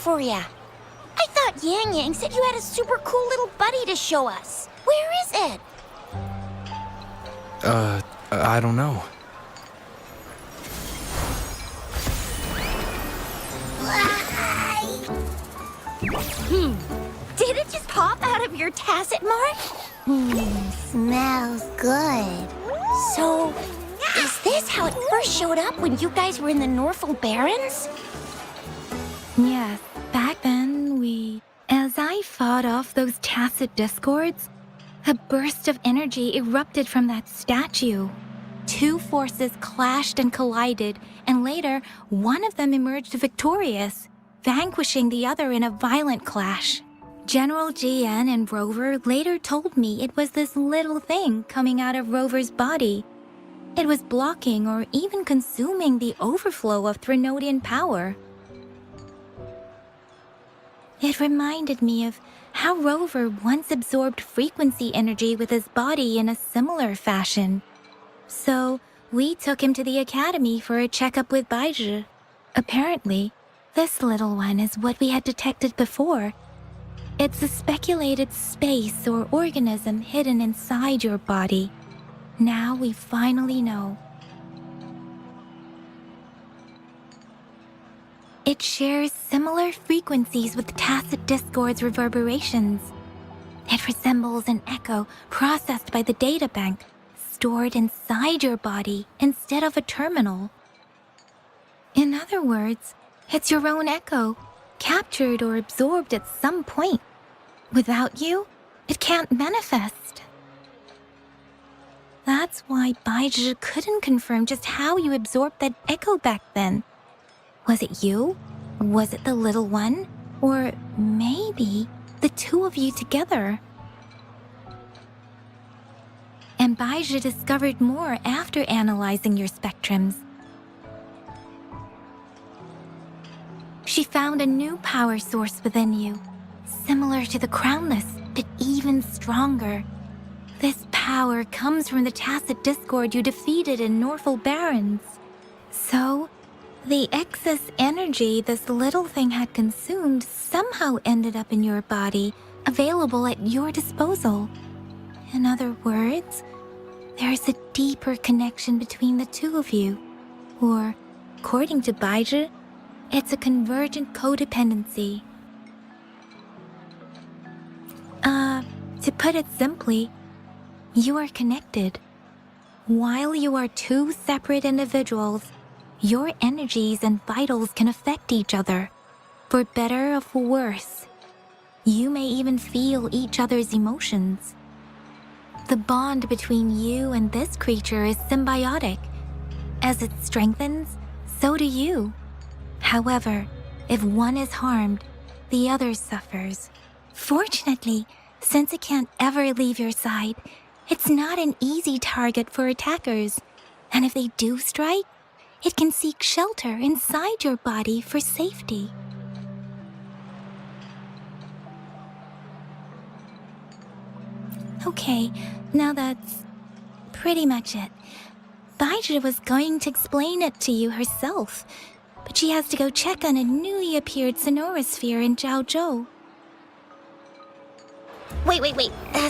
for ya. I thought Yang Yang said you had a super cool little buddy to show us. Where is it? I don't know. Did it just pop out of your tacit mark? Smells good. So, is this how it first showed up when you guys were in the Norfolk Barrens? Yes, back then as I fought off those tacit discords, a burst of energy erupted from that statue. Two forces clashed and collided, and later, one of them emerged victorious, vanquishing the other in a violent clash. General GN and Rover later told me it was this little thing coming out of Rover's body. It was blocking or even consuming the overflow of Threnodian power. It reminded me of how Rover once absorbed frequency energy with his body in a similar fashion. So, we took him to the academy for a checkup with Baizhi. Apparently, this little one is what we had detected before. It's a speculated space or organism hidden inside your body. Now we finally know. It shares similar frequencies with tacit discord's reverberations. It resembles an echo processed by the data bank, stored inside your body instead of a terminal. In other words, it's your own echo, captured or absorbed at some point. Without you, it can't manifest. That's why Baizhi couldn't confirm just how you absorbed that echo back then. Was it you? Was it the little one? Or maybe the two of you together? And Baizhi discovered more after analyzing your spectrums. She found a new power source within you, similar to the Crownless, but even stronger. This power comes from the tacit discord you defeated in Norfolk Barrens. So, the excess energy this little thing had consumed somehow ended up in your body, available at your disposal. In other words, there's a deeper connection between the two of you. Or, according to Baizhi, it's a convergent codependency. To put it simply, you are connected. While you are two separate individuals, your energies and vitals can affect each other, for better or for worse. You may even feel each other's emotions. The bond between you and this creature is symbiotic. As it strengthens, so do you. However, if one is harmed, the other suffers. Fortunately, since it can't ever leave your side, it's not an easy target for attackers. And if they do strike, it can seek shelter inside your body for safety. Okay, now that's pretty much it. Baizhi was going to explain it to you herself, but she has to go check on a newly appeared sonorosphere in Zhaozhou. Wait.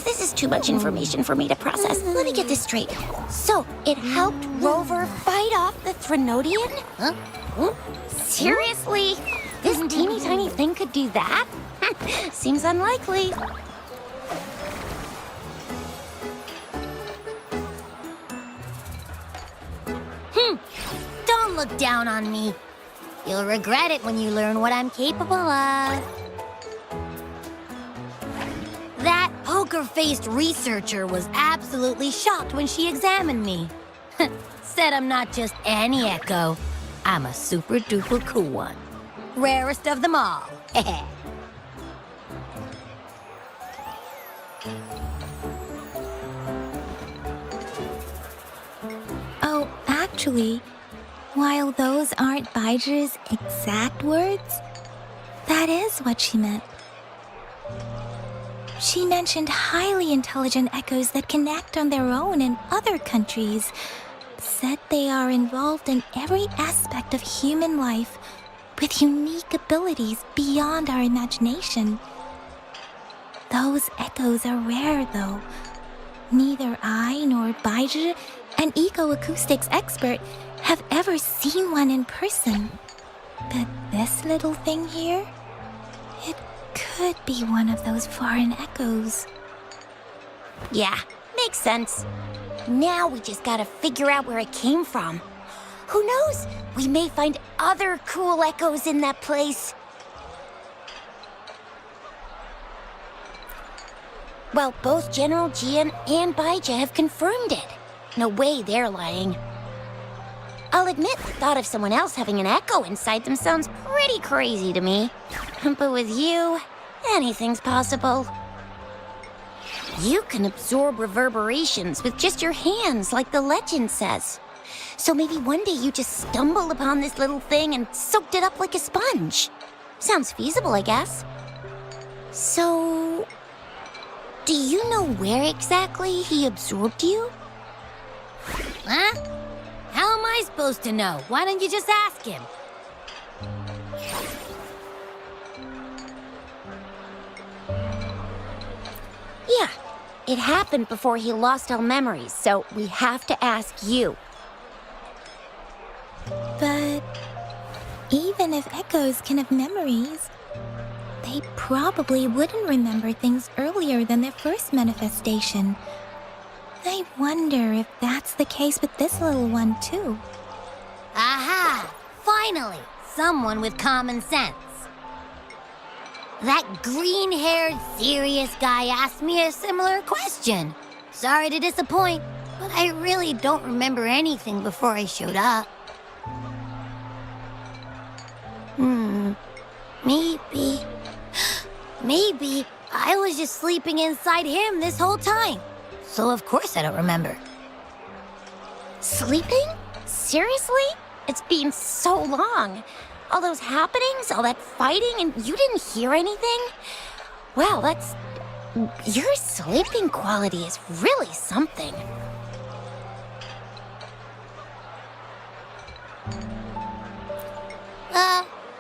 This is too much information for me to process. Let me get this straight. So, it helped Rover fight off the Threnodian? Huh? Seriously? This teeny tiny thing could do that? Seems unlikely. Don't look down on me. You'll regret it when you learn what I'm capable of. That poker-faced researcher was absolutely shocked when she examined me. Said I'm not just any echo. I'm a super-duper cool one. Rarest of them all. Oh, actually, while those aren't Baizhi's exact words, that is what she meant. She mentioned highly intelligent echoes that can act on their own in other countries. Said they are involved in every aspect of human life, with unique abilities beyond our imagination. Those echoes are rare, though. Neither I nor Baiji, an ecoacoustics expert, have ever seen one in person. But this little thing here, it could be one of those foreign echoes. Yeah, makes sense. Now we just gotta figure out where it came from. Who knows? We may find other cool echoes in that place. Well, both General Jian and Baija have confirmed it. No way they're lying. I'll admit the thought of someone else having an echo inside them sounds pretty crazy to me. But with you, anything's possible. You can absorb reverberations with just your hands, like the legend says. So maybe one day you just stumbled upon this little thing and soaked it up like a sponge. Sounds feasible, I guess. So, do you know where exactly he absorbed you? Huh? How am I supposed to know? Why don't you just ask him? Yeah, it happened before he lost all memories, so we have to ask you. But even if echoes can have memories, they probably wouldn't remember things earlier than their first manifestation. I wonder if that's the case with this little one, too. Aha! Finally! Someone with common sense. That green-haired, serious guy asked me a similar question. Sorry to disappoint, but I really don't remember anything before I showed up. Maybe I was just sleeping inside him this whole time. So of course I don't remember. Sleeping? Seriously? It's been so long. All those happenings, all that fighting, and you didn't hear anything? Wow, your sleeping quality is really something.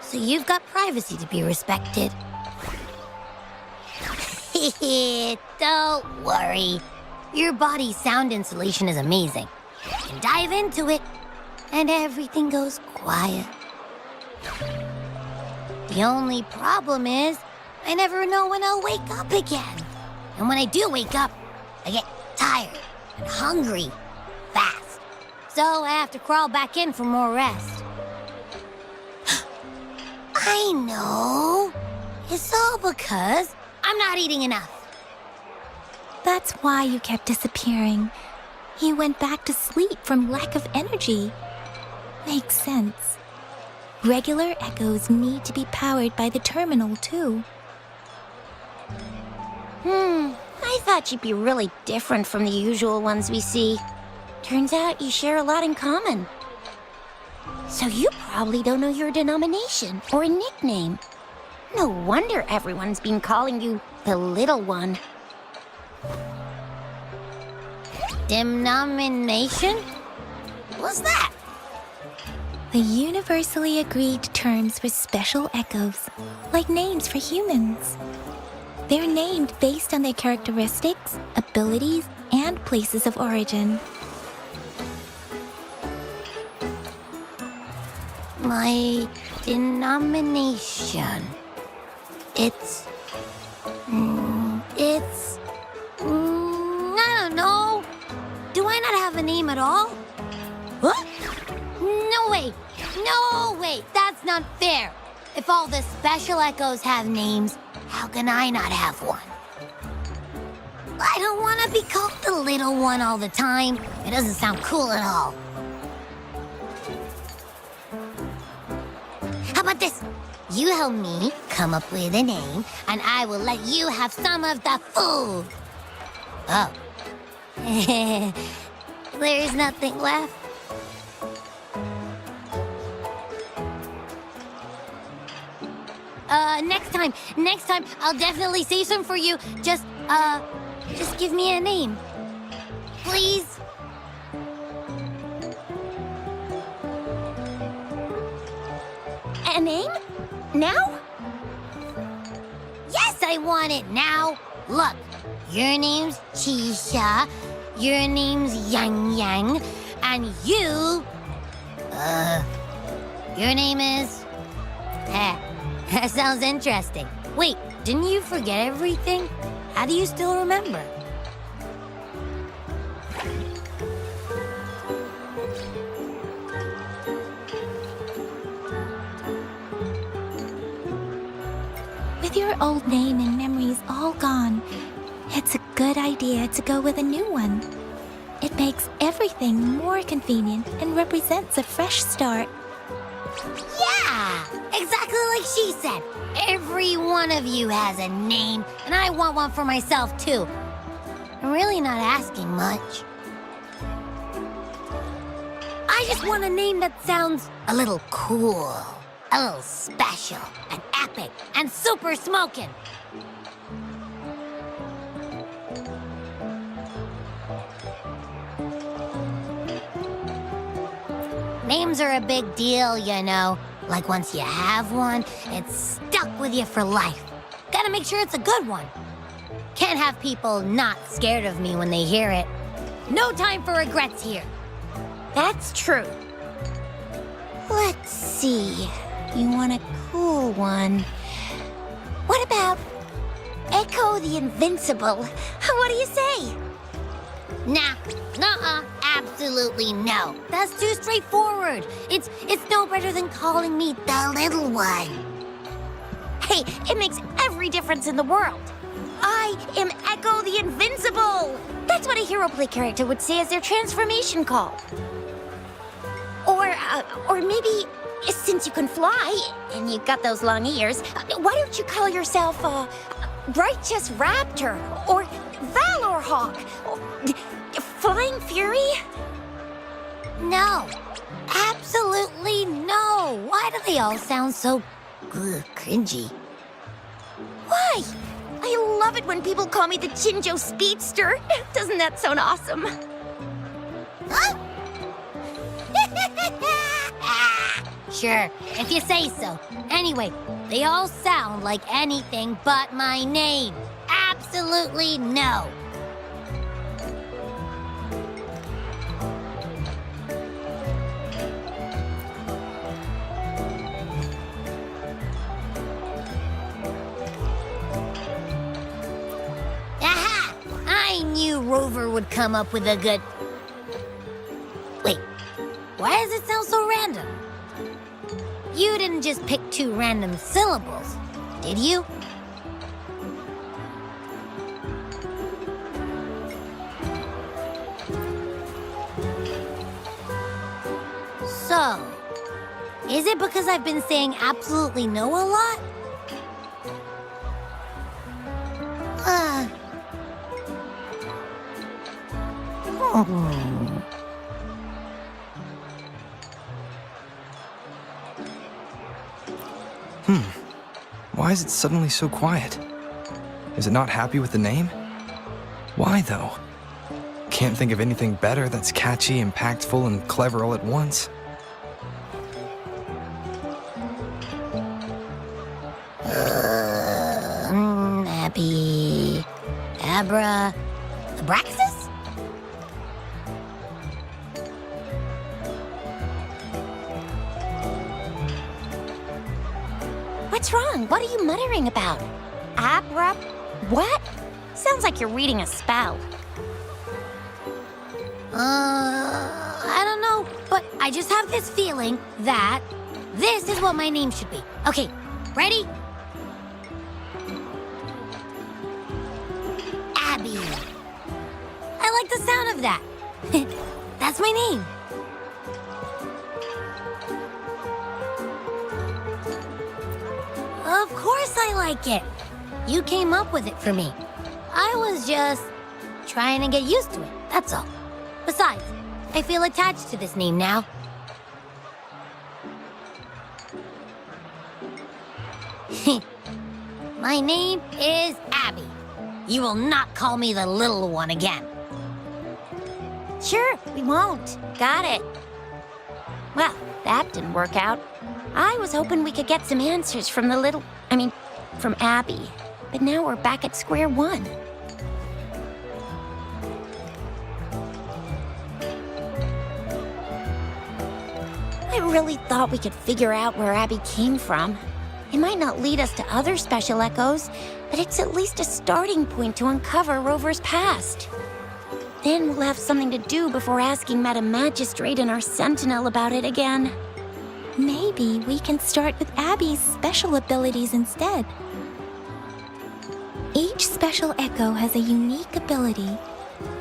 So you've got privacy to be respected. Don't worry. Your body's sound insulation is amazing. You can dive into it, and everything goes quiet. The only problem is, I never know when I'll wake up again. And when I do wake up, I get tired and hungry fast. So I have to crawl back in for more rest. I know. It's all because I'm not eating enough. That's why you kept disappearing. You went back to sleep from lack of energy. Makes sense. Regular echoes need to be powered by the terminal, too. I thought you'd be really different from the usual ones we see. Turns out you share a lot in common. So you probably don't know your denomination or a nickname. No wonder everyone's been calling you the Little One. Denomination? What's that? The universally agreed terms for special echoes, like names for humans. They're named based on their characteristics, abilities, and places of origin. My denomination. It's... I don't know. Do I not have a name at all? What? No way. No way. That's not fair. If all the special echoes have names, how can I not have one? I don't want to be called the little one all the time. It doesn't sound cool at all. How about this? You help me come up with a name, and I will let you have some of the food. Oh. There's nothing left. Next time, I'll definitely save some for you. Just give me a name. Please? a name? Now? Yes, I want it now. Look, your name's Chisha, your name's Yang Yang, and your name is... that sounds interesting. Wait, didn't you forget everything? How do you still remember? With your old name and memories all gone, it's a good idea to go with a new one. It makes everything more convenient and represents a fresh start. Yeah, exactly like she said. Every one of you has a name, and I want one for myself, too. I'm really not asking much. I just want a name that sounds a little cool, a little special, and epic, and super smoking. Names are a big deal, you know. Like once you have one, it's stuck with you for life. Gotta make sure it's a good one. Can't have people not scared of me when they hear it. No time for regrets here. That's true. Let's see. You want a cool one. What about Echo the Invincible? What do you say? Nah, nuh-uh, absolutely no. That's too straightforward. It's no better than calling me the little one. Hey, it makes every difference in the world. I am Echo the Invincible! That's what a hero play character would say as their transformation call. Or maybe, since you can fly, and you've got those long ears, why don't you call yourself, Righteous Raptor, or Valor Hawk, or Flying Fury? No, absolutely no. Why do they all sound so cringy? Why? I love it when people call me the Chinjo Speedster. Doesn't that sound awesome? Huh? Sure, if you say so. Anyway, they all sound like anything but my name. Absolutely no. Aha! I knew Rover would come up with a good... Wait, why does it sound so random? You didn't just pick two random syllables, did you? So, is it because I've been saying absolutely no a lot? Why is it suddenly so quiet? Is it not happy with the name? Why, though? Can't think of anything better that's catchy, impactful, and clever all at once. Abby... Abra... Abraxas? What's wrong? What are you muttering about? Abra... what? Sounds like you're reading a spell. I don't know, but I just have this feeling that this is what my name should be. Okay, ready? Abby. I like the sound of that. That's my name. Of course I like it. You came up with it for me. I was just trying to get used to it, that's all. Besides, I feel attached to this name now. My name is Abby. You will not call me the little one again. Sure, we won't. Got it. Well, that didn't work out. I was hoping we could get some answers from from Abby. But now we're back at square one. I really thought we could figure out where Abby came from. It might not lead us to other special echoes, but it's at least a starting point to uncover Rover's past. Then we'll have something to do before asking Madam Magistrate and our Sentinel about it again. Maybe we can start with Abby's special abilities instead. Each special echo has a unique ability.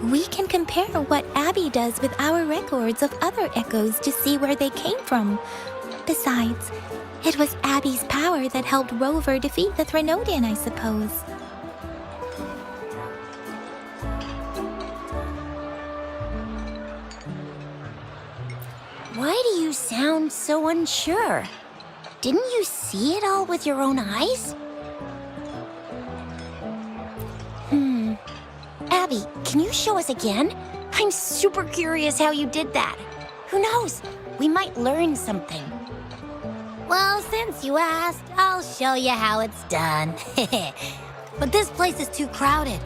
We can compare what Abby does with our records of other echoes to see where they came from. Besides, it was Abby's power that helped Rover defeat the Threnodian, I suppose. Why do you sound so unsure? Didn't you see it all with your own eyes? Abby, can you show us again? I'm super curious how you did that. Who knows? We might learn something. Well, since you asked, I'll show you how it's done. But this place is too crowded.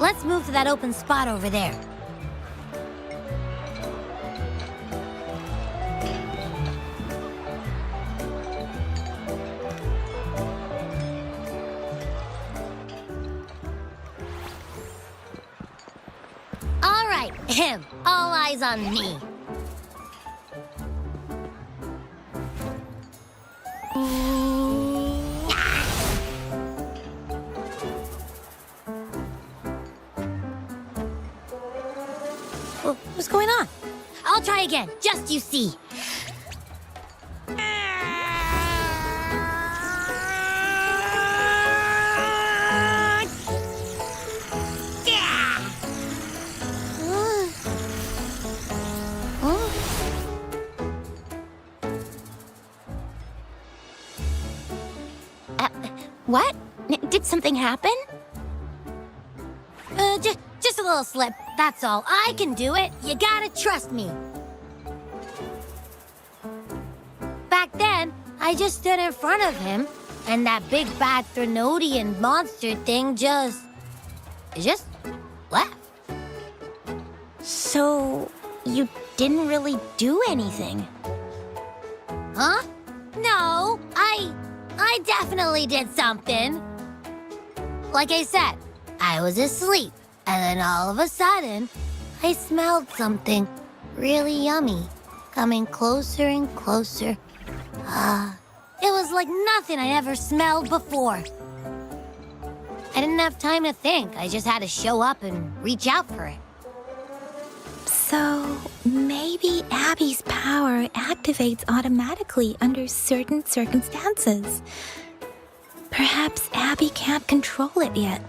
Let's move to that open spot over there. All right, all eyes on me. What's going on? I'll try again, just you see. What? Did something happen? Just a little slip, that's all. I can do it. You gotta trust me. Back then, I just stood in front of him, and that big bad Threnodian monster thing just left. So, you didn't really do anything? Huh? No, I definitely did something. Like I said, I was asleep, and then all of a sudden, I smelled something really yummy, coming closer and closer. It was like nothing I'd ever smelled before. I didn't have time to think. I just had to show up and reach out for it. So, maybe Abby's power activates automatically under certain circumstances. Perhaps Abby can't control it yet.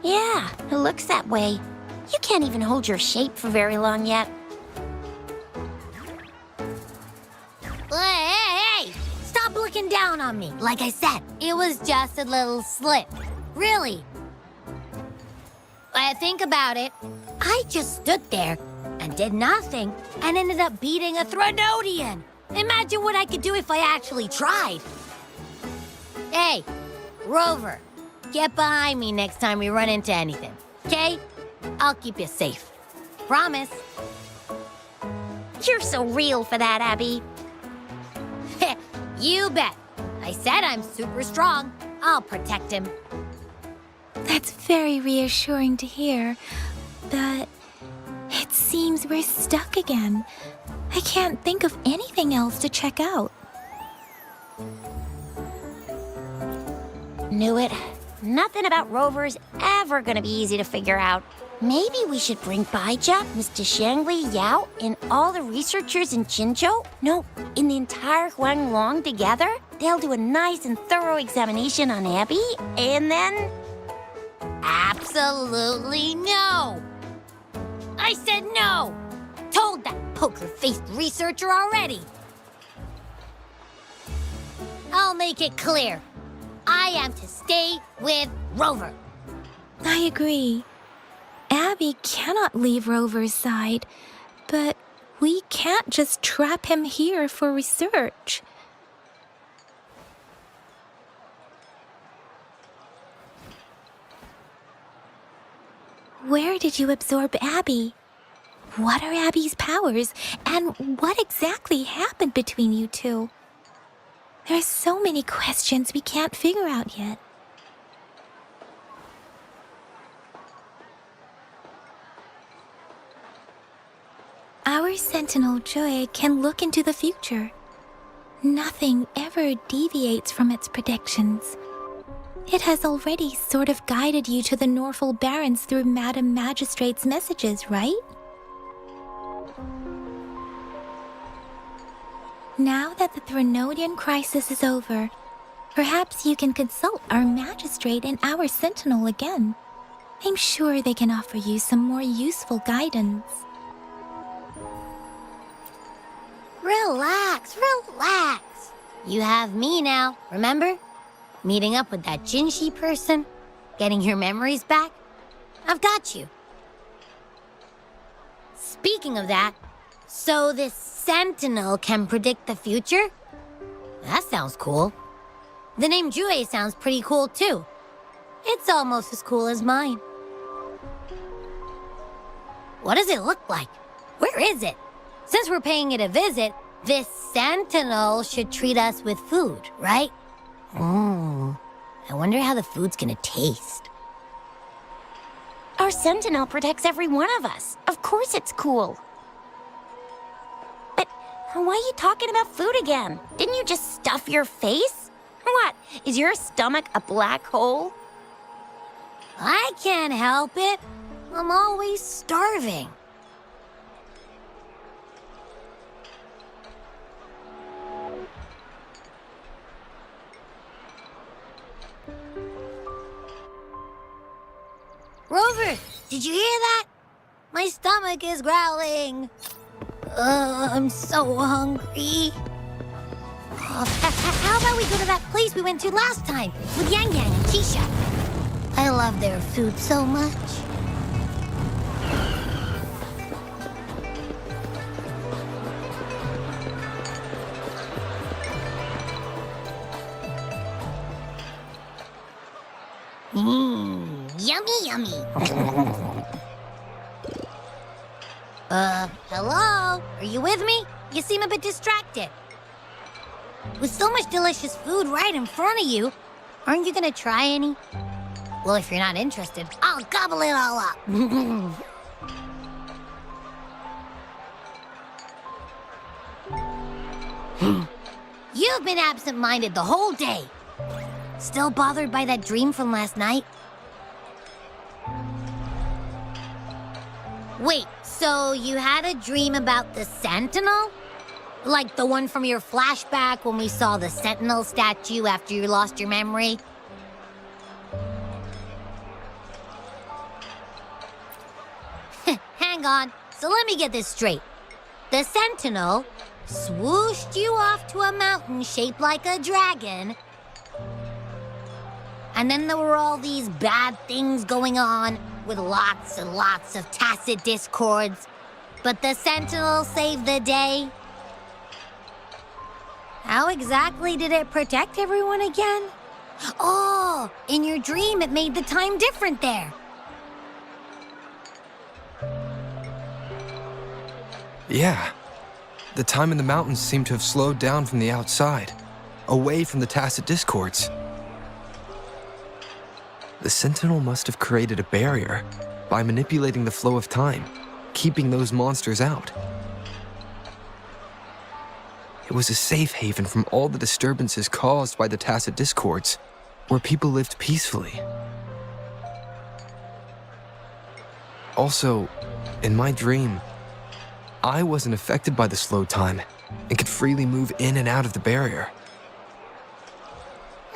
Yeah, it looks that way. You can't even hold your shape for very long yet. Hey! Stop looking down on me. Like I said, it was just a little slip. Really. When I think about it, I just stood there and did nothing and ended up beating a Threnodian. Imagine what I could do if I actually tried. Hey, Rover, get behind me next time we run into anything, okay? I'll keep you safe. Promise. You're so real for that, Abby. You bet. I said I'm super strong. I'll protect him. That's very reassuring to hear, but it seems we're stuck again. I can't think of anything else to check out. Knew it. Nothing about Rover's ever gonna be easy to figure out. Maybe we should bring Baija, Mr. Shangli, Yao, and all the researchers in Jinzhou? No, in the entire Huanglong together? They'll do a nice and thorough examination on Abby, and then... Absolutely no! I said no! Told that poker-faced researcher already! I'll make it clear. I am to stay with Rover. I agree. Abby cannot leave Rover's side, but We can't just trap him here for research. Where did you absorb Abby? What are Abby's powers, and what exactly happened between you two? There are so many questions we can't figure out yet. Our Sentinel Joy can look into the future. Nothing ever deviates from its predictions. It has already sort of guided you to the Norfolk Barrens through Madam Magistrate's messages, right? Now that the Threnodian crisis is over, perhaps you can consult our Magistrate and our Sentinel again. I'm sure they can offer you some more useful guidance. Relax, relax. You have me now, remember? Meeting up with that Jinshi person, getting your memories back. I've got you. Speaking of that, so this Sentinel can predict the future? That sounds cool. The name Jue sounds pretty cool too. It's almost as cool as mine. What does it look like? Where is it? Since we're paying it a visit, this Sentinel should treat us with food, right? I wonder how the food's gonna taste. Our Sentinel protects every one of us. Of course it's cool. But why are you talking about food again? Didn't you just stuff your face? What, is your stomach a black hole? I can't help it. I'm always starving. Rover, did you hear that? My stomach is growling. I'm so hungry. How about we go to that place we went to last time with Yang Yang and Tisha? I love their food so much. Yummy, yummy. Hello? Are you with me? You seem a bit distracted. With so much delicious food right in front of you, aren't you gonna try any? Well, if you're not interested, I'll gobble it all up. You've been absent-minded the whole day. Still bothered by that dream from last night? Wait, so you had a dream about the Sentinel? Like the one from your flashback when we saw the Sentinel statue after you lost your memory? Hang on, so let me get this straight. The Sentinel swooshed you off to a mountain shaped like a dragon, and then there were all these bad things going on with lots and lots of tacit discords, but the Sentinel saved the day. How exactly did it protect everyone again? Oh, in your dream it made the time different there. Yeah. The time in the mountains seemed to have slowed down from the outside, away from the tacit discords. The Sentinel must have created a barrier by manipulating the flow of time, keeping those monsters out. It was a safe haven from all the disturbances caused by the tacit discords, where people lived peacefully. Also, in my dream, I wasn't affected by the slow time and could freely move in and out of the barrier.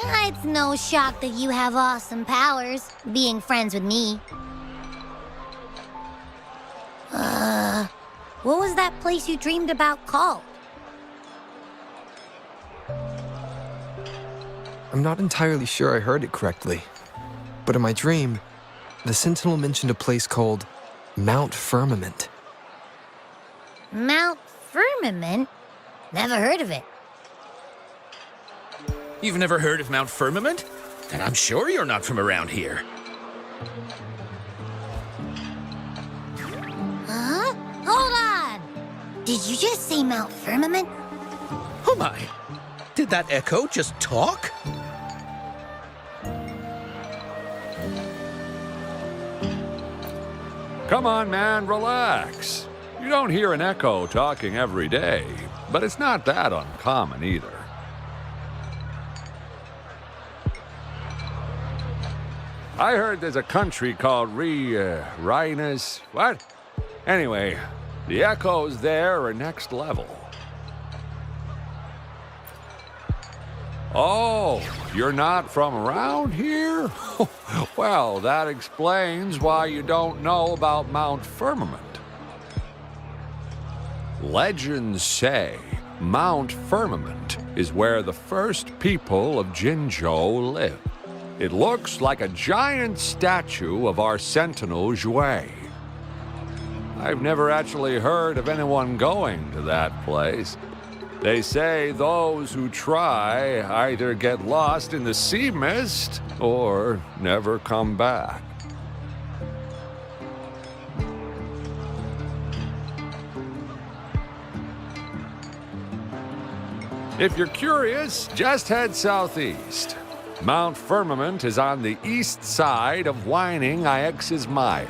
It's no shock that you have awesome powers, being friends with me. What was that place you dreamed about called? I'm not entirely sure I heard it correctly, but in my dream, the Sentinel mentioned a place called Mount Firmament. Mount Firmament? Never heard of it. You've never heard of Mount Firmament? Then I'm sure you're not from around here. Huh? Hold on! Did you just say Mount Firmament? Oh my! Did that echo just talk? Come on, man, relax. You don't hear an echo talking every day, but it's not that uncommon either. I heard there's a country called Rhinus. What? Anyway, the echoes there are next level. Oh, you're not from around here? Well, that explains why you don't know about Mount Firmament. Legends say Mount Firmament is where the first people of Jinzhou lived. It looks like a giant statue of our sentinel Jue. I've never actually heard of anyone going to that place. They say those who try either get lost in the sea mist or never come back. If you're curious, just head southeast. Mount Firmament is on the east side of Whining Ix's Mire,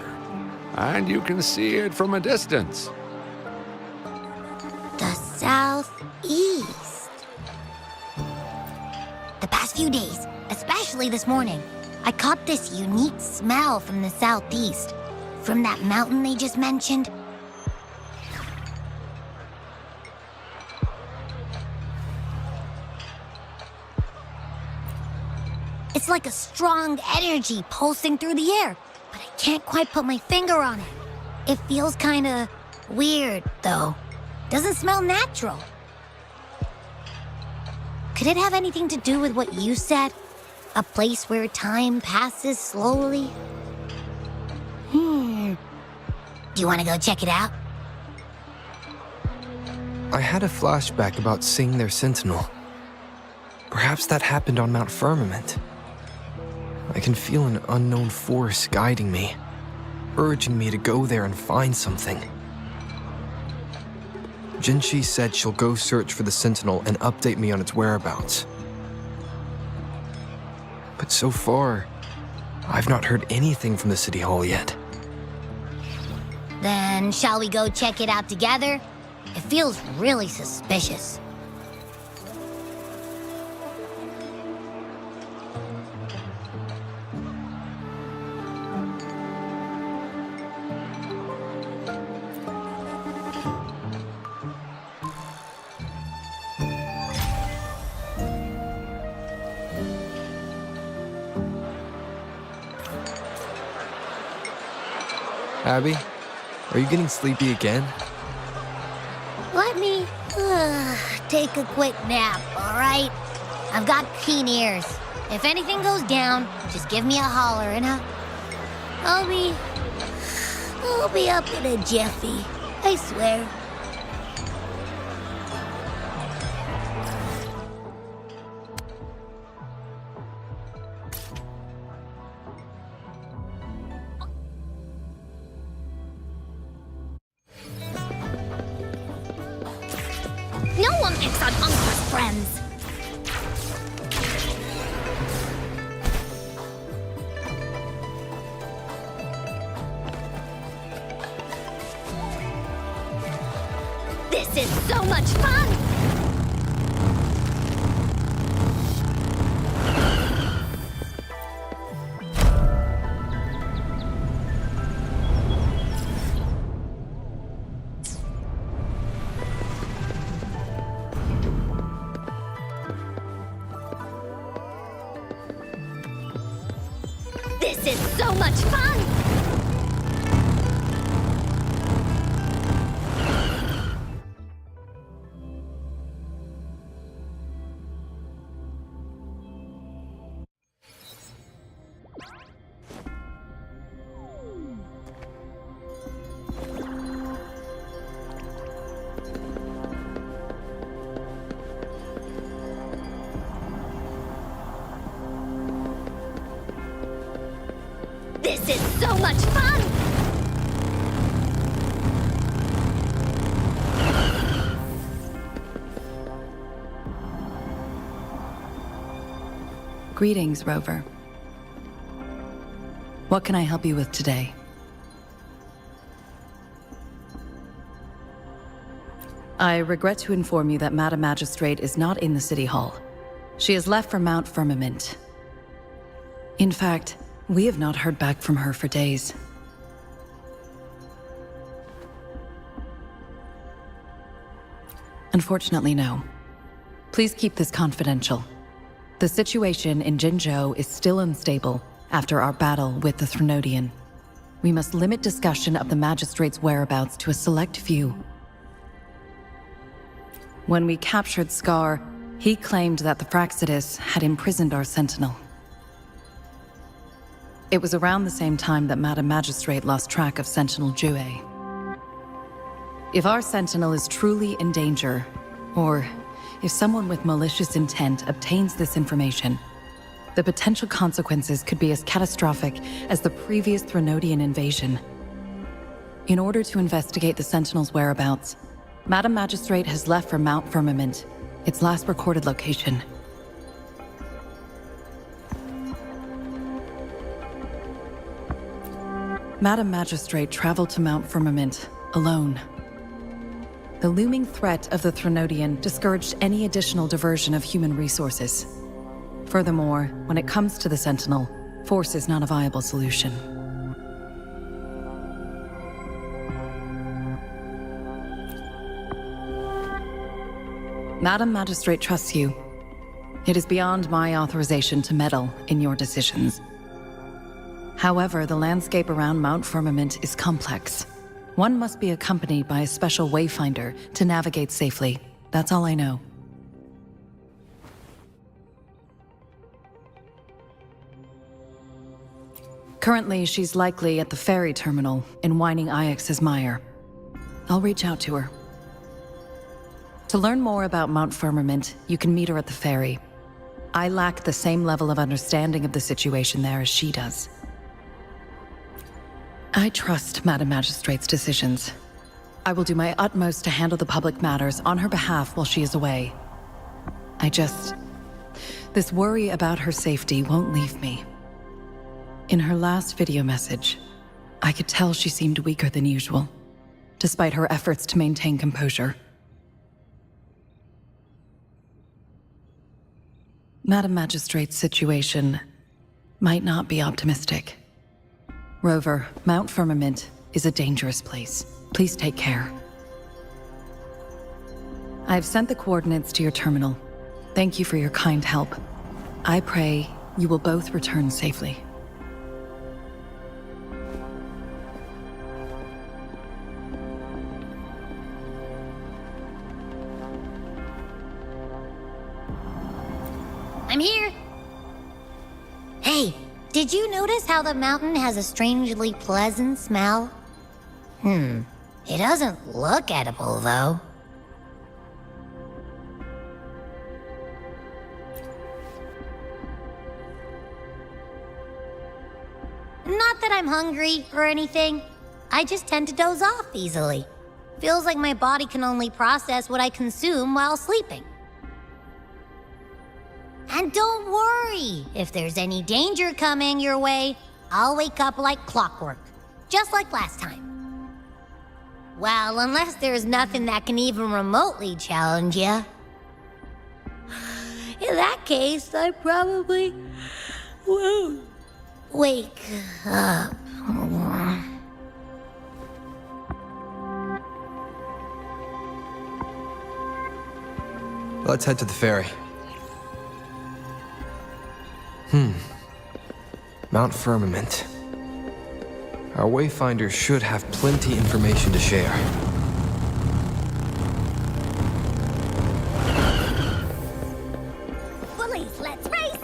and you can see it from a distance. The southeast. The past few days, especially this morning, I caught this unique smell from the southeast. From that mountain they just mentioned. It's like a strong energy pulsing through the air, but I can't quite put my finger on it. It feels kinda weird, though. Doesn't smell natural. Could it have anything to do with what you said? A place where time passes slowly? Do you want to go check it out? I had a flashback about seeing their sentinel. Perhaps that happened on Mount Firmament. I can feel an unknown force guiding me, urging me to go there and find something. Jinshi said she'll go search for the sentinel and update me on its whereabouts. But so far, I've not heard anything from the City Hall yet. Then shall we go check it out together? It feels really suspicious. Abby, are you getting sleepy again? Let me take a quick nap, all right? I've got keen ears. If anything goes down, just give me a holler and I'll be up in a jiffy. I swear. No one picks on Uncle's friends. This is so much fun! This is so much fun! This is so much fun! Greetings, Rover. What can I help you with today? I regret to inform you that Madam Magistrate is not in the City Hall. She has left for Mount Firmament. In fact, we have not heard back from her for days. Unfortunately, no. Please keep this confidential. The situation in Jinzhou is still unstable after our battle with the Threnodian. We must limit discussion of the Magistrate's whereabouts to a select few. When we captured Scar, he claimed that the Fraxidus had imprisoned our Sentinel. It was around the same time that Madam Magistrate lost track of Sentinel Jue. If our Sentinel is truly in danger, or if someone with malicious intent obtains this information, the potential consequences could be as catastrophic as the previous Threnodian invasion. In order to investigate the Sentinel's whereabouts, Madam Magistrate has left for Mount Firmament, its last recorded location. Madam Magistrate traveled to Mount Firmament alone. The looming threat of the Threnodian discouraged any additional diversion of human resources. Furthermore, when it comes to the Sentinel, force is not a viable solution. Madam Magistrate trusts you. It is beyond my authorization to meddle in your decisions. However, the landscape around Mount Firmament is complex. One must be accompanied by a special wayfinder to navigate safely. That's all I know. Currently, she's likely at the ferry terminal in Whining Ix's Mire. I'll reach out to her. To learn more about Mount Firmament, you can meet her at the ferry. I lack the same level of understanding of the situation there as she does. I trust Madam Magistrate's decisions. I will do my utmost to handle the public matters on her behalf while she is away. This worry about her safety won't leave me. In her last video message, I could tell she seemed weaker than usual, despite her efforts to maintain composure. Madam Magistrate's situation might not be optimistic. Rover, Mount Firmament is a dangerous place. Please take care. I've sent the coordinates to your terminal. Thank you for your kind help. I pray you will both return safely. I'm here! Hey, did you notice how the mountain has a strangely pleasant smell? It doesn't look edible, though. Not that I'm hungry or anything. I just tend to doze off easily. Feels like my body can only process what I consume while sleeping. And don't worry, if there's any danger coming your way, I'll wake up like clockwork, just like last time. Well, unless there's nothing that can even remotely challenge you. In that case, I probably won't wake up. Let's head to the ferry. Mount Firmament. Our wayfinders should have plenty information to share. Bullies, let's race!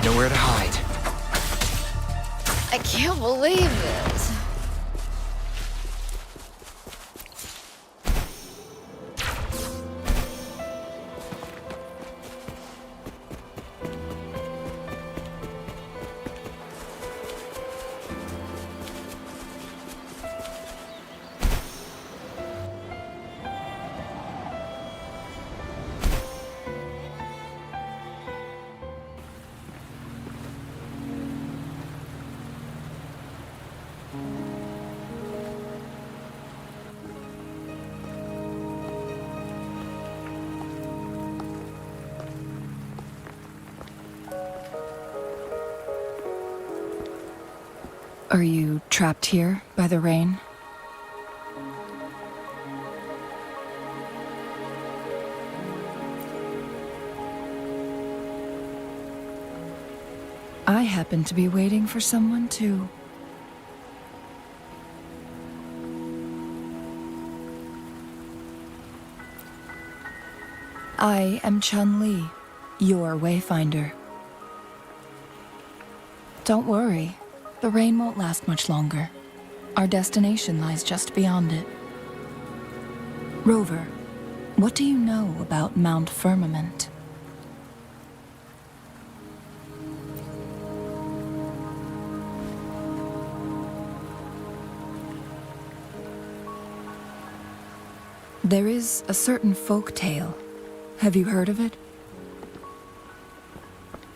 Nowhere to hide. I can't believe it. Are you trapped here by the rain? I happen to be waiting for someone too. I am Chun-Li, your wayfinder. Don't worry, the rain won't last much longer. Our destination lies just beyond it. Rover, what do you know about Mount Firmament? There is a certain folk tale. Have you heard of it?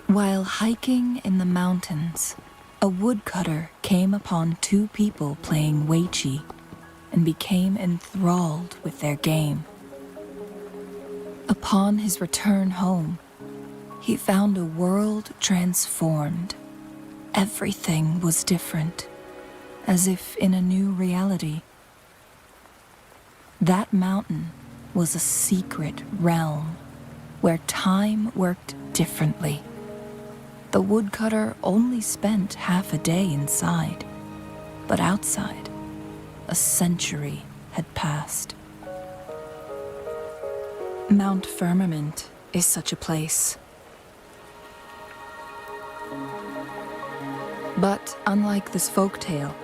While hiking in the mountains, a woodcutter came upon two people playing weiqi and became enthralled with their game. Upon his return home, he found a world transformed. Everything was different, as if in a new reality. That mountain was a secret realm where time worked differently. The woodcutter only spent half a day inside, but outside, a century had passed. Mount Firmament is such a place. But unlike this folktale,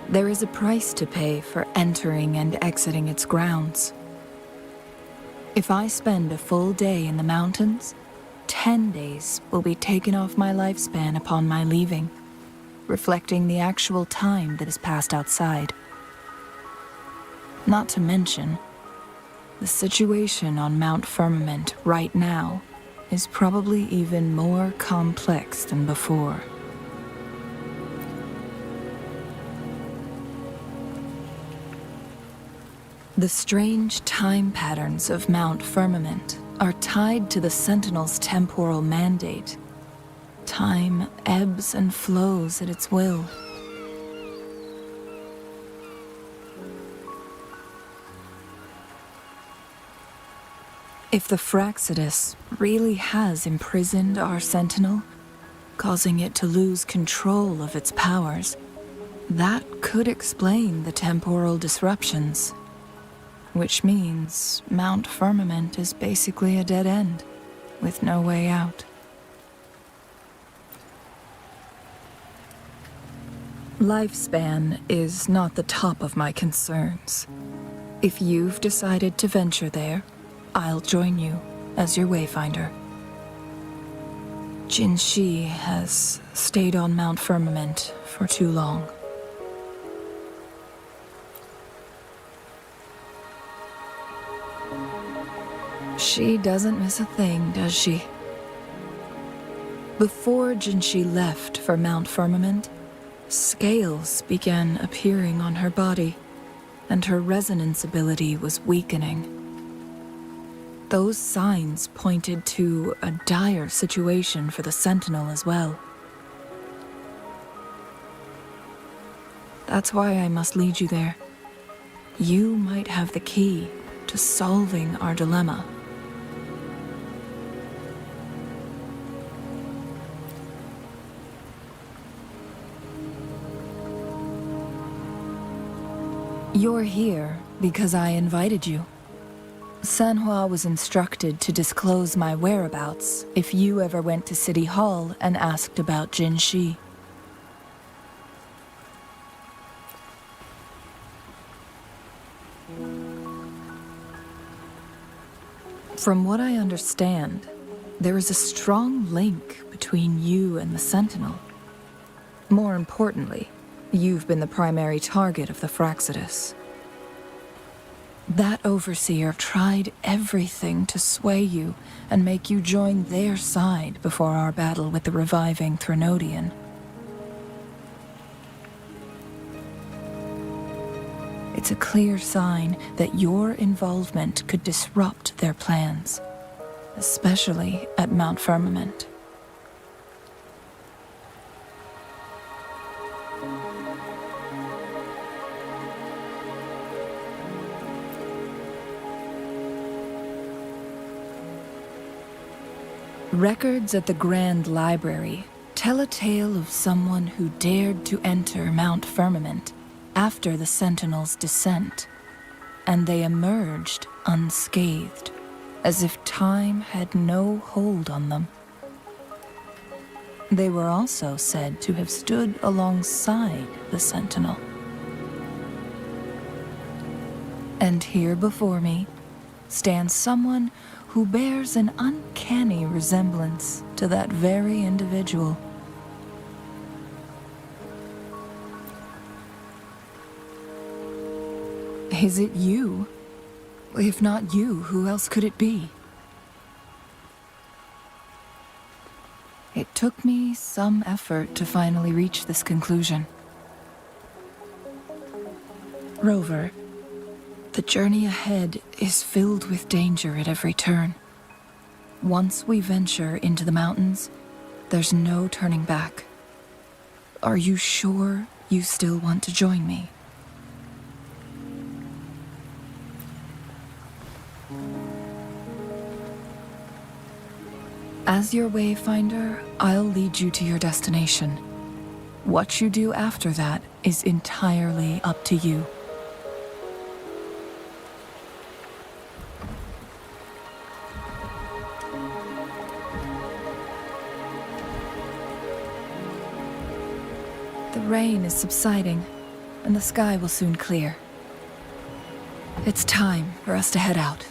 there is a price to pay for entering and exiting its grounds. If I spend a full day in the mountains, 10 days will be taken off my lifespan upon my leaving, reflecting the actual time that has passed outside. Not to mention, the situation on Mount Firmament right now is probably even more complex than before. The strange time patterns of Mount Firmament are tied to the Sentinel's temporal mandate. Time ebbs and flows at its will. If the Fraxidus really has imprisoned our Sentinel, causing it to lose control of its powers, that could explain the temporal disruptions. Which means Mount Firmament is basically a dead end, with no way out. Lifespan is not the top of my concerns. If you've decided to venture there, I'll join you as your wayfinder. Jinshi has stayed on Mount Firmament for too long. She doesn't miss a thing, does she? Before Jinshi left for Mount Firmament, scales began appearing on her body, and her resonance ability was weakening. Those signs pointed to a dire situation for the Sentinel as well. That's why I must lead you there. You might have the key to solving our dilemma. You're here because I invited you. Sanhua was instructed to disclose my whereabouts if you ever went to City Hall and asked about Jinshi. From what I understand, there is a strong link between you and the Sentinel. More importantly, you've been the primary target of the Fraxidus. That overseer tried everything to sway you and make you join their side before our battle with the reviving Threnodian. It's a clear sign that your involvement could disrupt their plans, especially at Mount Firmament. Records at the Grand Library tell a tale of someone who dared to enter Mount Firmament after the Sentinel's descent, and they emerged unscathed, as if time had no hold on them. They were also said to have stood alongside the Sentinel. And here before me stands someone who bears an uncanny resemblance to that very individual. Is it you? If not you, who else could it be? It took me some effort to finally reach this conclusion. Rover, the journey ahead is filled with danger at every turn. Once we venture into the mountains, there's no turning back. Are you sure you still want to join me? As your wayfinder, I'll lead you to your destination. What you do after that is entirely up to you. The rain is subsiding, and the sky will soon clear. It's time for us to head out.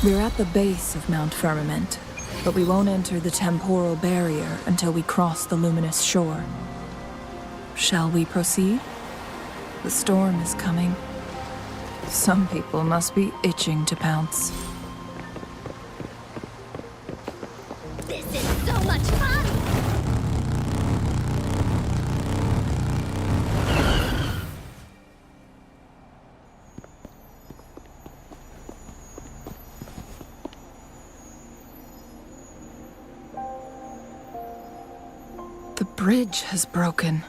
We're at the base of Mount Firmament, but we won't enter the temporal barrier until we cross the luminous shore. Shall we proceed? The storm is coming. Some people must be itching to pounce. This is so much fun! The bridge has broken.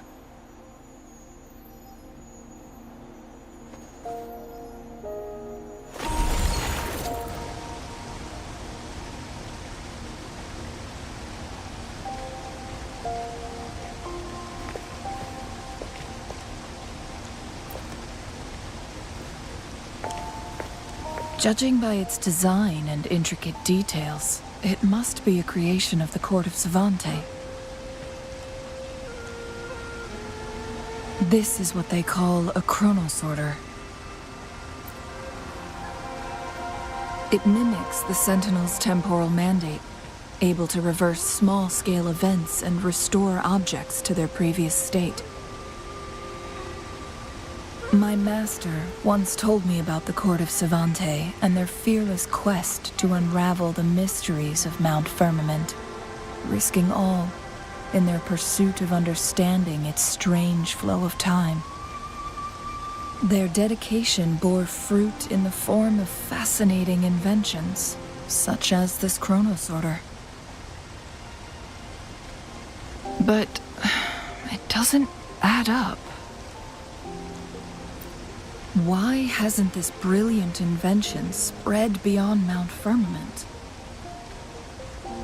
Judging by its design and intricate details, it must be a creation of the court of Savante. This is what they call a chronosorter. It mimics the Sentinel's temporal mandate, able to reverse small-scale events and restore objects to their previous state. My master once told me about the court of Savante and their fearless quest to unravel the mysteries of Mount Firmament, risking all in their pursuit of understanding its strange flow of time. Their dedication bore fruit in the form of fascinating inventions, such as this chronosorter. But it doesn't add up. Why hasn't this brilliant invention spread beyond Mount Firmament?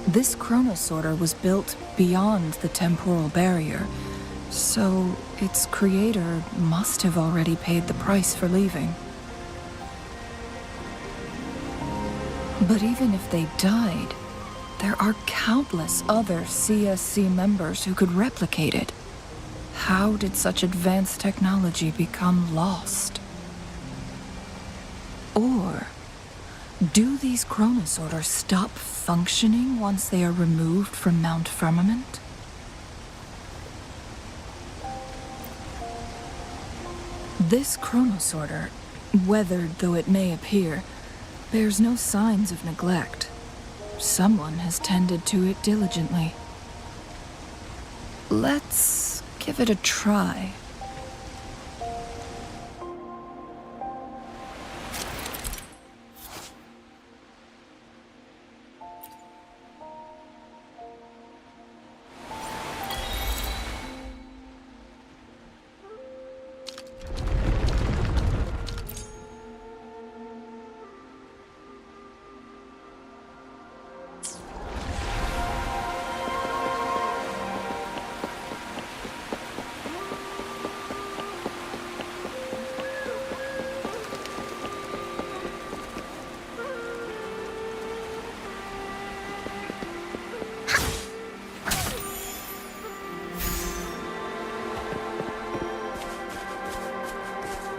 This chronosorter was built beyond the temporal barrier, so its creator must have already paid the price for leaving. But even if they died, there are countless other CSC members who could replicate it. How did such advanced technology become lost? Or do these chronosorters stop functioning once they are removed from Mount Firmament? This chronosorter, weathered though it may appear, bears no signs of neglect. Someone has tended to it diligently. Let's give it a try.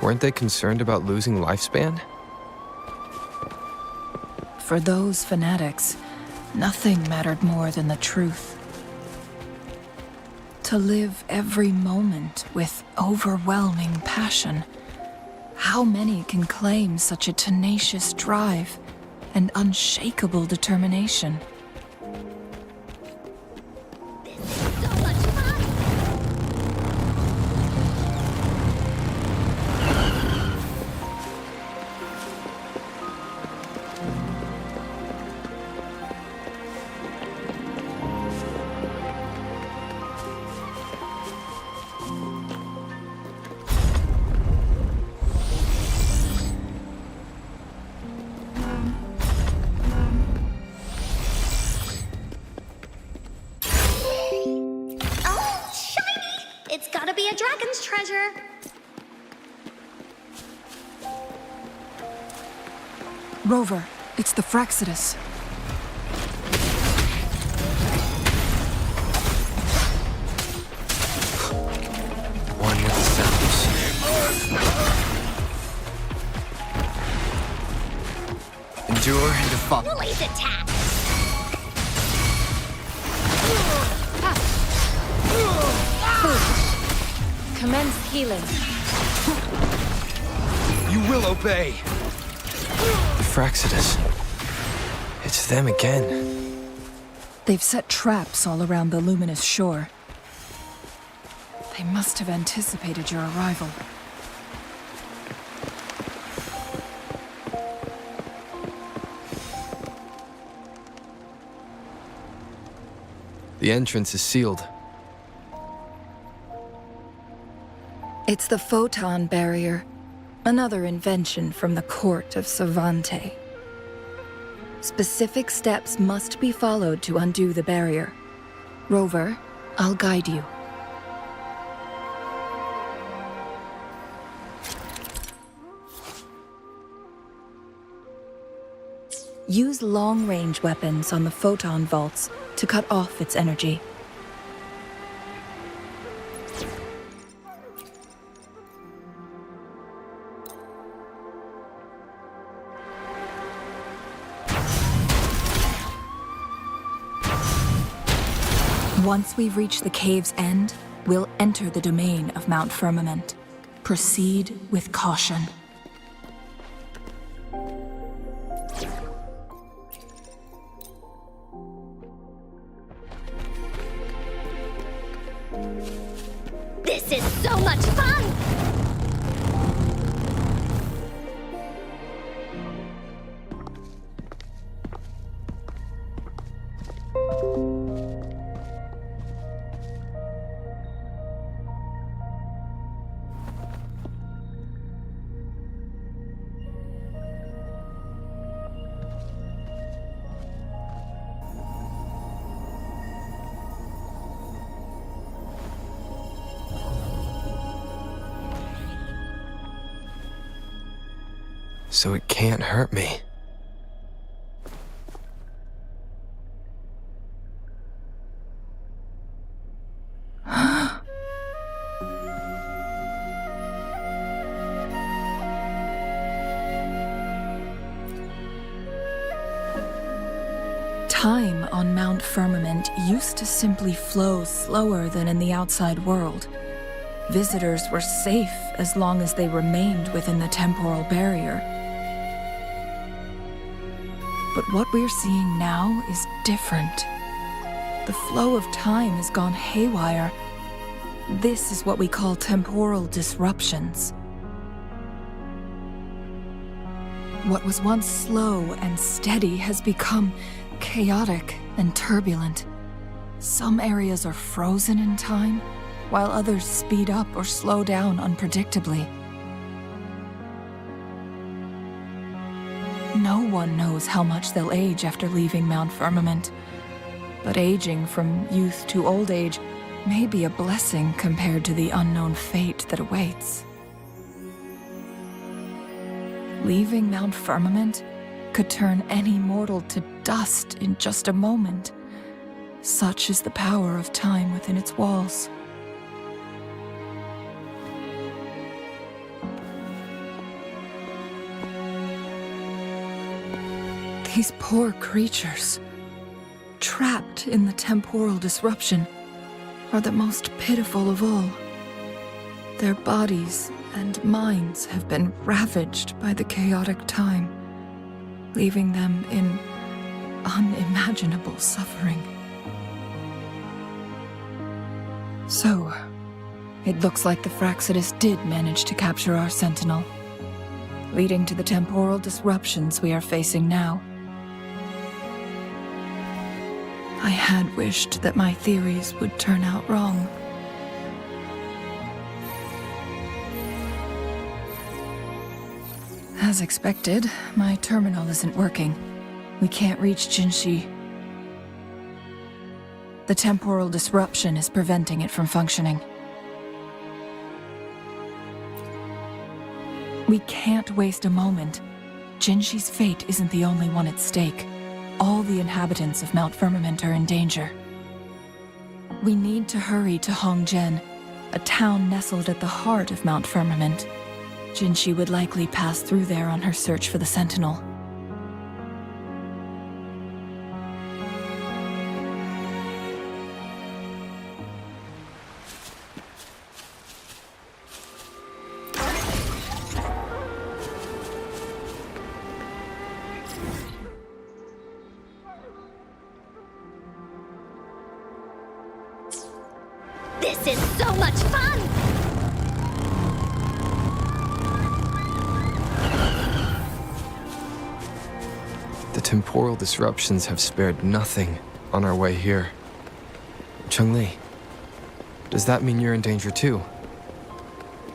Weren't they concerned about losing lifespan? For those fanatics, nothing mattered more than the truth. To live every moment with overwhelming passion. How many can claim such a tenacious drive and unshakable determination? It's gotta be a dragon's treasure. Rover, it's the Fraxidus. One with the sounds. Endure and defy. Blaze attack. Commence healing. You will obey! The Fraxidus. It's them again. They've set traps all around the luminous shore. They must have anticipated your arrival. The entrance is sealed. It's the photon barrier, another invention from the court of Savante. Specific steps must be followed to undo the barrier. Rover, I'll guide you. Use long-range weapons on the photon vaults to cut off its energy. Once we've reached the cave's end, we'll enter the domain of Mount Firmament. Proceed with caution. This is so much fun! So it can't hurt me. Time on Mount Firmament used to simply flow slower than in the outside world. Visitors were safe as long as they remained within the temporal barrier. But what we're seeing now is different. The flow of time has gone haywire. This is what we call temporal disruptions. What was once slow and steady has become chaotic and turbulent. Some areas are frozen in time, while others speed up or slow down unpredictably. No one knows how much they'll age after leaving Mount Firmament, but aging from youth to old age may be a blessing compared to the unknown fate that awaits. Leaving Mount Firmament could turn any mortal to dust in just a moment. Such is the power of time within its walls. These poor creatures, trapped in the temporal disruption, are the most pitiful of all. Their bodies and minds have been ravaged by the chaotic time, leaving them in unimaginable suffering. So, it looks like the Fraxidus did manage to capture our sentinel, leading to the temporal disruptions we are facing now. I had wished that my theories would turn out wrong. As expected, my terminal isn't working. We can't reach Jinshi. The temporal disruption is preventing it from functioning. We can't waste a moment. Jinshi's fate isn't the only one at stake. All the inhabitants of Mount Firmament are in danger. We need to hurry to Hongjian, a town nestled at the heart of Mount Firmament. Jinshi would likely pass through there on her search for the Sentinel. This is so much fun! The temporal disruptions have spared nothing on our way here. Chun-Li, does that mean you're in danger too?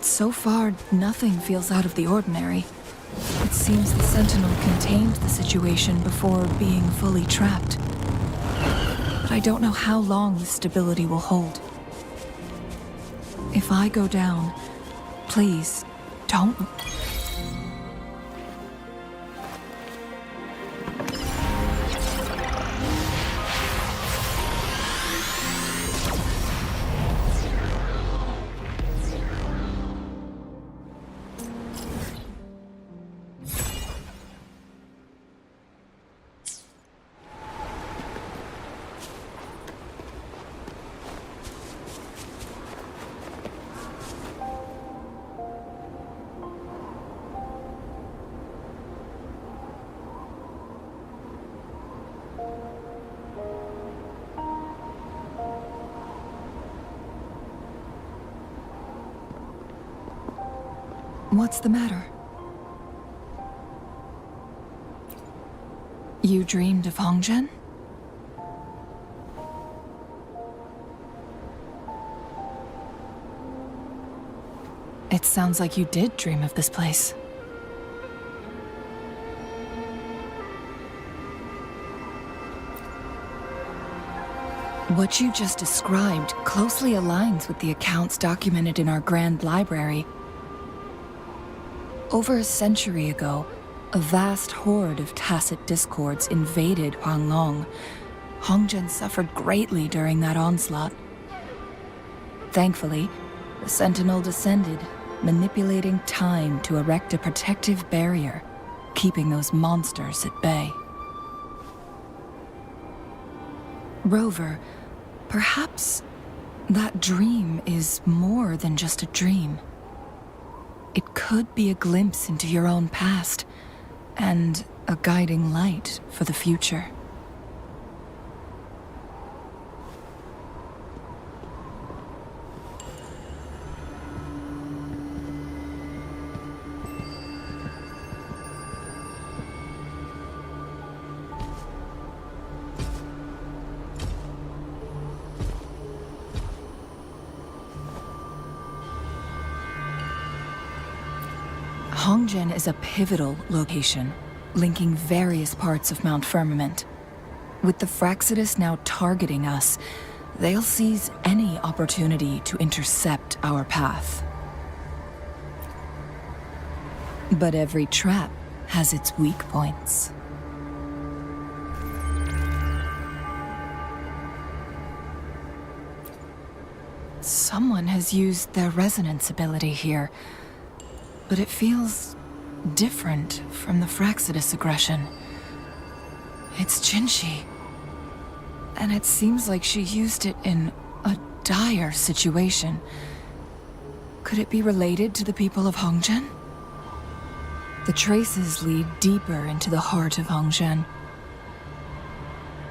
So far, nothing feels out of the ordinary. It seems the Sentinel contained the situation before being fully trapped. But I don't know how long the stability will hold. If I go down, please, don't... What's the matter? You dreamed of Hongzhen? It sounds like you did dream of this place. What you just described closely aligns with the accounts documented in our Grand Library. Over a century ago, a vast horde of tacit discords invaded Huanglong. Hongzhen suffered greatly during that onslaught. Thankfully, the Sentinel descended, manipulating time to erect a protective barrier, keeping those monsters at bay. Rover, perhaps that dream is more than just a dream. It could be a glimpse into your own past, and a guiding light for the future. Hongzhen is a pivotal location, linking various parts of Mount Firmament. With the Fraxidus now targeting us, they'll seize any opportunity to intercept our path. But every trap has its weak points. Someone has used their resonance ability here, but it feels different from the Fraxidus aggression. It's Jinshi, and it seems like she used it in a dire situation. Could it be related to the people of Hongzhen? The traces lead deeper into the heart of Hongzhen.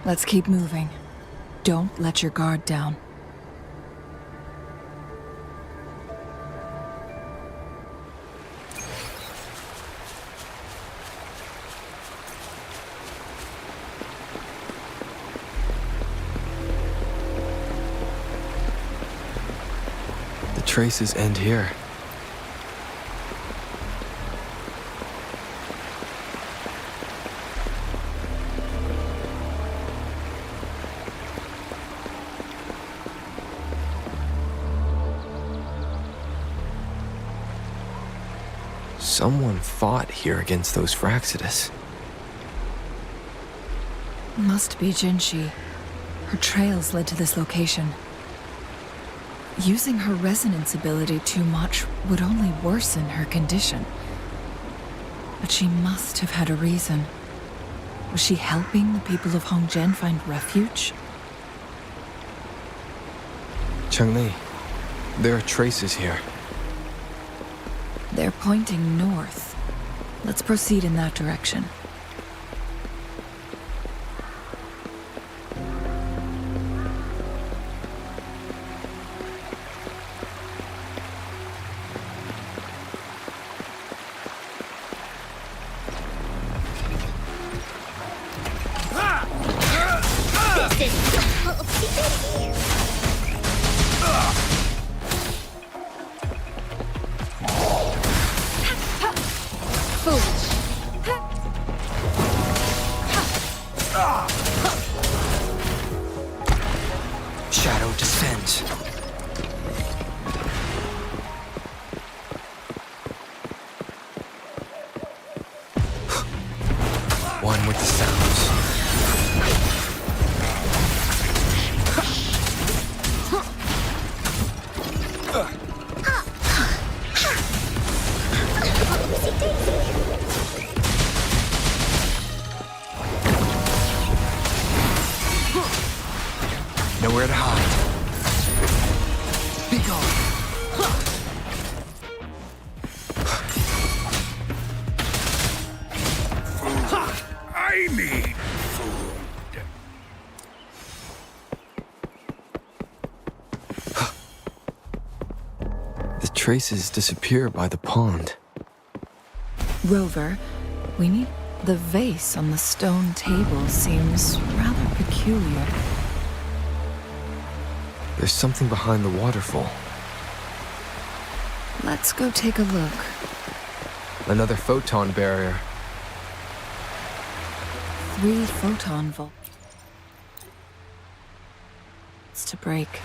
Let's keep moving. Don't let your guard down. Traces end here. Someone fought here against those Fraxidus. Must be Jinshi. Her trails led to this location. Using her resonance ability too much would only worsen her condition. But she must have had a reason. Was she helping the people of Hongzhen find refuge? Chun-Li, there are traces here. They're pointing north. Let's proceed in that direction. one with the sounds. Nowhere to hide. Be gone. I need food. The traces disappear by the pond. Rover, we need... The vase on the stone table seems rather peculiar. There's something behind the waterfall. Let's go take a look. Another photon barrier. 3 photon volts to break.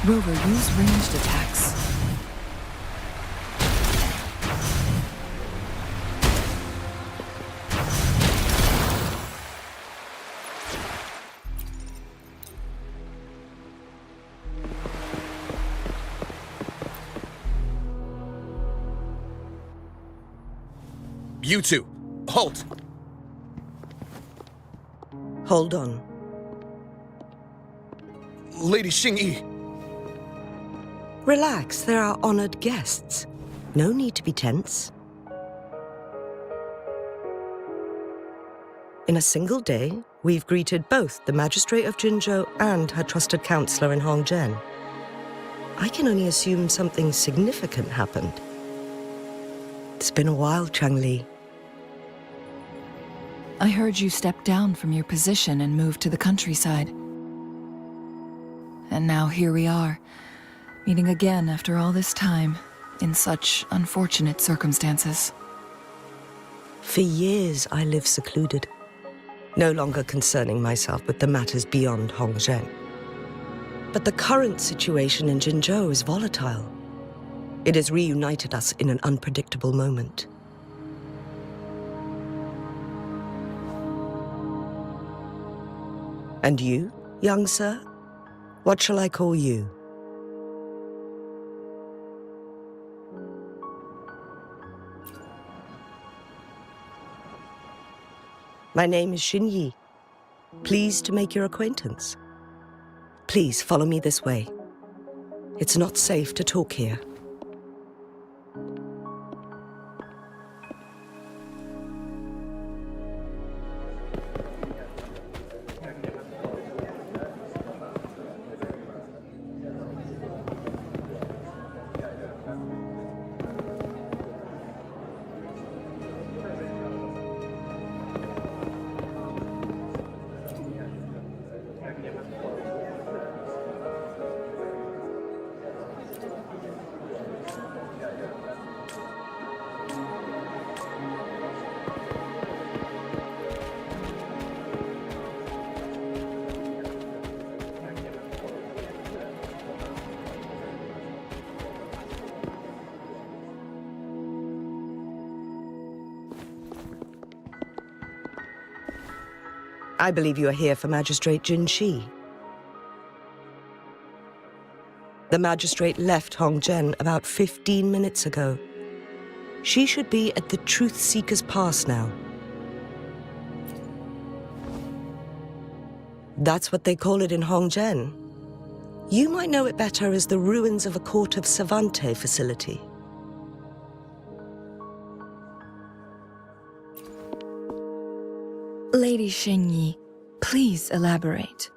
Rover, use ranged attacks. You two, halt! Hold on. Lady Xingyi. Relax, they're our honored guests. No need to be tense. In a single day, we've greeted both the Magistrate of Jinzhou and her trusted counselor in Hongzhen. I can only assume something significant happened. It's been a while, Changli. I heard you stepped down from your position and moved to the countryside. And now here we are, meeting again after all this time, in such unfortunate circumstances. For years, I lived secluded, no longer concerning myself with the matters beyond Hongzhen. But the current situation in Jinzhou is volatile. It has reunited us in an unpredictable moment. And you, young sir? What shall I call you? My name is Xinyi. Pleased to make your acquaintance. Please follow me this way. It's not safe to talk here. I believe you are here for Magistrate Jin Shi. The magistrate left Hongzhen about 15 minutes ago. She should be at the Truth Seeker's Pass now. That's what they call it in Hongzhen. You might know it better as the ruins of a Court of Savante facility. Lady Xingyi, please elaborate.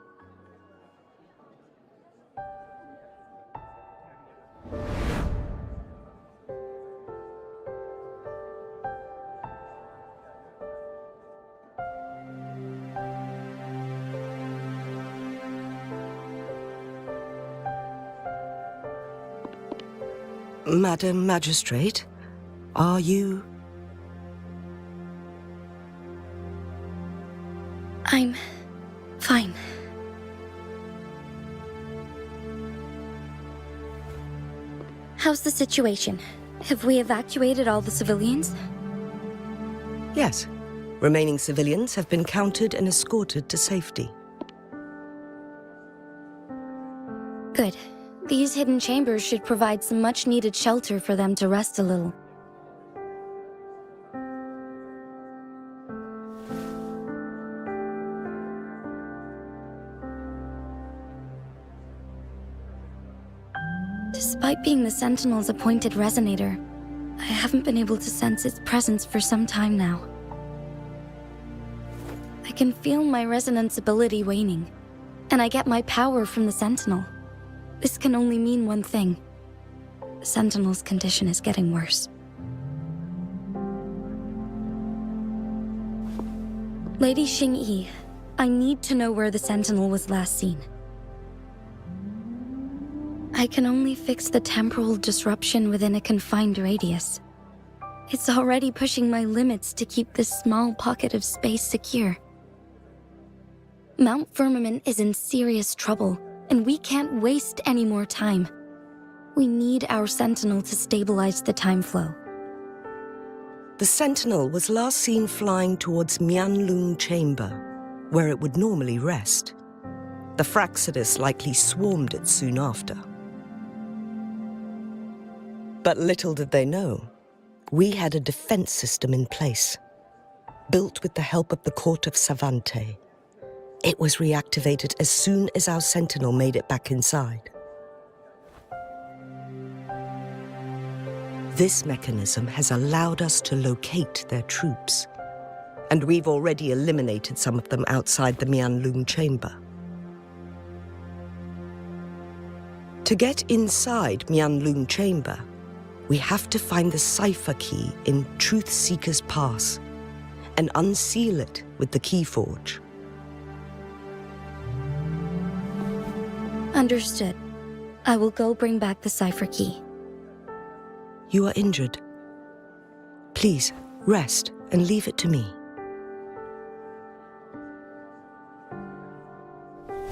Madam Magistrate, are you... I'm fine. How's the situation? Have we evacuated all the civilians? Yes, Remaining civilians have been counted and escorted to safety. Good. These hidden chambers should provide some much-needed shelter for them to rest a little. Despite being the Sentinel's appointed resonator, I haven't been able to sense its presence for some time now. I can feel my resonance ability waning, and I get my power from the Sentinel. This can only mean one thing. The Sentinel's condition is getting worse. Lady Xingyi, I need to know where the Sentinel was last seen. I can only fix the temporal disruption within a confined radius. It's already pushing my limits to keep this small pocket of space secure. Mount Firmament is in serious trouble, and we can't waste any more time. We need our Sentinel to stabilize the time flow. The Sentinel was last seen flying towards Mianlung Chamber, where it would normally rest. The Fraxidus likely swarmed it soon after. But little did they know, we had a defense system in place, built with the help of the court of Savante. It was reactivated as soon as our Sentinel made it back inside. This mechanism has allowed us to locate their troops, and we've already eliminated some of them outside the Mianlung Chamber. To get inside Mianlung Chamber, we have to find the cipher key in Truth Seeker's Pass and unseal it with the Keyforge. Understood. I will go bring back the cipher key. You are injured. Please, rest and leave it to me.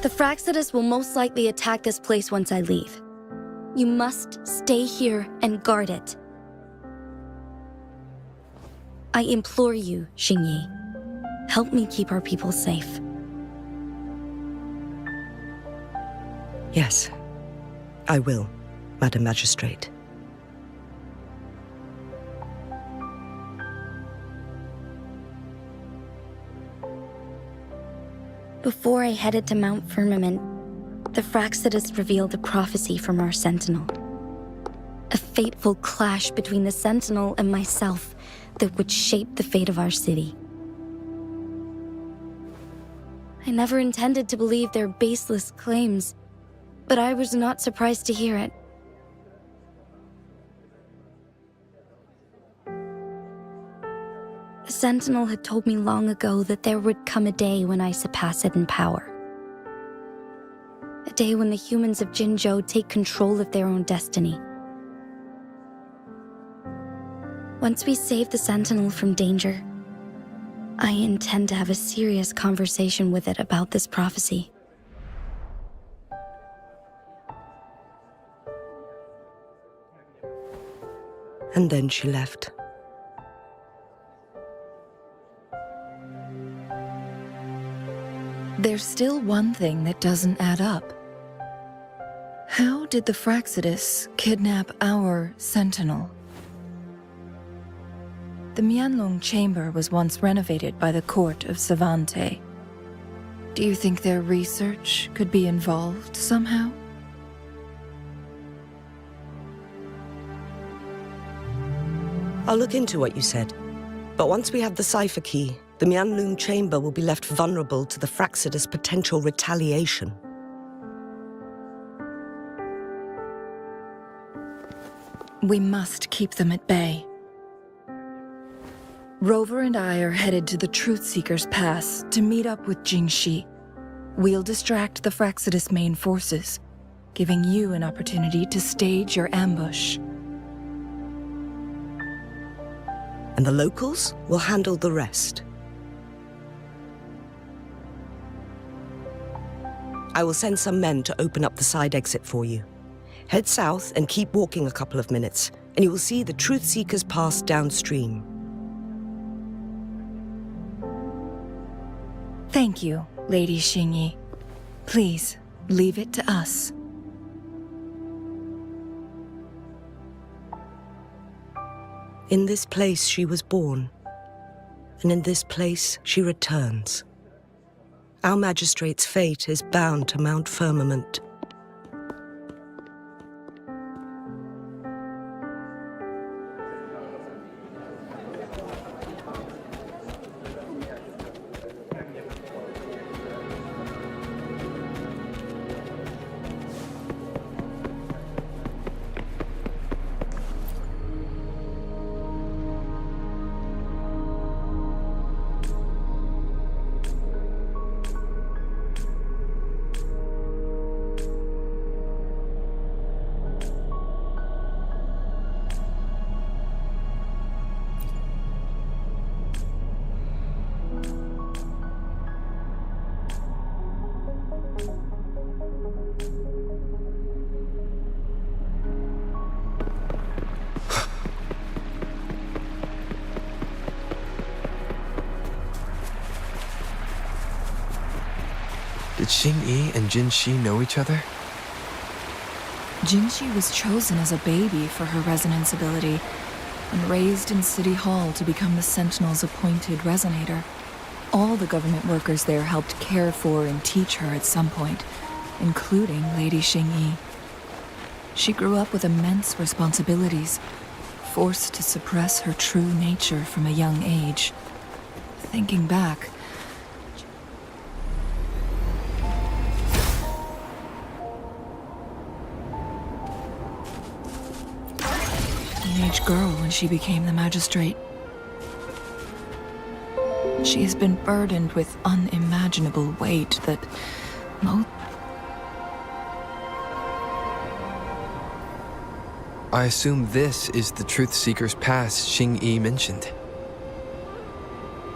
The Fraxidus will most likely attack this place once I leave. You must stay here and guard it. I implore you, Xingyi. Help me keep our people safe. Yes, I will, Madam Magistrate. Before I headed to Mount Firmament, the Fraxidus revealed a prophecy from our Sentinel. A fateful clash between the Sentinel and myself that would shape the fate of our city. I never intended to believe their baseless claims, but I was not surprised to hear it. The Sentinel had told me long ago that there would come a day when I surpass it in power. A day when the humans of Jinzhou take control of their own destiny. Once we save the Sentinel from danger, I intend to have a serious conversation with it about this prophecy. And then she left. There's still one thing that doesn't add up. How did the Fraxidus kidnap our Sentinel? The Mianlung Chamber was once renovated by the court of Savante. Do you think their research could be involved somehow? I'll look into what you said. But once we have the cipher key, the Mianlung Chamber will be left vulnerable to the Fraxidus' potential retaliation. We must keep them at bay. Rover and I are headed to the Truth Seeker's Pass to meet up with Jingxi. We'll distract the Fraxidus' main forces, giving you an opportunity to stage your ambush. And the locals will handle the rest. I will send some men to open up the side exit for you. Head south and keep walking a couple of minutes, and you will see the Truth Seeker's Pass downstream. Thank you, Lady Xingyi. Please, leave it to us. In this place she was born, and in this place she returns. Our magistrate's fate is bound to Mount Firmament. Did Xingyi and Jinxi know each other? Jinxi was chosen as a baby for her resonance ability and raised in City Hall to become the Sentinel's appointed resonator. All the government workers there helped care for and teach her at some point, including Lady Xingyi. She grew up with immense responsibilities, forced to suppress her true nature from a young age. Thinking back, teenage girl when she became the magistrate. She has been burdened with unimaginable weight that most... I assume this is the Truth Seeker's Pass Xingyi mentioned.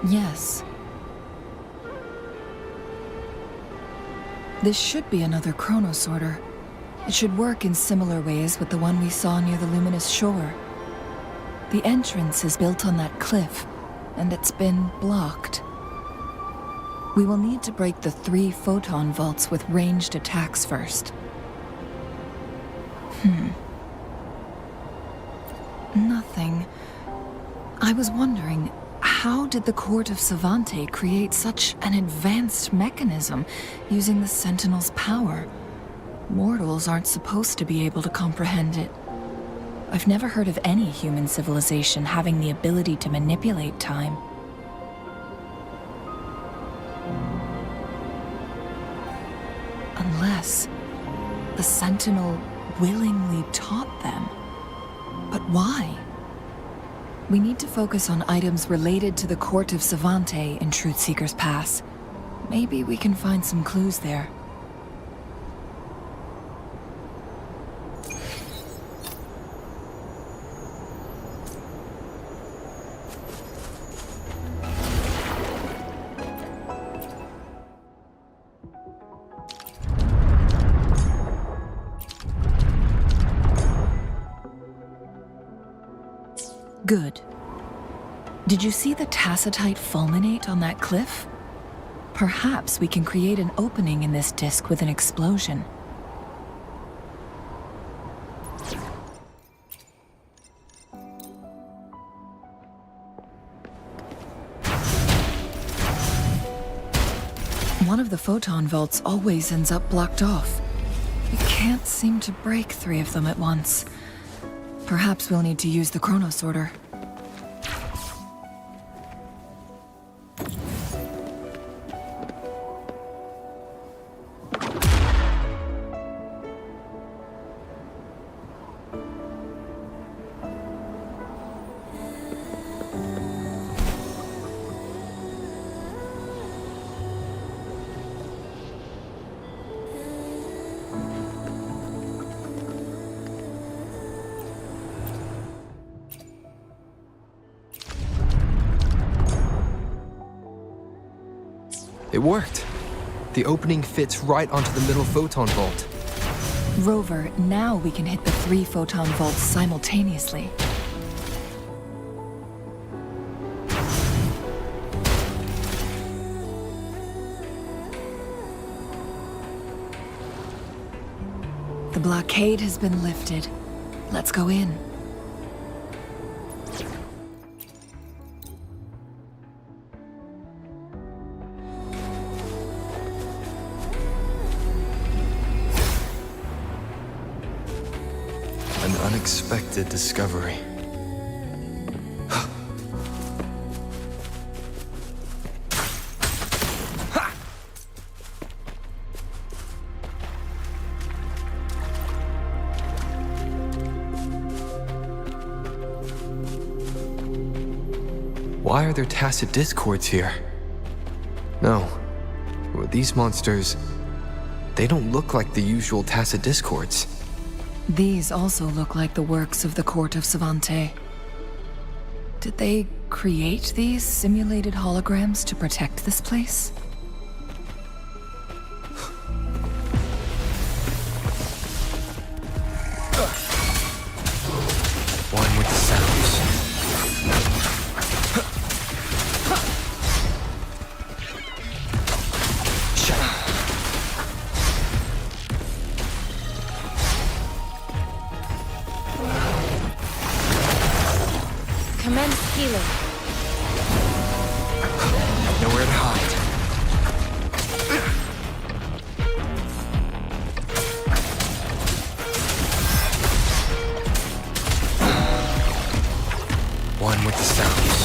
Yes. This should be another chronosorter. It should work in similar ways with the one we saw near the luminous shore. The entrance is built on that cliff, and it's been blocked. We will need to break the 3 photon vaults with ranged attacks first. Nothing. I was wondering, how did the Court of Savante create such an advanced mechanism using the Sentinel's power? Mortals aren't supposed to be able to comprehend it. I've never heard of any human civilization having the ability to manipulate time. Unless the Sentinel willingly taught them. But why? We need to focus on items related to the Court of Savante in Truth Seeker's Pass. Maybe we can find some clues there. Good. Did you see the tacitite fulminate on that cliff? Perhaps we can create an opening in this disk with an explosion. One of the photon vaults always ends up blocked off. We can't seem to break 3 of them at once. Perhaps we'll need to use the chronosorter. It worked. The opening fits right onto the middle photon vault. Rover, now we can hit the 3 photon vaults simultaneously. The blockade has been lifted. Let's go in. An unexpected discovery. Why are there tacit discords here? No. Well, these monsters, they don't look like the usual tacit discords. These also look like the works of the court of Savante. Did they create these simulated holograms to protect this place? One with the sounds. Shut up. Commence healing. Nowhere to hide. One with the sounds.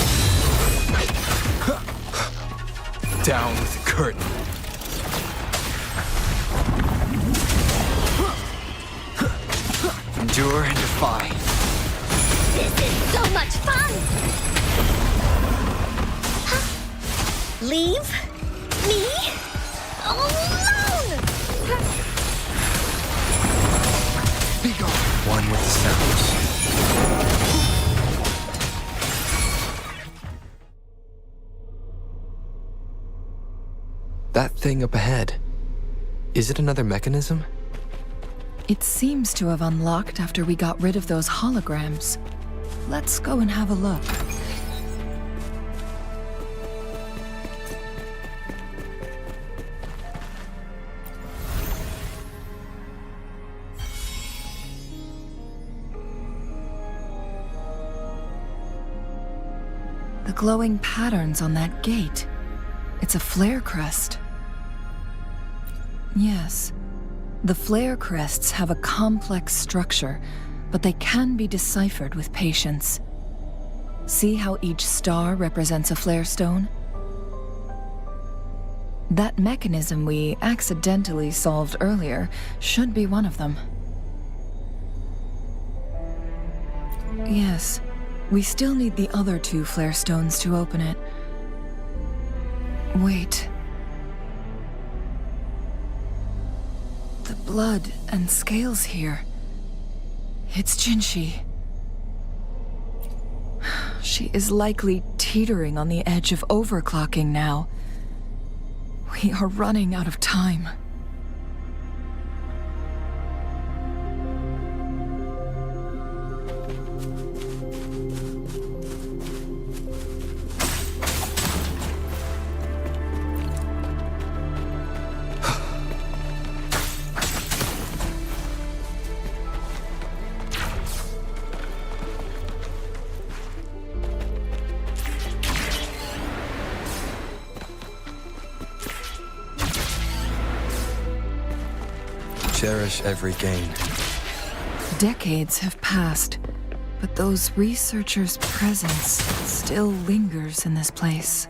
Down with the curtain. Endure and defy. This is so much fun! Leave me alone! Be gone. One with the sounds. That thing up ahead. Is it another mechanism? It seems to have unlocked after we got rid of those holograms. Let's go and have a look. The glowing patterns on that gate. It's a flare crest. Yes. The flare crests have a complex structure, but they can be deciphered with patience. See how each star represents a flare stone? That mechanism we accidentally solved earlier should be one of them. Yes, we still need the other two flare stones to open it. Wait. The blood and scales here. It's Jinshi. She is likely teetering on the edge of overclocking now. We are running out of time. Cherish every gain. Decades have passed, but those researchers' presence still lingers in this place.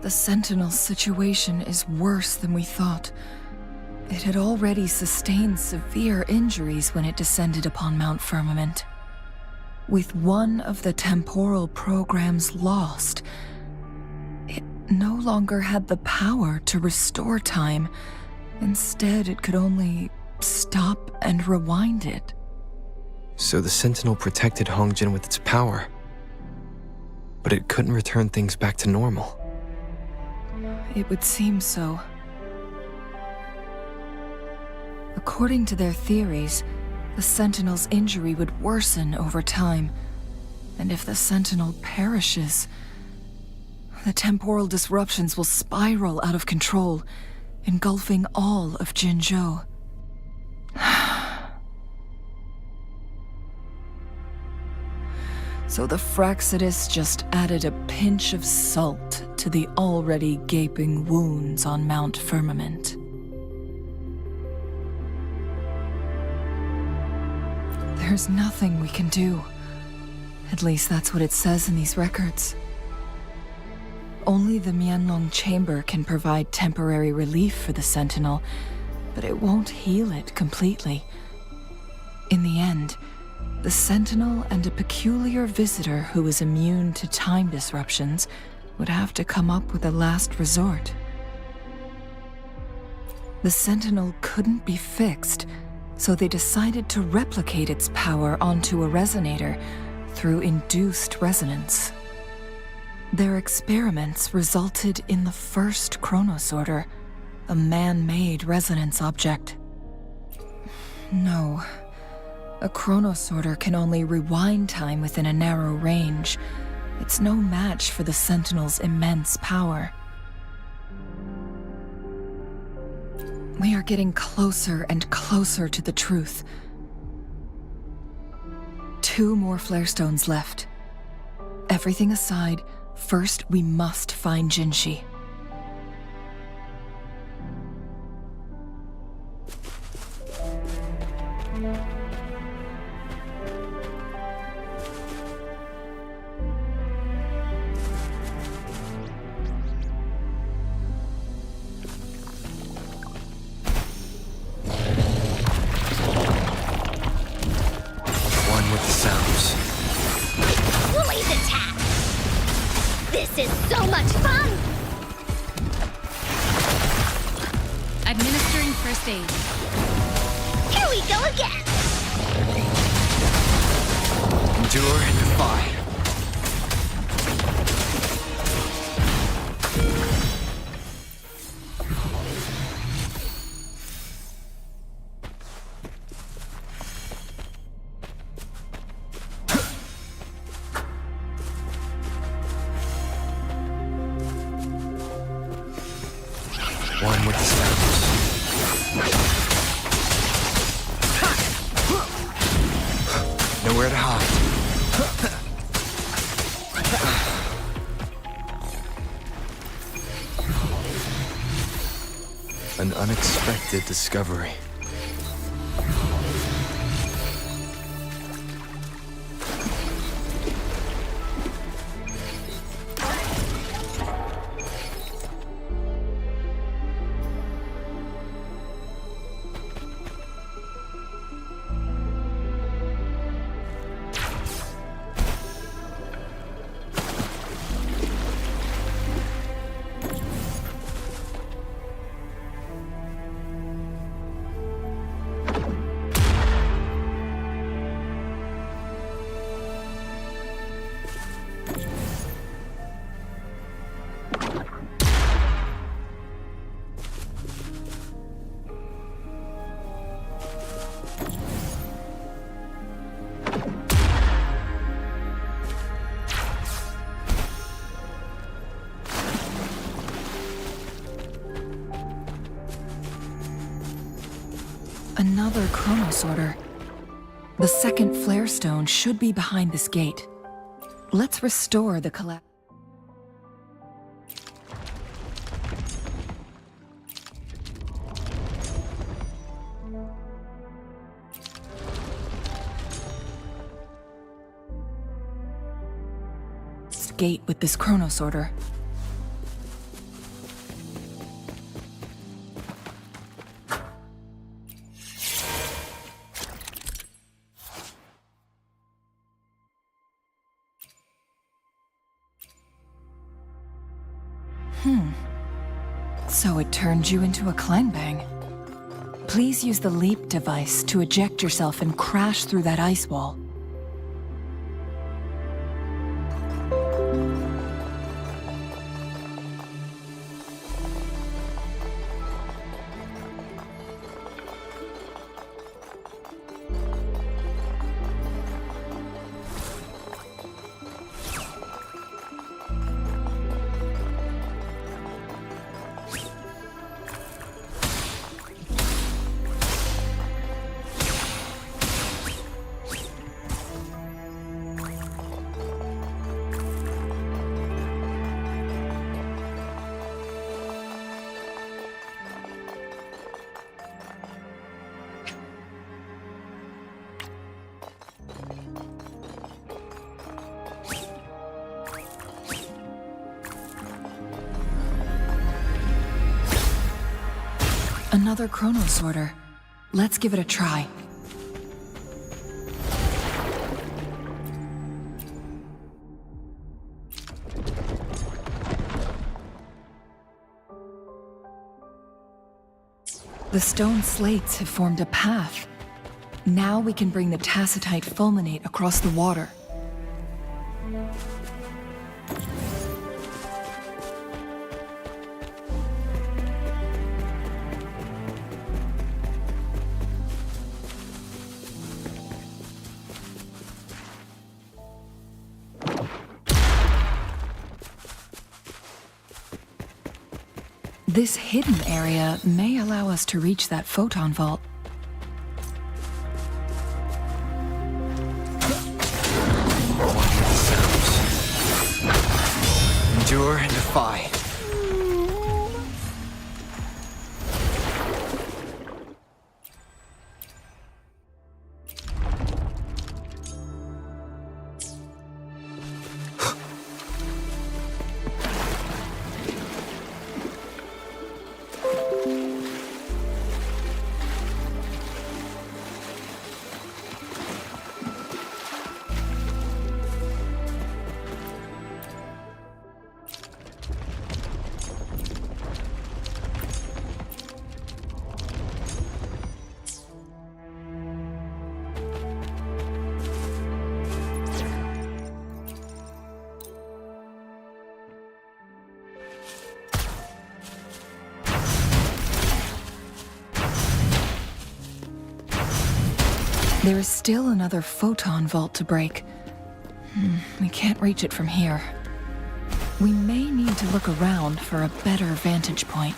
The Sentinel's situation is worse than we thought. It had already sustained severe injuries when it descended upon Mount Firmament. With one of the temporal programs lost, it no longer had the power to restore time. Instead, it could only stop and rewind it. So the Sentinel protected Hongjin with its power, but it couldn't return things back to normal. It would seem so. According to their theories, the Sentinel's injury would worsen over time. And if the Sentinel perishes, the temporal disruptions will spiral out of control, engulfing all of Jinzhou. So the Fraxidus just added a pinch of salt to the already gaping wounds on Mount Firmament. There's nothing we can do. At least that's what it says in these records. Only the Mianlong Chamber can provide temporary relief for the Sentinel, but it won't heal it completely. In the end, the Sentinel and a peculiar visitor who is immune to time disruptions would have to come up with a last resort. The Sentinel couldn't be fixed, so they decided to replicate its power onto a resonator through induced resonance. Their experiments resulted in the first chronosorter, a man-made resonance object. No. A chronosorter can only rewind time within a narrow range. It's no match for the Sentinel's immense power. We are getting closer and closer to the truth. 2 more flare stones left. Everything aside, first we must find Jinshi. One with the sounds. Nowhere to hide. An unexpected discovery. Another chronosorter. The second flare stone should be behind this gate. Let's restore the collapse. Gate with this chronosorter. So it turned you into a Clanbang. Please use the leap device to eject yourself and crash through that ice wall. Another chronosorter. Let's give it a try. The stone slates have formed a path. Now we can bring the tacitite fulminate across the water. This hidden area may allow us to reach that photon vault. Endure and defy. There is still another photon vault to break. We can't reach it from here. We may need to look around for a better vantage point.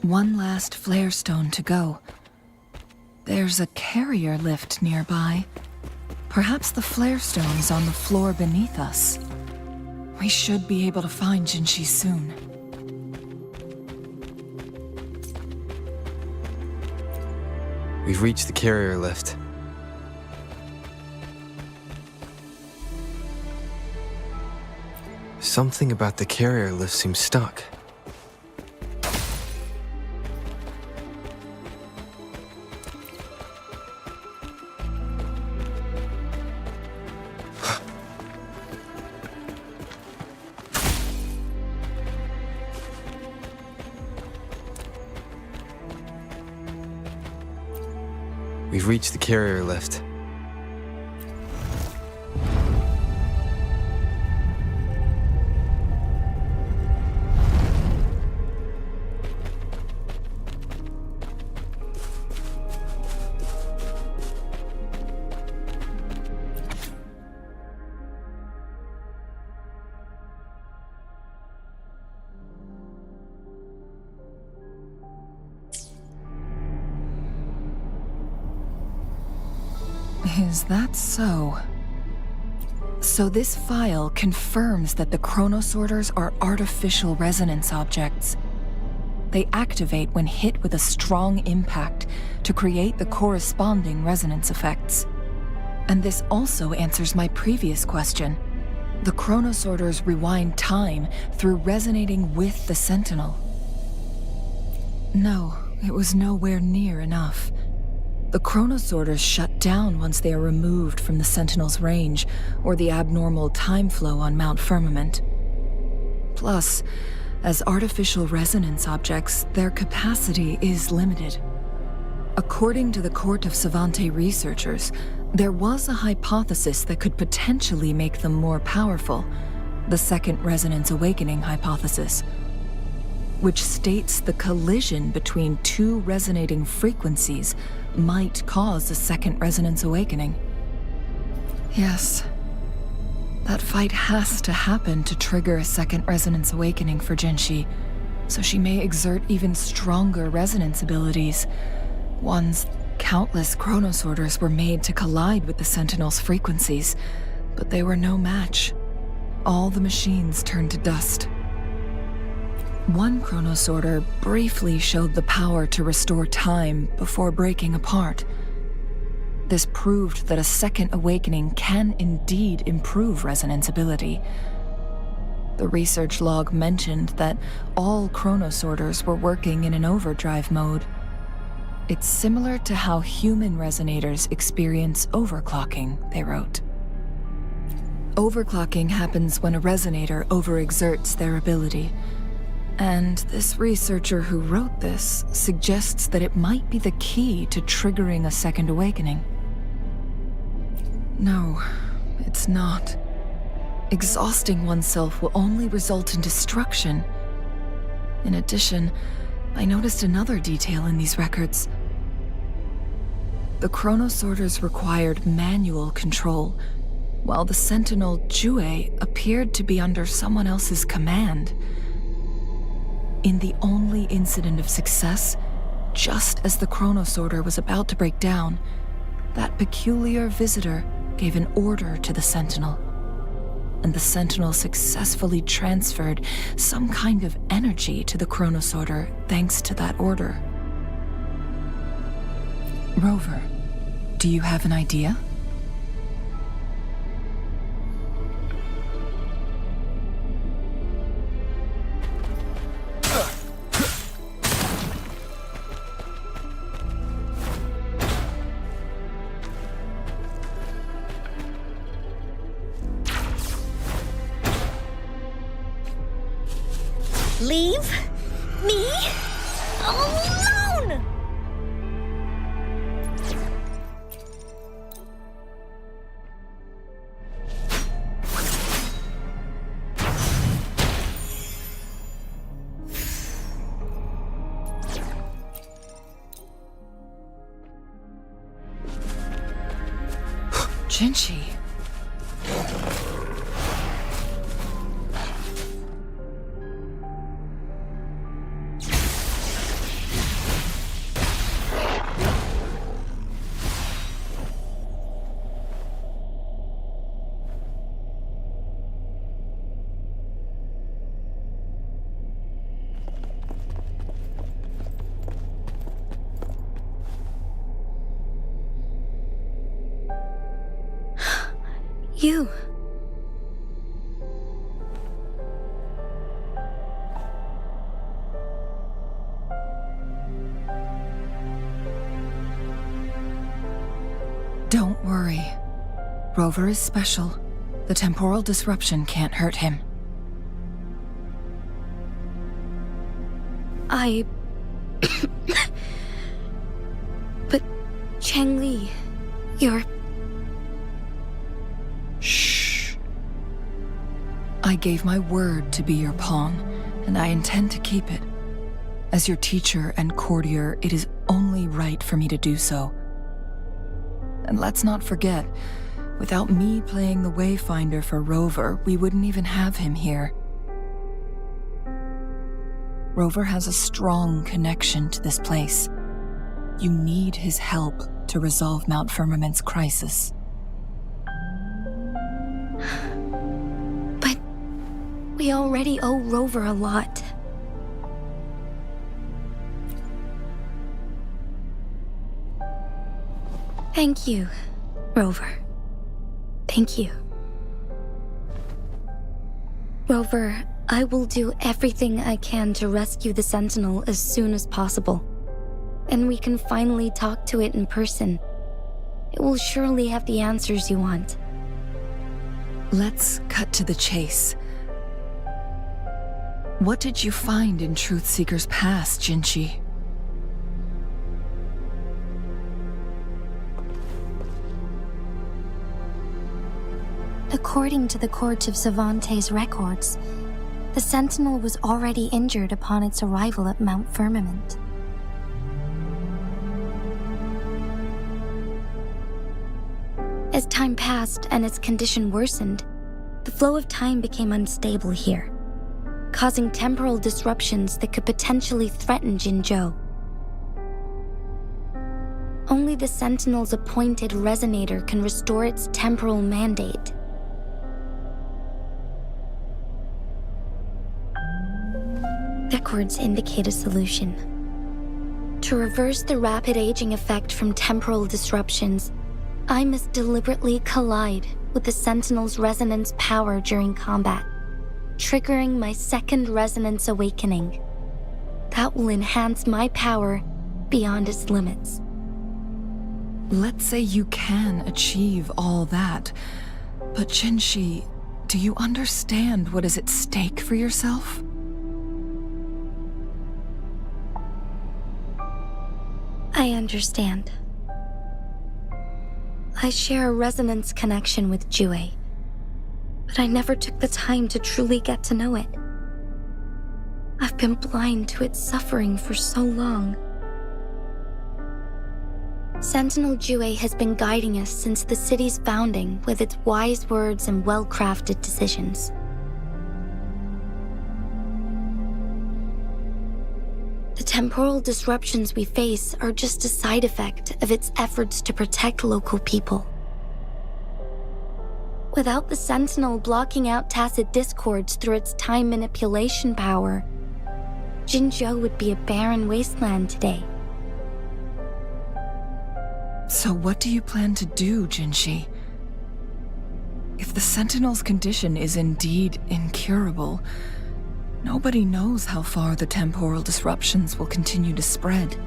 One last flare stone to go. There's a carrier lift nearby. Perhaps the flare stone is on the floor beneath us. We should be able to find Jinshi soon. We've reached the carrier lift. Something about the carrier lift seems stuck. We've reached the carrier lift. Is that so? So this file confirms that the chronosorters are artificial resonance objects. They activate when hit with a strong impact to create the corresponding resonance effects. And this also answers my previous question. The chronosorters rewind time through resonating with the Sentinel. No, it was nowhere near enough. The chronosorters shut down once they are removed from the Sentinel's range or the abnormal time flow on Mount Firmament. Plus, as artificial resonance objects, their capacity is limited. According to the Court of Savante researchers, there was a hypothesis that could potentially make them more powerful, the Second Resonance Awakening hypothesis, which states the collision between two resonating frequencies might cause a second resonance awakening. Yes, That fight has to happen to trigger a second resonance awakening for Jinshi, so she may exert even stronger resonance abilities. Once, countless chronosorters were made to collide with the Sentinel's frequencies, but they were no match. All the machines turned to dust. One chronosorter briefly showed the power to restore time before breaking apart. This proved that a second awakening can indeed improve resonance ability. The research log mentioned that all chronosorters were working in an overdrive mode. It's similar to how human resonators experience overclocking, they wrote. Overclocking happens when a resonator overexerts their ability. And this researcher who wrote this suggests that it might be the key to triggering a second awakening. No, it's not. Exhausting oneself will only result in destruction. In addition, I noticed another detail in these records. The chronosorters required manual control, while the Sentinel Jue appeared to be under someone else's command. In the only incident of success, just as the chronosorter was about to break down, that peculiar visitor gave an order to the Sentinel, and the Sentinel successfully transferred some kind of energy to the chronosorter thanks to that order. Rover, do you have an idea? Leave me alone! Jinshi. You. Don't worry. Rover is special. The temporal disruption can't hurt him. But Changli, you're... Shh. I gave my word to be your pawn, and I intend to keep it. As your teacher and courtier, it is only right for me to do so. And let's not forget, without me playing the Wayfinder for Rover, we wouldn't even have him here. Rover has a strong connection to this place. You need his help to resolve Mount Firmament's crisis. But we already owe Rover a lot. Thank you, Rover. Thank you. Rover, I will do everything I can to rescue the Sentinel as soon as possible. And we can finally talk to it in person. It will surely have the answers you want. Let's cut to the chase. What did you find in Truthseeker's past, Jinshi? According to the Court of Savante's records, the Sentinel was already injured upon its arrival at Mount Firmament. As time passed and its condition worsened, the flow of time became unstable here, causing temporal disruptions that could potentially threaten Jinzhou. Only the Sentinel's appointed resonator can restore its temporal mandate. Records indicate a solution. To reverse the rapid aging effect from temporal disruptions, I must deliberately collide with the Sentinel's resonance power during combat, triggering my second resonance awakening. That will enhance my power beyond its limits. Let's say you can achieve all that, but Jinshi, do you understand what is at stake for yourself? I understand. I share a resonance connection with Jue, but I never took the time to truly get to know it. I've been blind to its suffering for so long. Sentinel Jue has been guiding us since the city's founding with its wise words and well-crafted decisions. The temporal disruptions we face are just a side effect of its efforts to protect local people. Without the Sentinel blocking out tacit discords through its time manipulation power, Jinzhou would be a barren wasteland today. So what do you plan to do, Jinshi? If the Sentinel's condition is indeed incurable, nobody knows how far the temporal disruptions will continue to spread.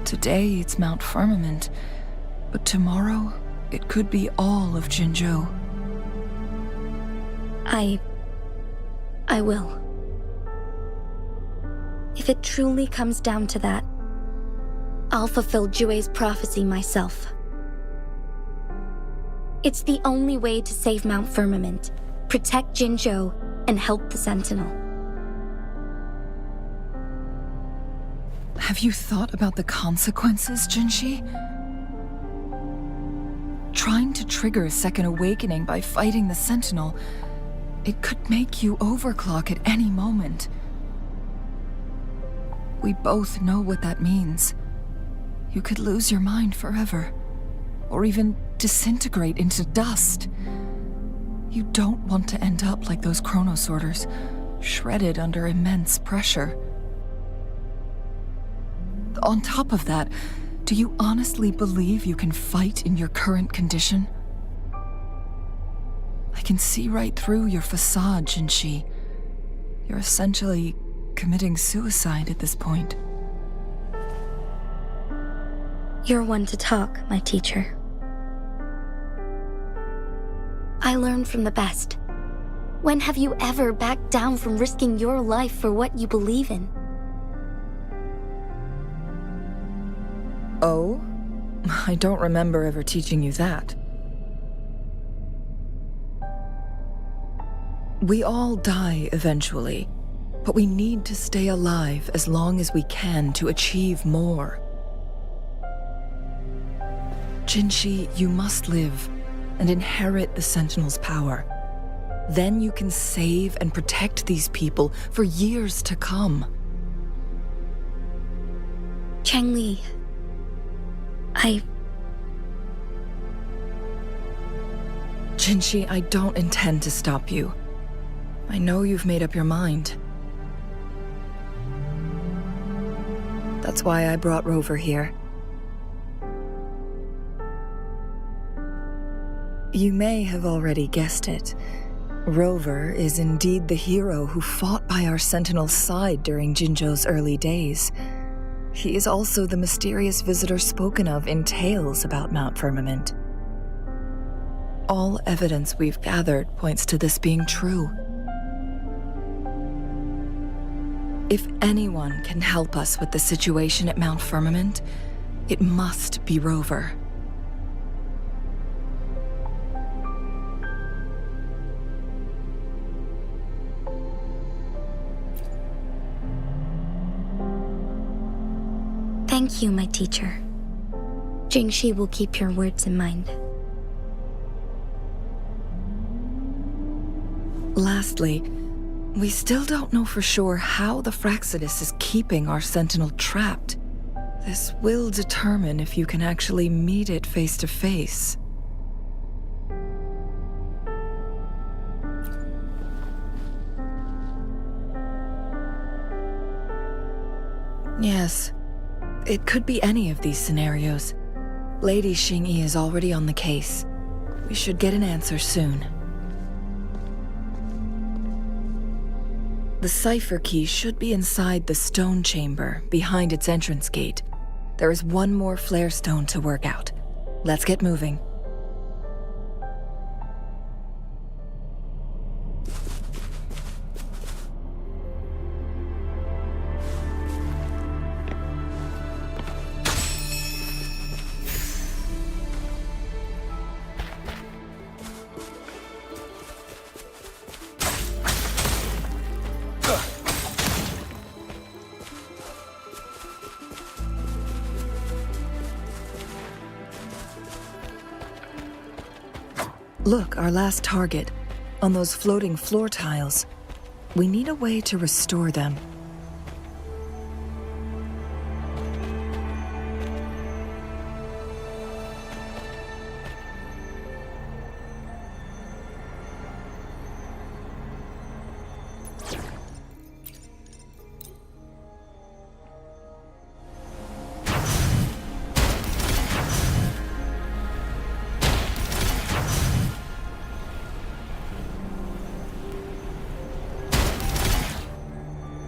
Today it's Mount Firmament, but tomorrow it could be all of Jinzhou. I will. If it truly comes down to that, I'll fulfill Jue's prophecy myself. It's the only way to save Mount Firmament, protect Jinzhou, and help the Sentinel. Have you thought about the consequences, Jinshi? Trying to trigger a second awakening by fighting the Sentinel, it could make you overclock at any moment. We both know what that means. You could lose your mind forever, or even disintegrate into dust. You don't want to end up like those chronosorters, shredded under immense pressure. On top of that, do you honestly believe you can fight in your current condition? I can see right through your facade, Jinshi. You're essentially committing suicide at this point. You're one to talk, my teacher. I learned from the best. When have you ever backed down from risking your life for what you believe in? Oh? I don't remember ever teaching you that. We all die eventually, but we need to stay alive as long as we can to achieve more. Jinshi, you must live and inherit the Sentinel's power. Then you can save and protect these people for years to come. Changli, Jinshi, I don't intend to stop you. I know you've made up your mind. That's why I brought Rover here. You may have already guessed it. Rover is indeed the hero who fought by our Sentinel's side during Jinzhou's early days. He is also the mysterious visitor spoken of in tales about Mount Firmament. All evidence we've gathered points to this being true. If anyone can help us with the situation at Mount Firmament, it must be Rover. Thank you, my teacher. Jingshi will keep your words in mind. Lastly, we still don't know for sure how the Fraxidus is keeping our Sentinel trapped. This will determine if you can actually meet it face to face. Yes, it could be any of these scenarios. Lady Xingyi is already on the case. We should get an answer soon. The cipher key should be inside the stone chamber, behind its entrance gate. There is one more flare stone to work out. Let's get moving. Look, our last target, on those floating floor tiles. We need a way to restore them.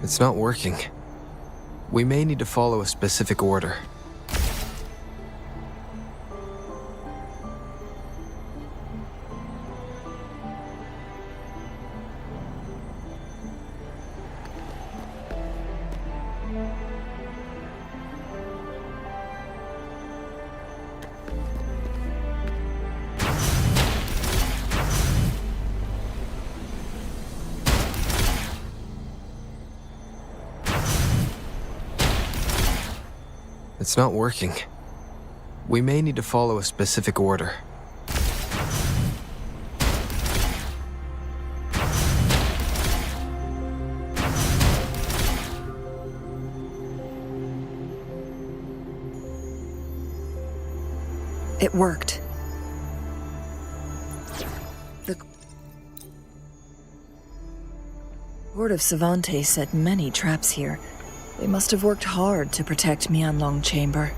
It's not working. We may need to follow a specific order. It's not working. We may need to follow a specific order. It worked. The Court of Savante set many traps here. They must have worked hard to protect Mianlong Chamber.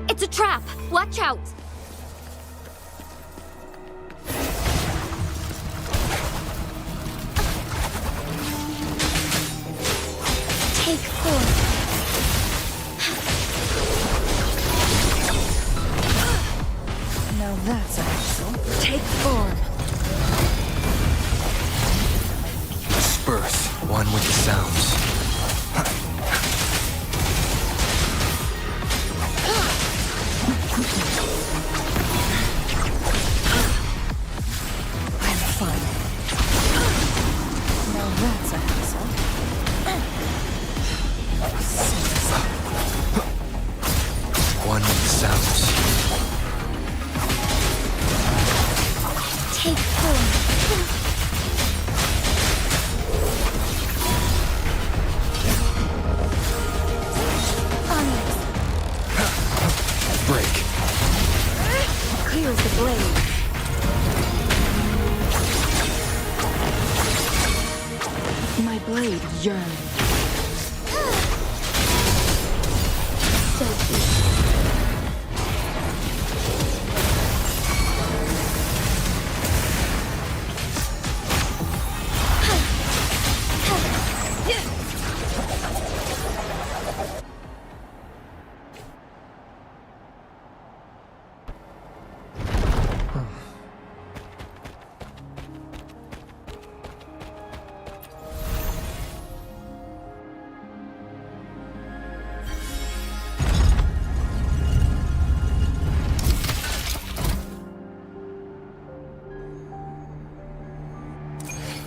It's a trap! Watch out! Take 4. Now that's an axle. Take form. Disperse, one with the sounds. I'm fine. Now that's an axle. One with the sounds. Take 4. Break. Clears the blade. My blade yearns. Sophie.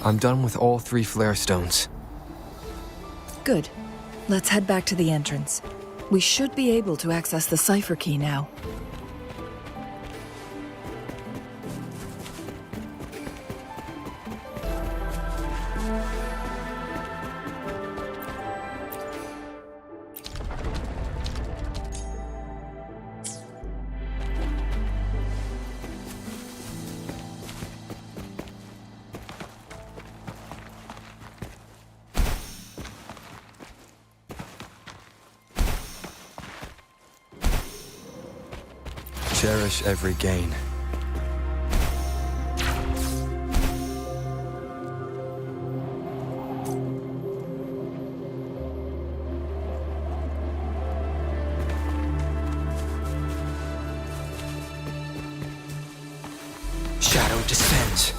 I'm done with all 3 flare stones. Good. Let's head back to the entrance. We should be able to access the cipher key now. Cherish every gain. Shadow descends.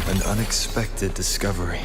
An unexpected discovery.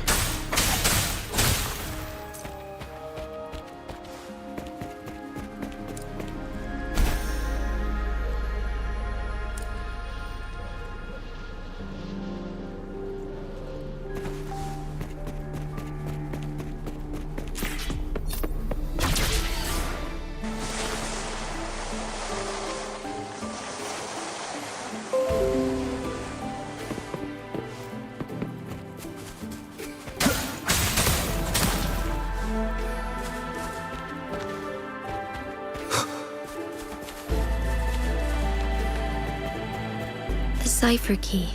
The cipher key.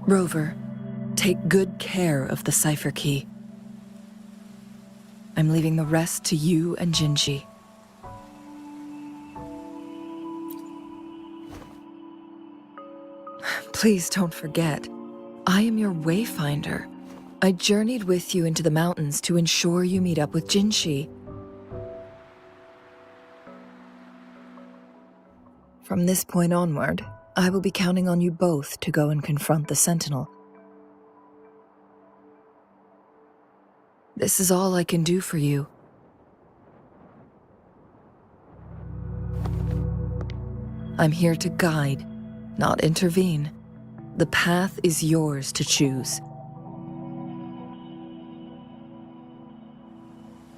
Rover, take good care of the cipher key. I'm leaving the rest to you and Jinji. Please don't forget, I am your wayfinder. I journeyed with you into the mountains to ensure you meet up with Jinshi. From this point onward, I will be counting on you both to go and confront the Sentinel. This is all I can do for you. I'm here to guide, not intervene. The path is yours to choose.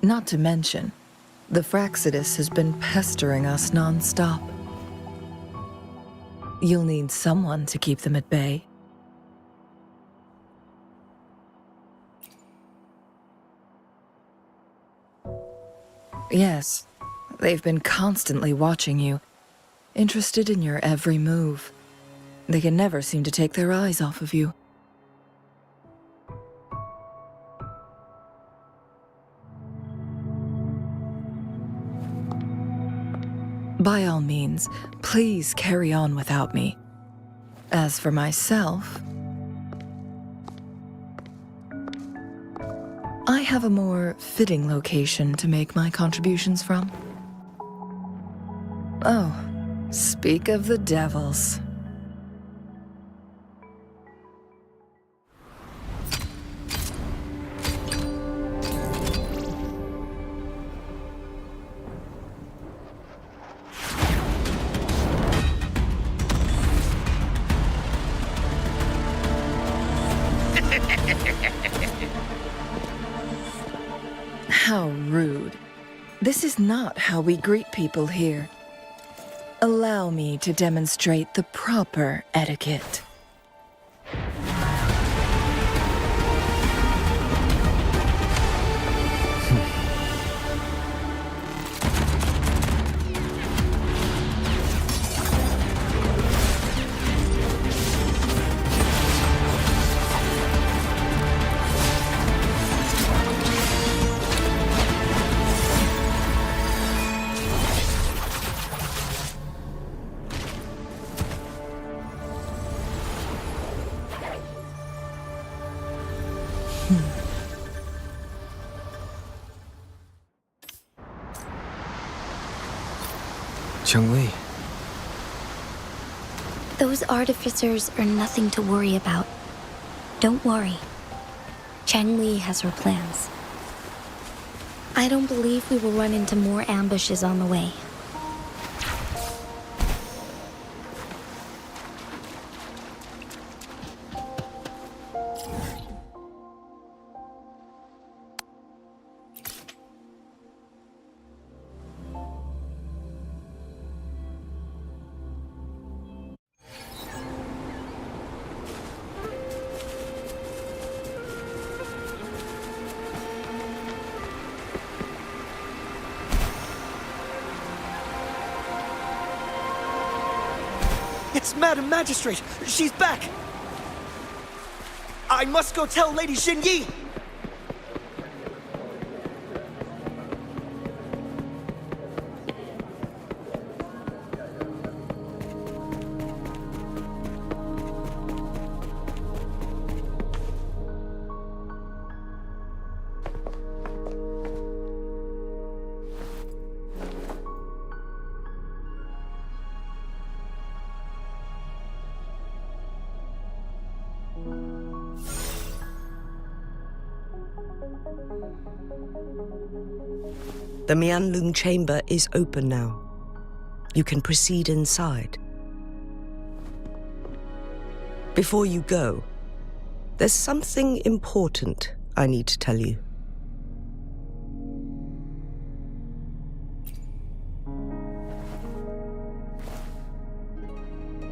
Not to mention, the Fraxidus has been pestering us non-stop. You'll need someone to keep them at bay. Yes, they've been constantly watching you, interested in your every move. They can never seem to take their eyes off of you. By all means, please carry on without me. As for myself, I have a more fitting location to make my contributions from. Oh, speak of the devils. How rude. This is not how we greet people here. Allow me to demonstrate the proper etiquette. Chun-Li. Those artificers are nothing to worry about. Don't worry. Chang-Li has her plans. I don't believe we will run into more ambushes on the way. It's Madam Magistrate! She's back! I must go tell Lady Xinyi! The Mianlun chamber is open now. You can proceed inside. Before you go, there's something important I need to tell you.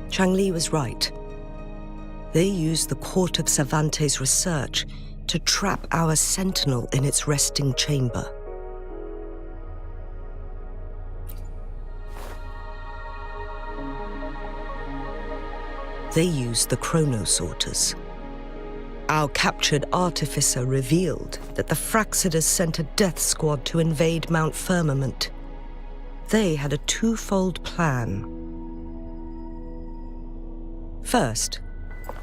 Chang-Li was right. They used the Court of Cervantes' research to trap our sentinel in its resting chamber. They used the chronosorters. Our captured artificer revealed that the Fraxidus sent a death squad to invade Mount Firmament. They had a twofold plan. First,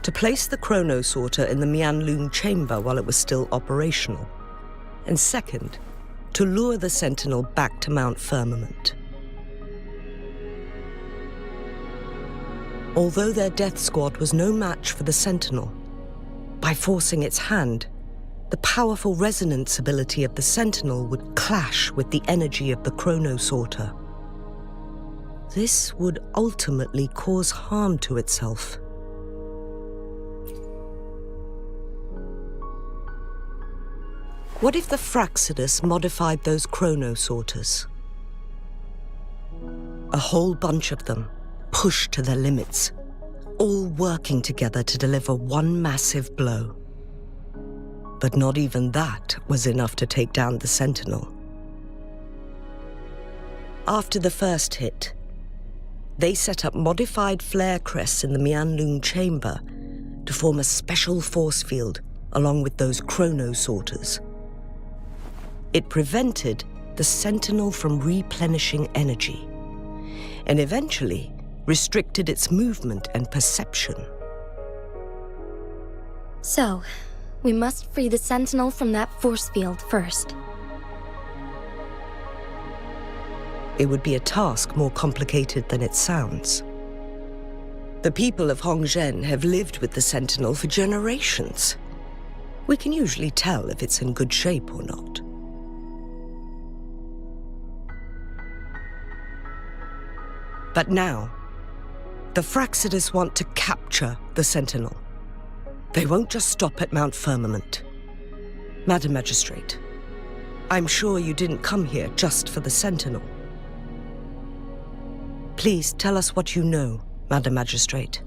to place the chronosorter in the Mianlun chamber while it was still operational. And second, to lure the Sentinel back to Mount Firmament. Although their death squad was no match for the Sentinel, by forcing its hand, the powerful resonance ability of the Sentinel would clash with the energy of the chronosorter. This would ultimately cause harm to itself. What if the Fraxidus modified those chronosorters? A whole bunch of them, pushed to their limits, all working together to deliver one massive blow. But not even that was enough to take down the Sentinel. After the first hit, they set up modified flare crests in the Mianlun chamber to form a special force field along with those chronosorters. It prevented the Sentinel from replenishing energy, and eventually restricted its movement and perception. So, we must free the Sentinel from that force field first. It would be a task more complicated than it sounds. The people of Hongzhen have lived with the Sentinel for generations. We can usually tell if it's in good shape or not. But now, the Fraxidus want to capture the Sentinel. They won't just stop at Mount Firmament. Madam Magistrate, I'm sure you didn't come here just for the Sentinel. Please tell us what you know, Madam Magistrate.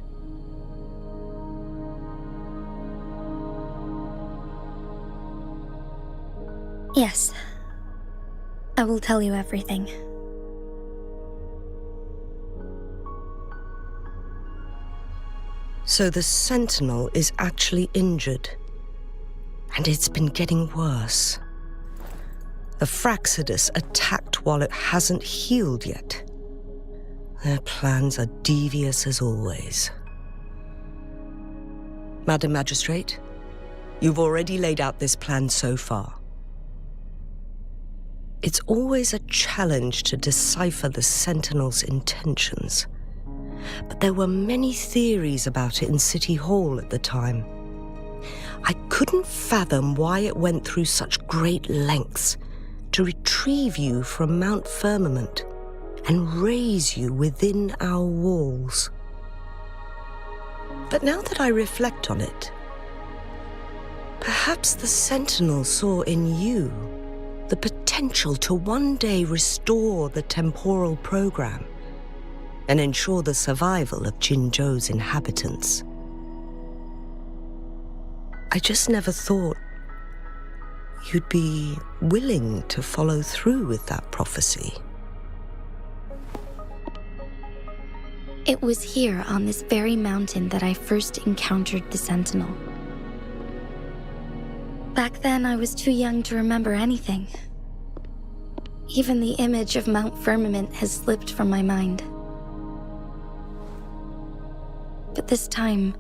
Yes. I will tell you everything. So the Sentinel is actually injured. And it's been getting worse. The Fraxidus attacked while it hasn't healed yet. Their plans are devious as always. Madam Magistrate, you've already laid out this plan so far. It's always a challenge to decipher the Sentinel's intentions. But there were many theories about it in City Hall at the time. I couldn't fathom why it went through such great lengths to retrieve you from Mount Firmament and raise you within our walls. But now that I reflect on it, perhaps the Sentinel saw in you the potential to one day restore the temporal program and ensure the survival of Jinzhou's inhabitants. I just never thought you'd be willing to follow through with that prophecy. It was here on this very mountain that I first encountered the Sentinel. Back then, I was too young to remember anything. Even the image of Mount Firmament has slipped from my mind. But this time,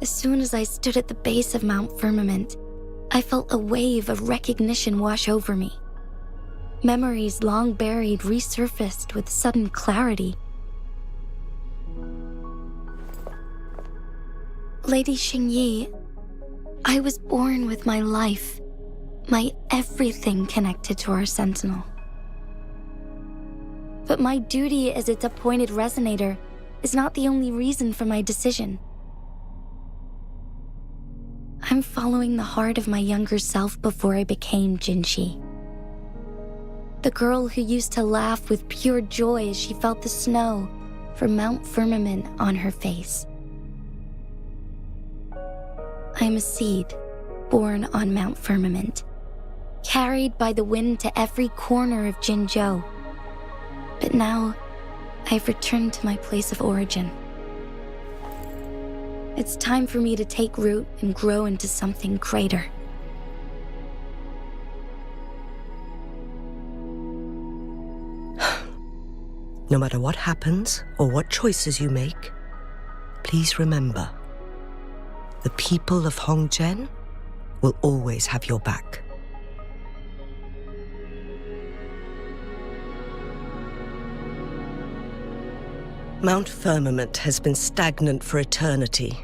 as soon as I stood at the base of Mount Firmament, I felt a wave of recognition wash over me. Memories long buried resurfaced with sudden clarity. Lady Xingyi, I was born with my life, my everything connected to our Sentinel. But my duty as its appointed resonator is not the only reason for my decision. I'm following the heart of my younger self before I became Jinxi. The girl who used to laugh with pure joy as she felt the snow from Mount Firmament on her face. I'm a seed born on Mount Firmament, carried by the wind to every corner of Jinzhou. But now, I've returned to my place of origin. It's time for me to take root and grow into something greater. No matter what happens or what choices you make, please remember, the people of Hongzhen will always have your back. Mount Firmament has been stagnant for eternity.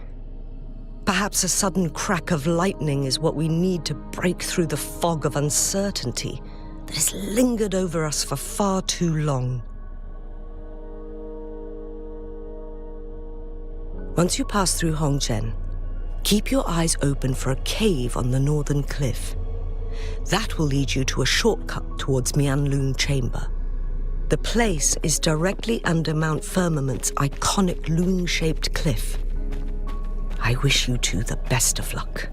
Perhaps a sudden crack of lightning is what we need to break through the fog of uncertainty that has lingered over us for far too long. Once you pass through Hongzhen, keep your eyes open for a cave on the northern cliff. That will lead you to a shortcut towards Mianlun Chamber. The place is directly under Mount Firmament's iconic loon-shaped cliff. I wish you two the best of luck.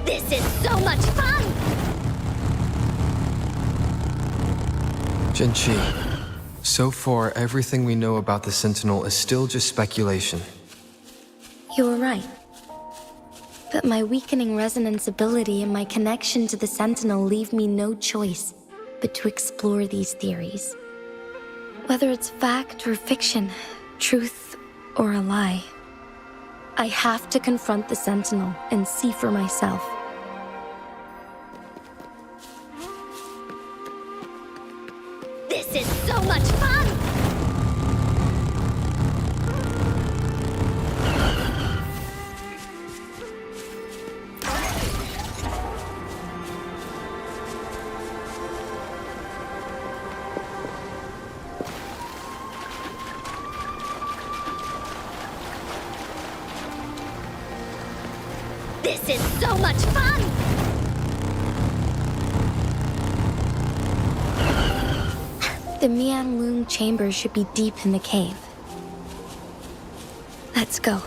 This is so much fun! Jinxi, so far everything we know about the Sentinel is still just speculation. You were right. But my weakening resonance ability and my connection to the Sentinel leave me no choice but to explore these theories. Whether it's fact or fiction, truth or a lie, I have to confront the Sentinel and see for myself. This is so much fun! This is so much fun! The Mianlun Chamber should be deep in the cave. Let's go.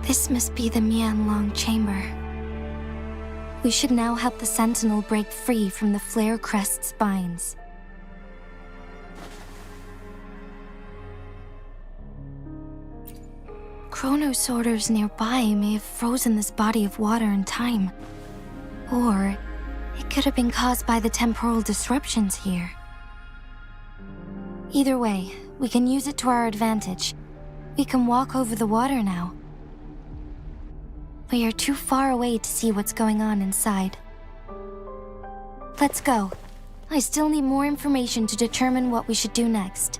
This must be the Mianlong chamber. We should now help the Sentinel break free from the Flare Crest's binds. Chrono sorters nearby may have frozen this body of water in time. Or it could have been caused by the temporal disruptions here. Either way, we can use it to our advantage. We can walk over the water now. We are too far away to see what's going on inside. Let's go. I still need more information to determine what we should do next.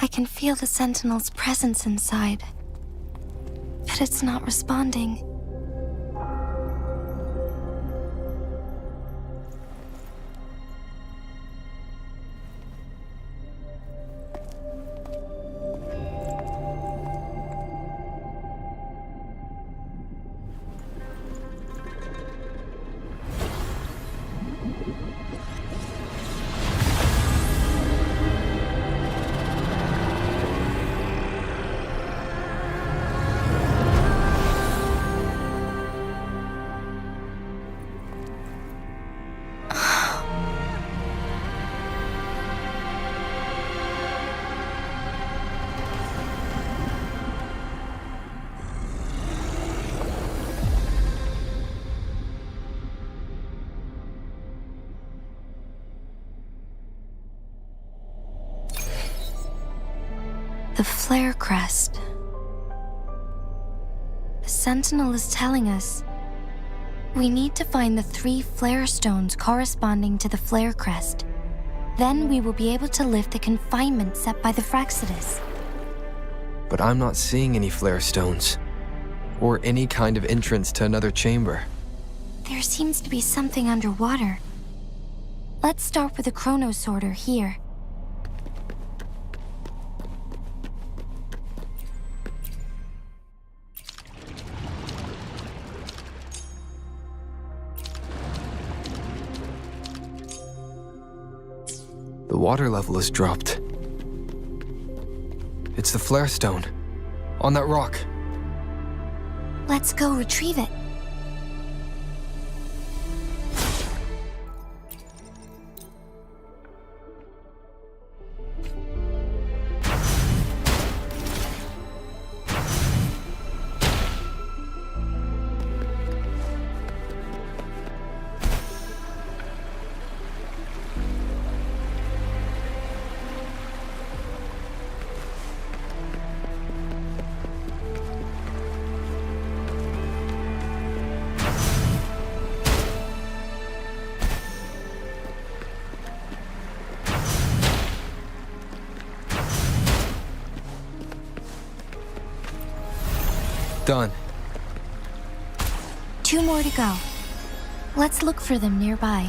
I can feel the Sentinel's presence inside, but it's not responding. The Flare Crest. The Sentinel is telling us we need to find the 3 flare stones corresponding to the Flare Crest. Then we will be able to lift the confinement set by the Fraxidus. But I'm not seeing any flare stones, or any kind of entrance to another chamber. There seems to be something underwater. Let's start with the Chrono Sorter here. The water level has dropped. It's the flare stone, on that rock. Let's go retrieve it. Done. 2 more to go. Let's look for them nearby.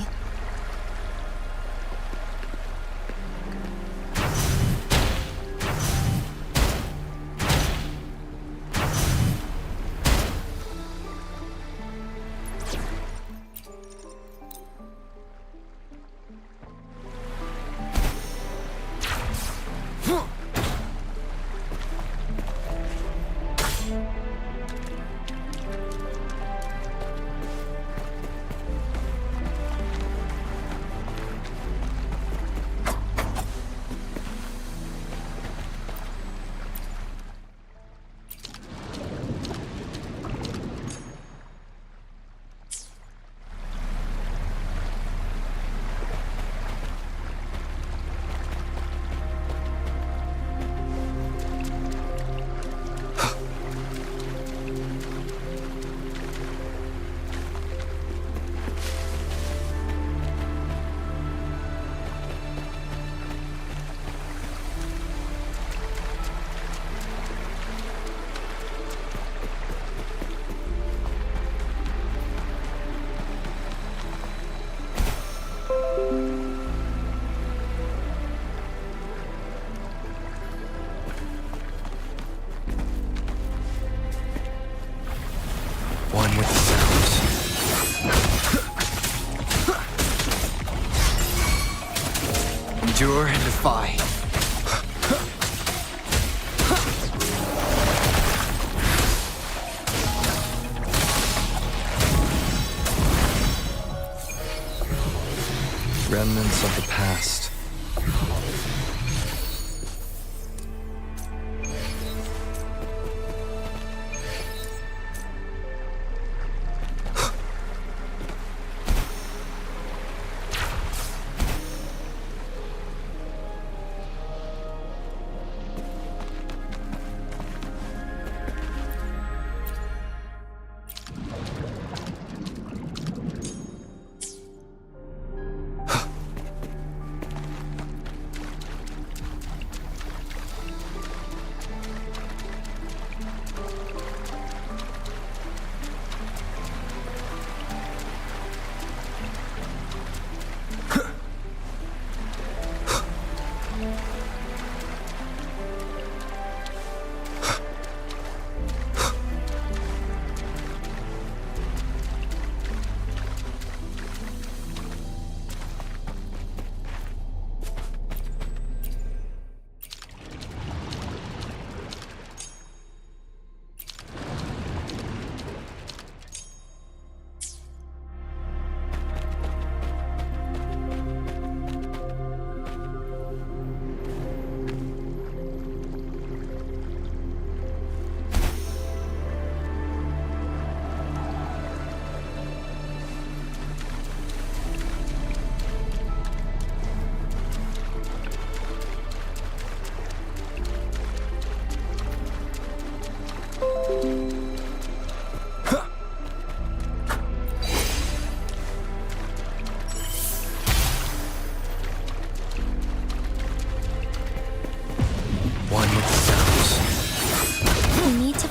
One with the sounds. Endure and defy. Remnants of the past.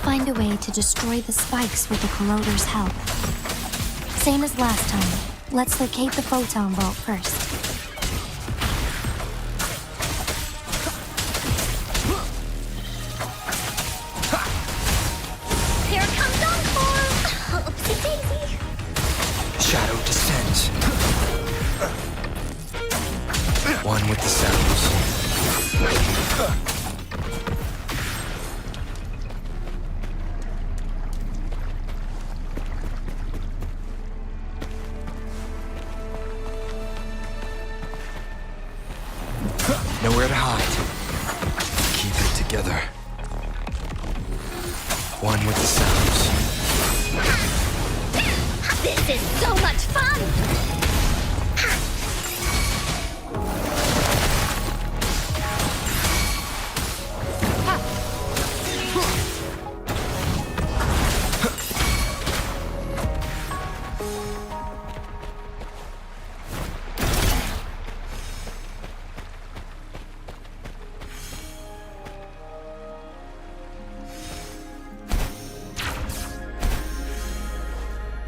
Find a way to destroy the spikes with the corroder's help. Same as last time. Let's locate the photon vault first. Here comes Encore! Oopsie daisy! Shadow descends. One with the sounds. Nowhere to hide. Keep it together. One with the sounds. This is so much fun!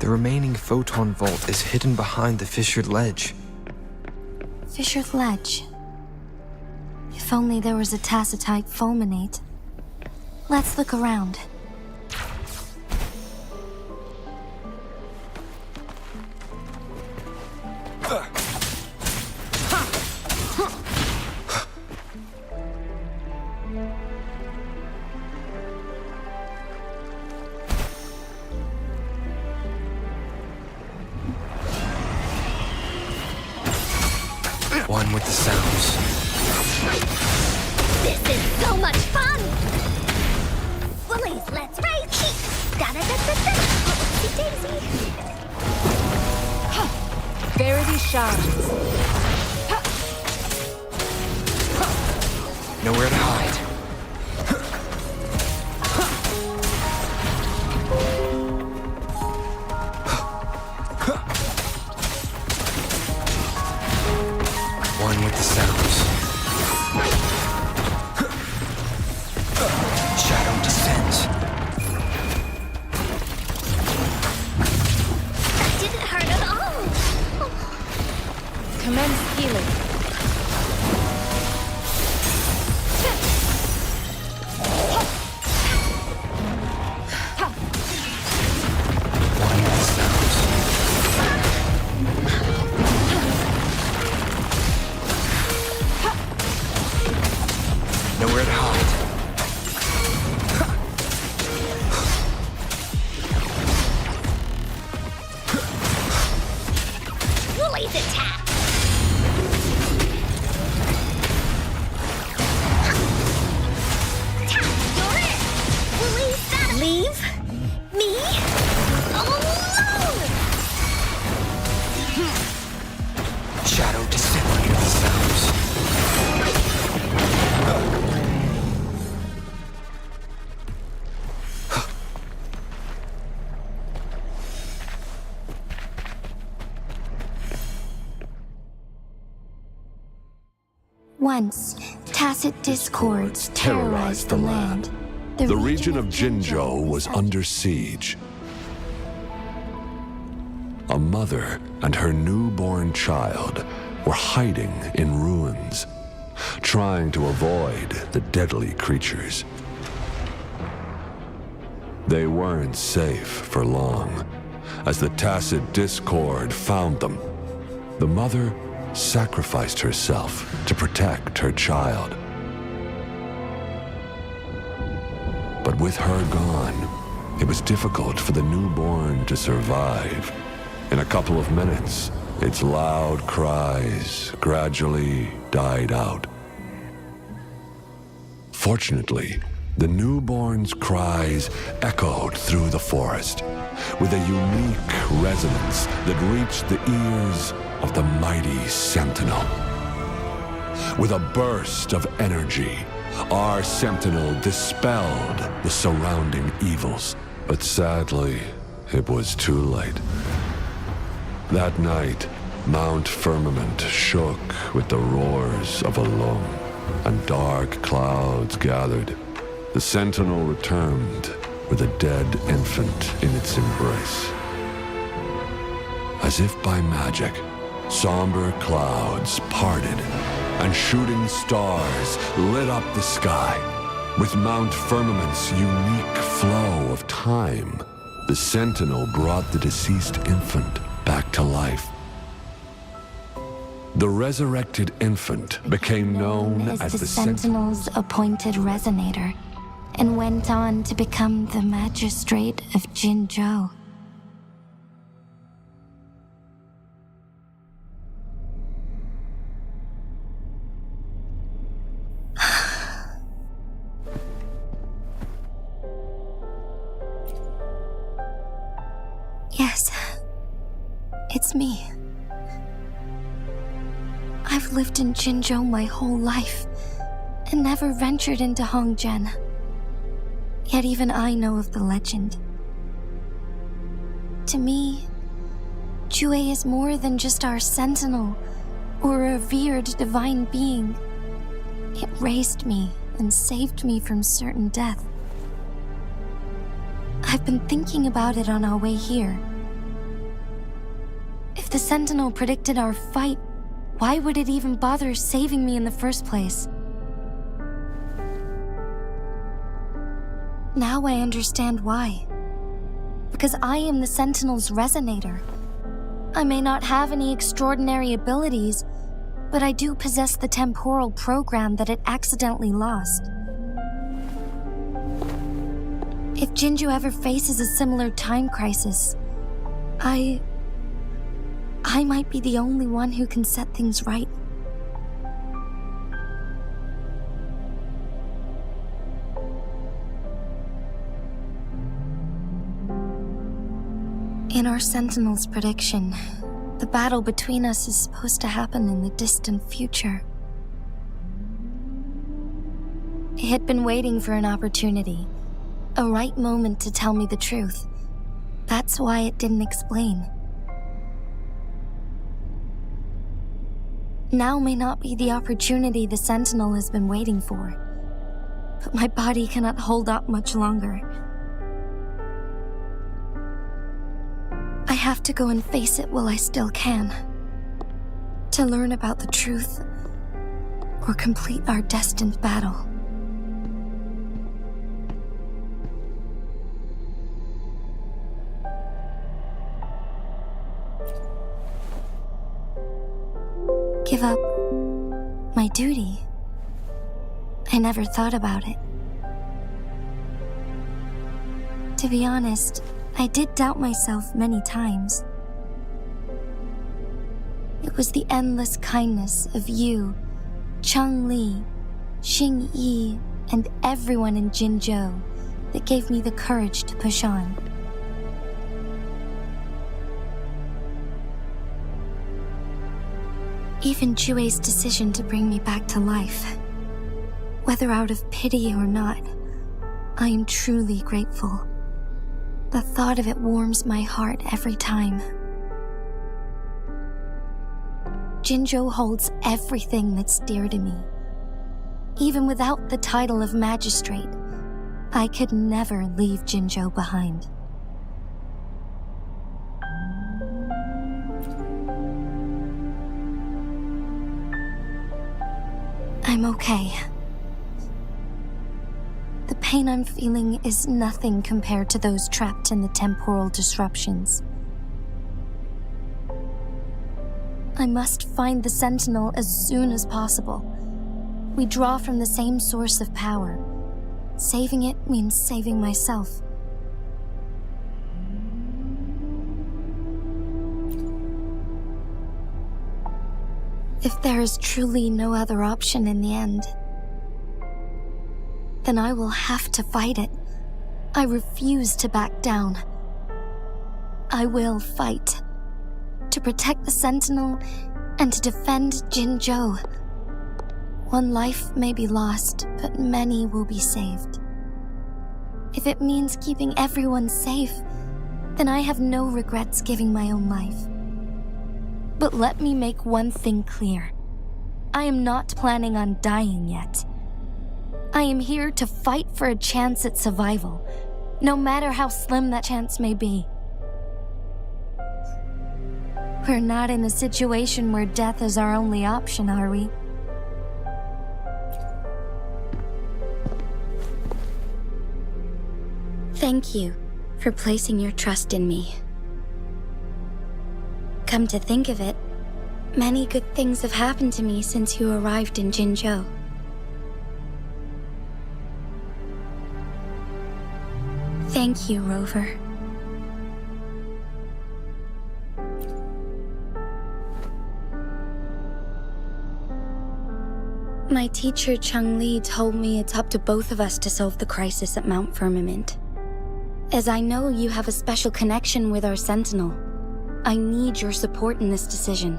The remaining photon vault is hidden behind the fissured ledge. Fissured ledge. If only there was a tacitite fulminate. Let's look around. One with the sounds. This is so much fun! Willies, let's race! Da-da-da-da-da! Oopsie daisy! Verity shines. Nowhere to hide. One with the sounds. Shadow descends. That didn't hurt at all! Commence healing. One with the sounds. Nowhere to hide. Willie's attack! You're it! Willie's gotta leave me alone! Shadow descends under the sounds. Once, tacit discords terrorized the land. The region of Jinzhou was under siege. A mother and her newborn child were hiding in ruins, trying to avoid the deadly creatures. They weren't safe for long, as the tacit discord found them. The mother sacrificed herself to protect her child. But with her gone, it was difficult for the newborn to survive. In a couple of minutes, its loud cries gradually died out. Fortunately, the newborn's cries echoed through the forest with a unique resonance that reached the ears of the mighty Sentinel. With a burst of energy, our Sentinel dispelled the surrounding evils. But sadly, it was too late. That night, Mount Firmament shook with the roars of a loom, and dark clouds gathered. The Sentinel returned with a dead infant in its embrace. As if by magic, somber clouds parted, and shooting stars lit up the sky. With Mount Firmament's unique flow of time, the Sentinel brought the deceased infant back to life. The resurrected infant became known as the Sentinel's appointed resonator, and went on to become the magistrate of Jinzhou. Yes, it's me. I've lived in Jinzhou my whole life, and never ventured into Hongzhen. Yet even I know of the legend. To me, Jue is more than just our sentinel, or a revered divine being. It raised me and saved me from certain death. I've been thinking about it on our way here, If the Sentinel predicted our fight, why would it even bother saving me in the first place? Now I understand why. Because I am the Sentinel's resonator. I may not have any extraordinary abilities, but I do possess the temporal program that it accidentally lost. If Jinju ever faces a similar time crisis, I might be the only one who can set things right. In our Sentinel's prediction, the battle between us is supposed to happen in the distant future. It had been waiting for an opportunity, a right moment to tell me the truth. That's why it didn't explain. Now may not be the opportunity the Sentinel has been waiting for, but my body cannot hold up much longer. I have to go and face it while I still can, to learn about the truth or complete our destined battle. Give up my duty? I never thought about it. To be honest, I did doubt myself many times. It was the endless kindness of you, Changli, Xingyi, and everyone in Jinzhou that gave me the courage to push on. Even Jue's decision to bring me back to life, whether out of pity or not, I am truly grateful. The thought of it warms my heart every time. Jinzhou holds everything that's dear to me. Even without the title of magistrate, I could never leave Jinzhou behind. I'm okay. The pain I'm feeling is nothing compared to those trapped in the temporal disruptions. I must find the Sentinel as soon as possible. We draw from the same source of power. Saving it means saving myself. If there is truly no other option in the end, then I will have to fight it. I refuse to back down. I will fight. To protect the Sentinel and to defend Jinzhou. One life may be lost, but many will be saved. If it means keeping everyone safe, then I have no regrets giving my own life. But let me make one thing clear. I am not planning on dying yet. I am here to fight for a chance at survival, no matter how slim that chance may be. We're not in a situation where death is our only option, are we? Thank you for placing your trust in me. Come to think of it, many good things have happened to me since you arrived in Jinzhou. Thank you, Rover. My teacher Changli told me it's up to both of us to solve the crisis at Mount Firmament. As I know you have a special connection with our Sentinel, I need your support in this decision.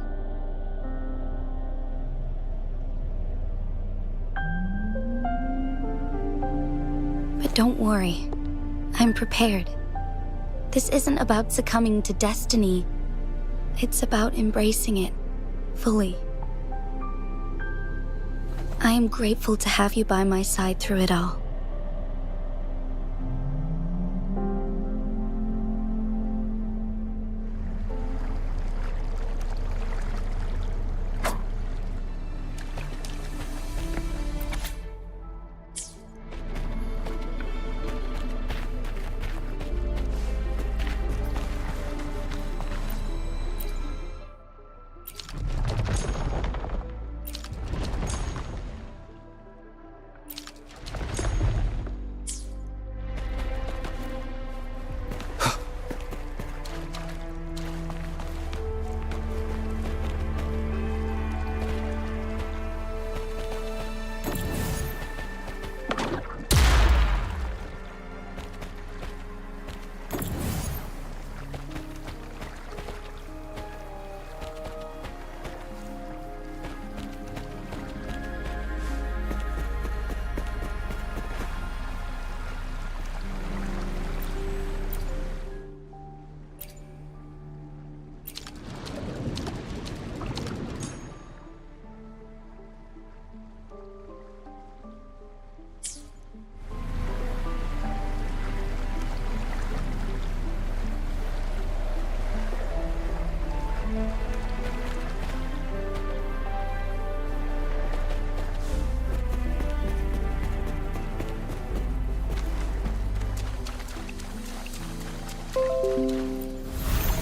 But don't worry, I'm prepared. This isn't about succumbing to destiny. It's about embracing it fully. I am grateful to have you by my side through it all.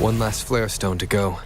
One last flare stone to go.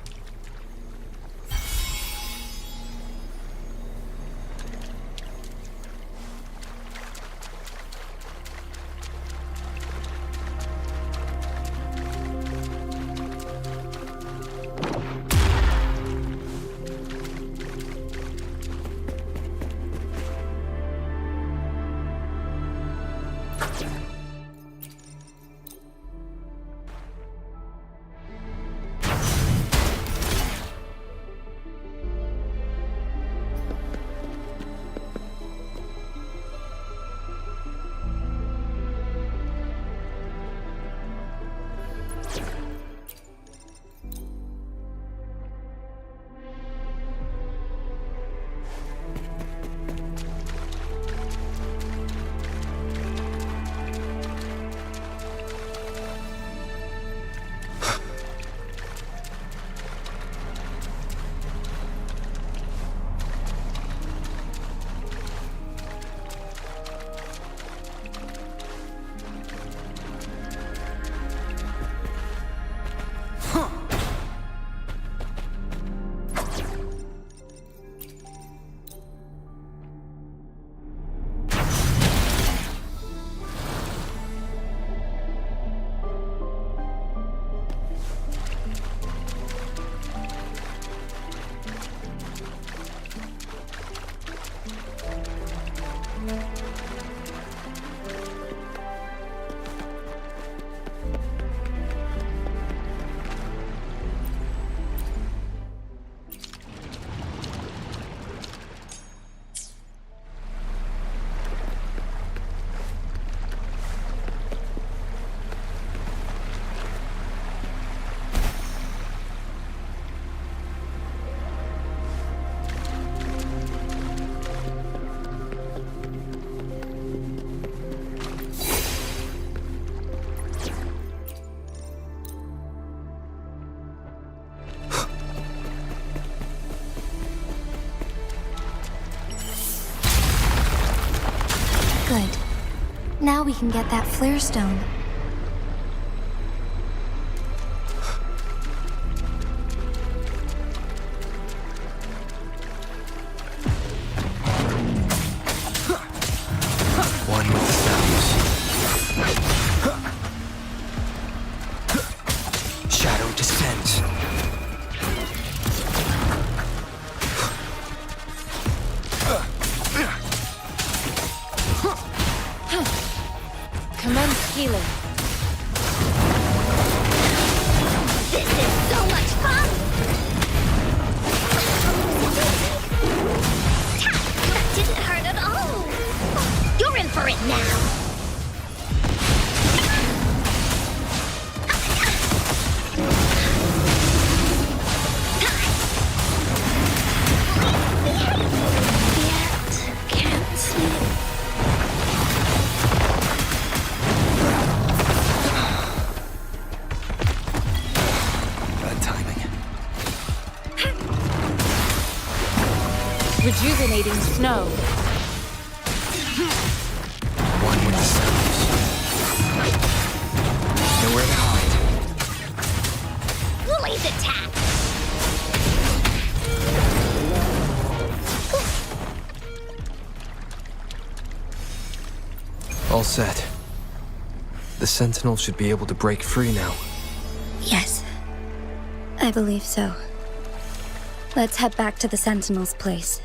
Good. Now we can get that flare stone. One with the sounds. Shadow descends. Commence healing. This is so much fun! That didn't hurt at all! You're in for it now! Can't see. Rejuvenating snow. One with the sounds. Nowhere to hide. Lily's attack! All set. The Sentinel should be able to break free now. Yes, I believe so. Let's head back to the Sentinel's place.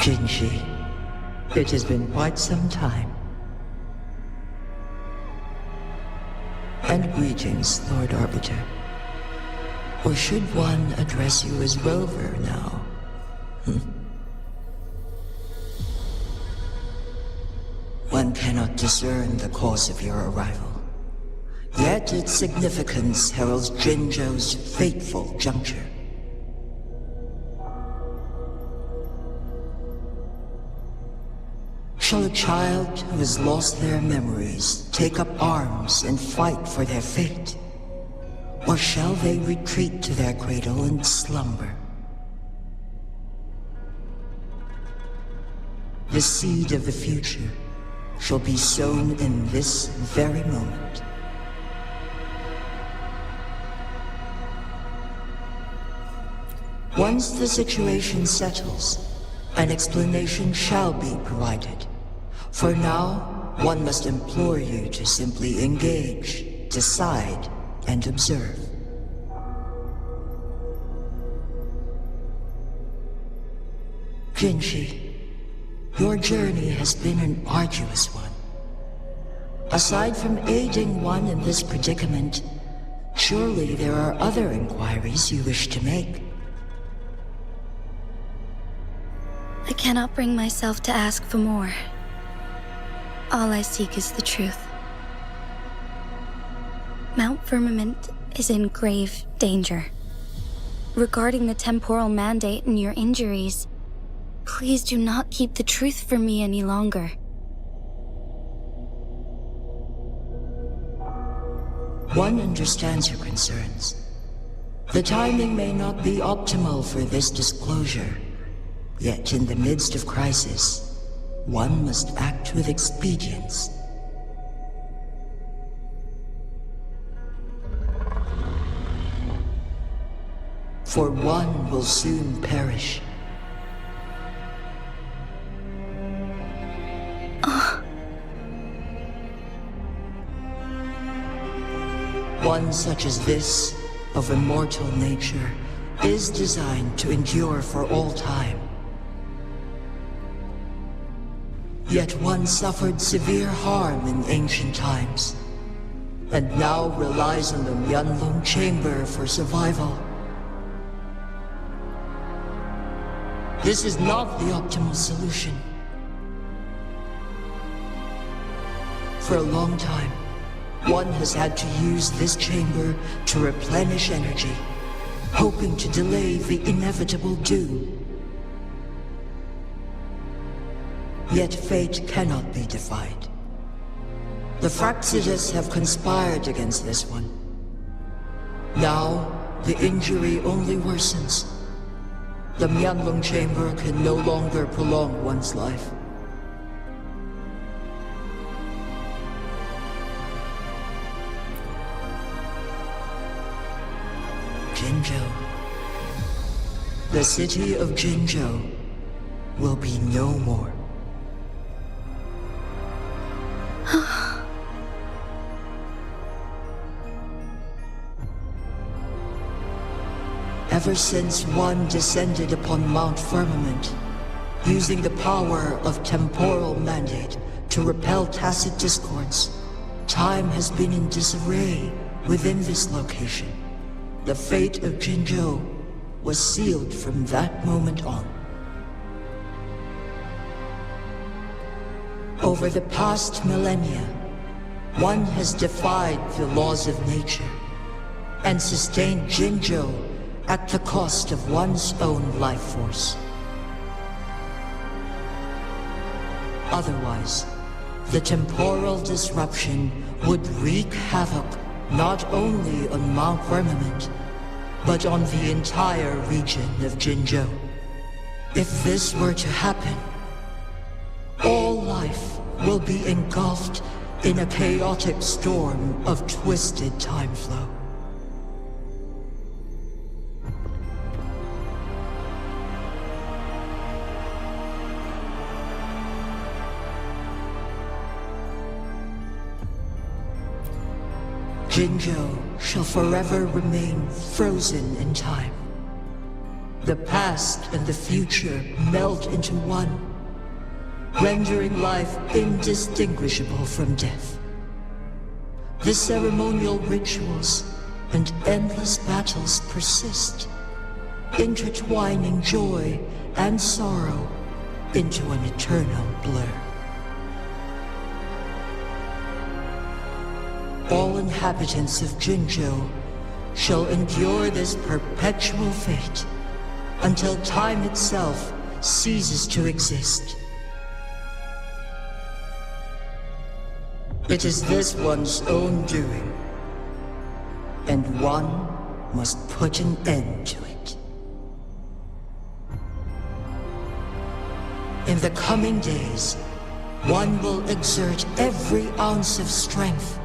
Jinshi, it has been quite some time. And greetings, Lord Arbiter. Or should one address you as Rover now? One cannot discern the cause of your arrival. Yet its significance heralds Jinzhou's fateful juncture. Shall a child who has lost their memories take up arms and fight for their fate? Or shall they retreat to their cradle and slumber? The seed of the future shall be sown in this very moment. Once the situation settles, an explanation shall be provided. For now, one must implore you to simply engage, decide, and observe. Jinshi, your journey has been an arduous one. Aside from aiding one in this predicament, surely there are other inquiries you wish to make. I cannot bring myself to ask for more. All I seek is the truth. Mount Firmament is in grave danger. Regarding the temporal mandate and your injuries, please do not keep the truth from me any longer. One understands your concerns. The timing may not be optimal for this disclosure, yet in the midst of crisis, one must act with expedience. For one will soon perish. One such as this, of immortal nature, is designed to endure for all time. Yet one suffered severe harm in ancient times, and now relies on the Myanlong Chamber for survival. This is not the optimal solution. For a long time, one has had to use this chamber to replenish energy, hoping to delay the inevitable doom. Yet fate cannot be defied. The Fraxidus have conspired against this one. Now, the injury only worsens. The Myanlong Chamber can no longer prolong one's life. Jinzhou. The city of Jinzhou will be no more. Ever since one descended upon Mount Firmament, using the power of temporal mandate to repel tacit discords, time has been in disarray within this location. The fate of Jinzhou was sealed from that moment on. Over the past millennia, one has defied the laws of nature and sustained Jinzhou at the cost of one's own life force. Otherwise, the temporal disruption would wreak havoc not only on Mount Firmament, but on the entire region of Jinzhou. If this were to happen, all life will be engulfed in a chaotic storm of twisted time flow. Jinzhou shall forever remain frozen in time. The past and the future melt into one, rendering life indistinguishable from death. The ceremonial rituals and endless battles persist, intertwining joy and sorrow into an eternal blur. All inhabitants of Jinzhou shall endure this perpetual fate until time itself ceases to exist. It is this one's own doing, and one must put an end to it. In the coming days, one will exert every ounce of strength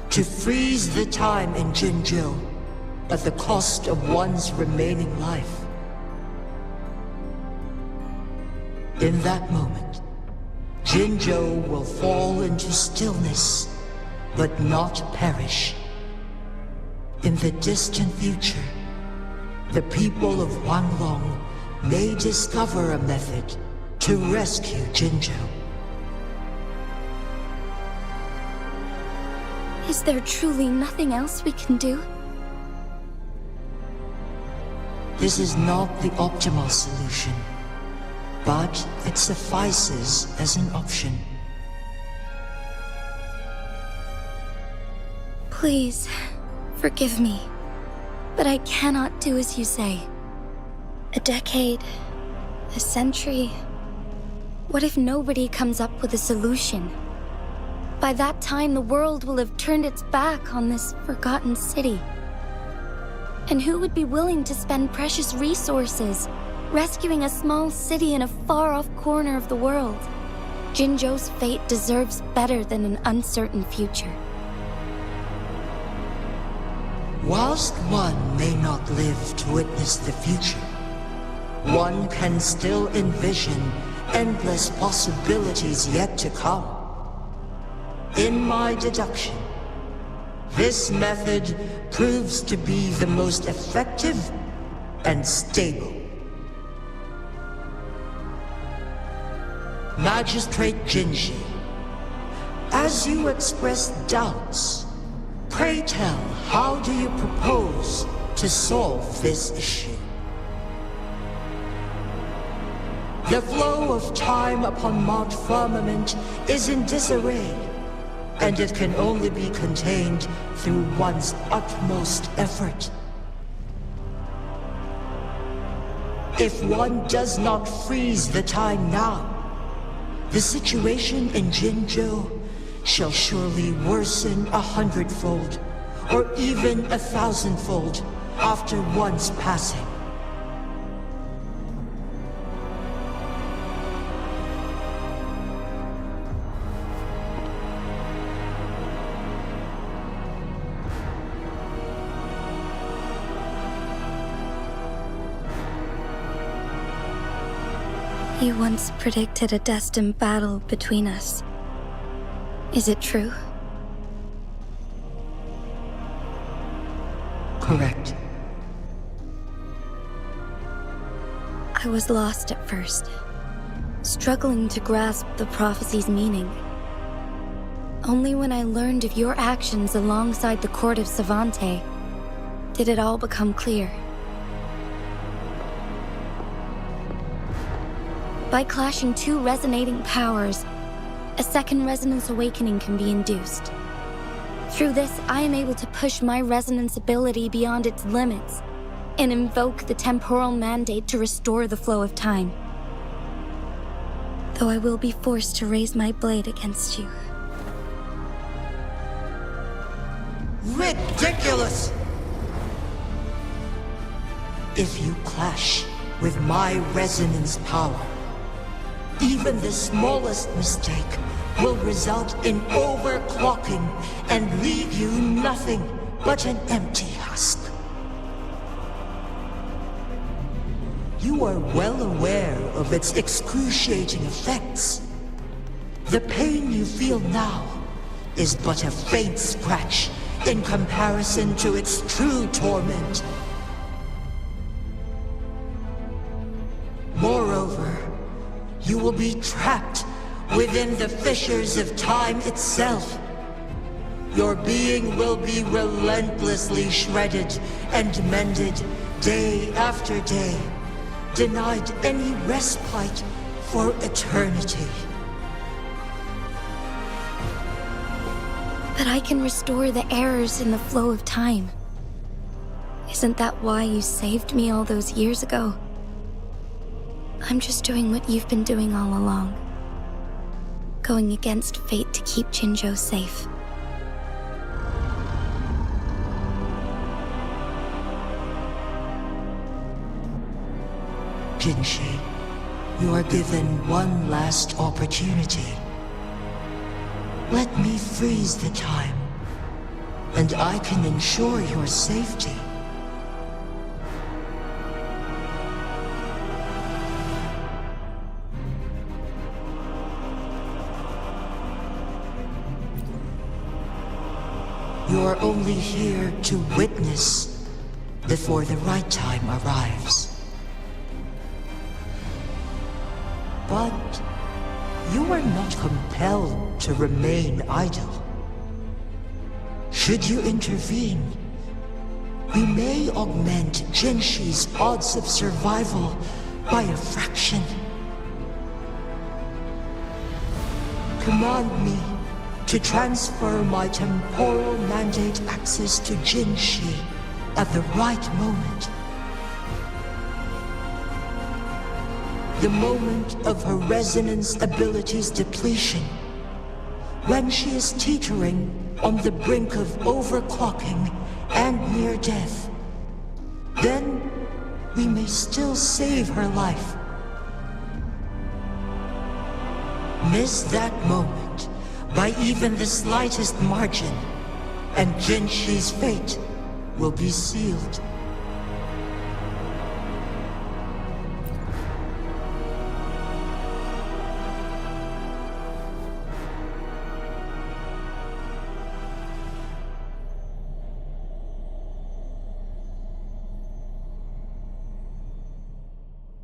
to freeze the time in Jinzhou at the cost of one's remaining life. In that moment, Jinzhou will fall into stillness, but not perish. In the distant future, the people of Wanglong may discover a method to rescue Jinzhou. Is there truly nothing else we can do? This is not the optimal solution, but it suffices as an option. Please, forgive me, but I cannot do as you say. A decade, a century. What if nobody comes up with a solution? By that time, the world will have turned its back on this forgotten city. And who would be willing to spend precious resources rescuing a small city in a far-off corner of the world? Jinzhou's fate deserves better than an uncertain future. Whilst one may not live to witness the future, one can still envision endless possibilities yet to come. In my deduction, this method proves to be the most effective and stable. Magistrate Jinji, as you express doubts, pray tell, how do you propose to solve this issue? The flow of time upon Mount Firmament is in disarray, and it can only be contained through one's utmost effort. If one does not freeze the time now, the situation in Jinzhou shall surely worsen 100-fold, or even 1,000-fold after one's passing. You once predicted a destined battle between us. Is it true? Correct. I was lost at first, struggling to grasp the prophecy's meaning. Only when I learned of your actions alongside the court of Savante did it all become clear. By clashing two resonating powers, a second resonance awakening can be induced. Through this, I am able to push my resonance ability beyond its limits and invoke the temporal mandate to restore the flow of time. Though I will be forced to raise my blade against you. Ridiculous! If you clash with my resonance power, even the smallest mistake will result in overclocking and leave you nothing but an empty husk. You are well aware of its excruciating effects. The pain you feel now is but a faint scratch in comparison to its true torment. you will be trapped within the fissures of time itself. Your being will be relentlessly shredded and mended day after day, denied any respite for eternity. But I can restore the errors in the flow of time. Isn't that why you saved me all those years ago? I'm just doing what you've been doing all along. Going against fate to keep Jinzhou safe. Jinshi, you are given one last opportunity. Let me freeze the time, and I can ensure your safety. You are only here to witness before the right time arrives. But you are not compelled to remain idle. Should you intervene, we may augment Jinshi's odds of survival by a fraction. Command me to transfer my temporal mandate access to Jinshi at the right moment. The moment of her resonance ability's depletion, when she is teetering on the brink of overclocking and near death. Then we may still save her life. Miss that moment by even the slightest margin, and Jinshi's fate will be sealed.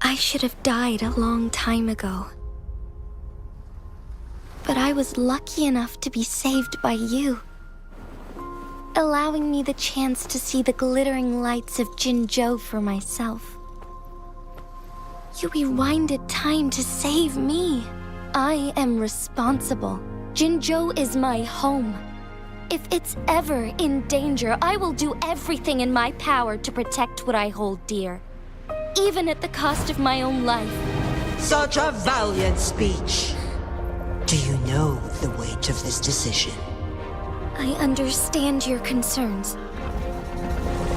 I should have died a long time ago. But I was lucky enough to be saved by you, allowing me the chance to see the glittering lights of Jinzhou for myself. You rewinded time to save me. I am responsible. Jinzhou is my home. If it's ever in danger, I will do everything in my power to protect what I hold dear, even at the cost of my own life. Such a valiant speech. Do you know the weight of this decision? I understand your concerns.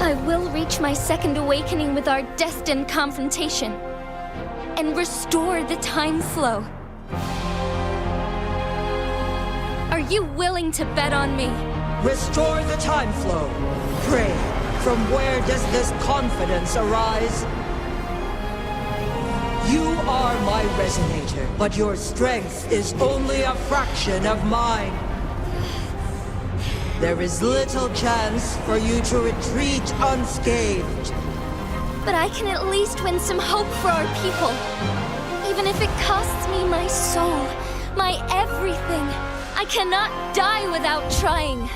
I will reach my second awakening with our destined confrontation and restore the time flow. Are you willing to bet on me? Restore the time flow. Pray, from where does this confidence arise? You are my resonator, but your strength is only a fraction of mine. There is little chance for you to retreat unscathed. But I can at least win some hope for our people. Even if it costs me my soul, my everything. I cannot die without trying.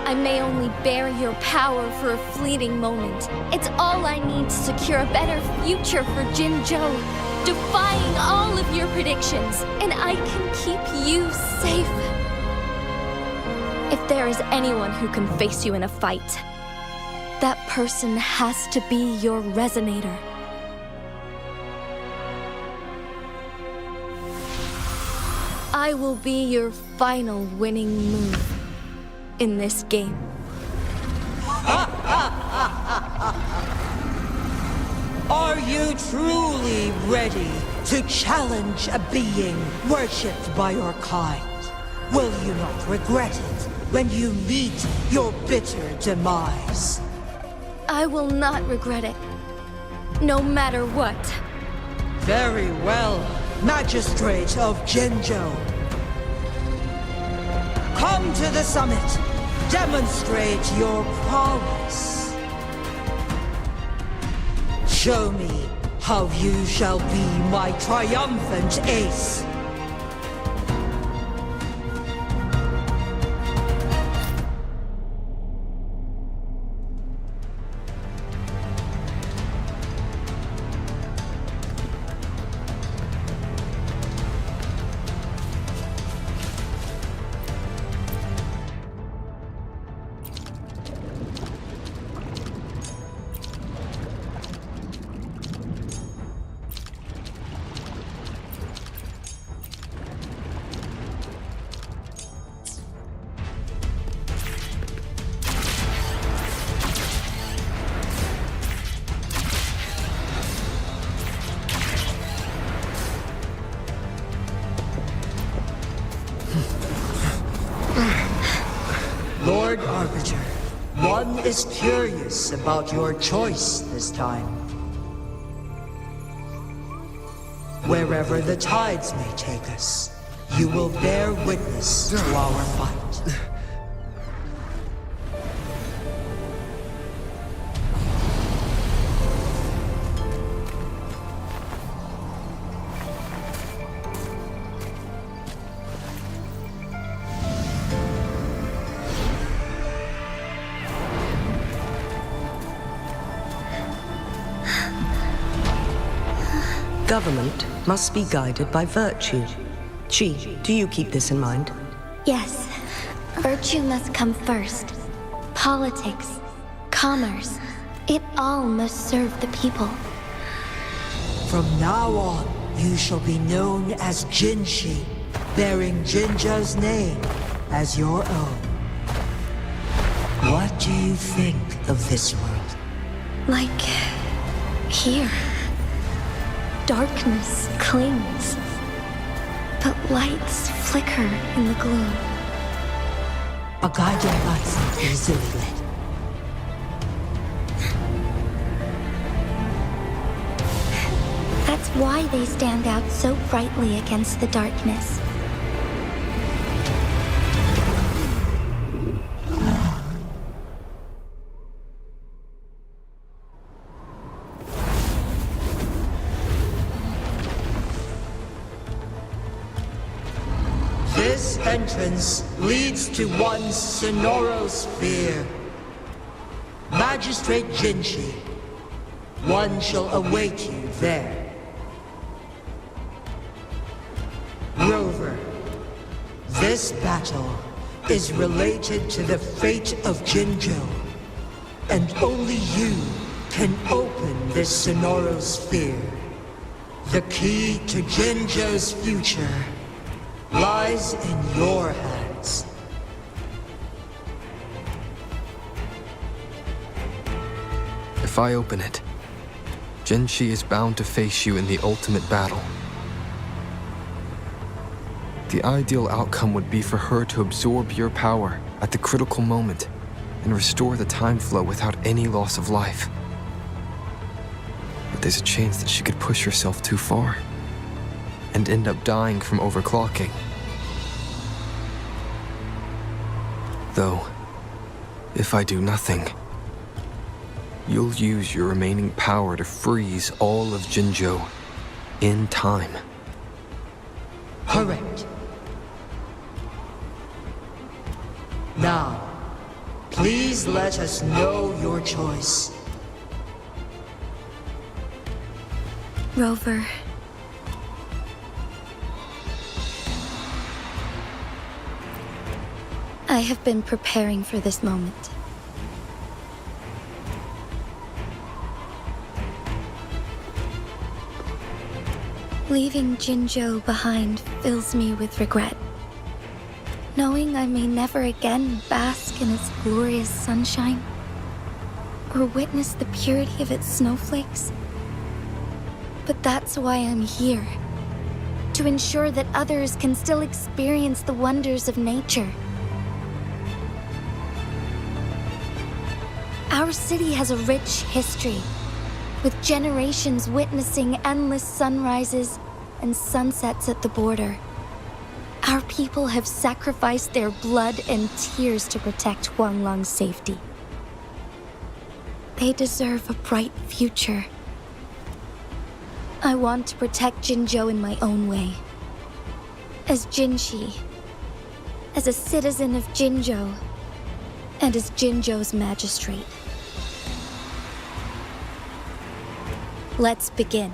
I may only bear your power for a fleeting moment. It's all I need to secure a better future for Jinzhou, defying all of your predictions, and I can keep you safe. If there is anyone who can face you in a fight, that person has to be your resonator. I will be your final winning move in this game. Are you truly ready to challenge a being worshipped by your kind? Will you not regret it when you meet your bitter demise? I will not regret it, no matter what. Very well, Magistrate of Jinzhou. Come to the summit. Demonstrate your prowess. Show me how you shall be my triumphant ace. Lord Arbiter, one is curious about your choice this time. Wherever the tides may take us, you will bear witness to our fight. Government must be guided by virtue. Chi, do you keep this in mind? Yes. Virtue must come first. Politics, commerce, it all must serve the people. From now on, you shall be known as Jinshi, bearing Jinzhou's name as your own. What do you think of this world? Like here. Darkness clings, but lights flicker in the gloom. A guiding light easily lit. That's why they stand out so brightly against the darkness. This entrance leads to one's Sonoro sphere. Magistrate Jinshi, one shall await you there. Rover, this battle is related to the fate of Jinzhou, and only you can open this Sonoro sphere. The key to Jinzhou's future lies in your hands. If I open it, Jinshi is bound to face you in the ultimate battle. The ideal outcome would be for her to absorb your power at the critical moment and restore the time flow without any loss of life. But there's a chance that she could push herself too far and end up dying from overclocking. Though, if I do nothing, you'll use your remaining power to freeze all of Jinzhou in time. Correct. Now, please let us know your choice. Rover. I have been preparing for this moment. Leaving Jinzhou behind fills me with regret. Knowing I may never again bask in its glorious sunshine, or witness the purity of its snowflakes. But that's why I'm here. To ensure that others can still experience the wonders of nature. Our city has a rich history, with generations witnessing endless sunrises and sunsets at the border. Our people have sacrificed their blood and tears to protect Huanglong's safety. They deserve a bright future. I want to protect Jinzhou in my own way. As Jinshi, as a citizen of Jinzhou, and as Jinzhou's magistrate. Let's begin.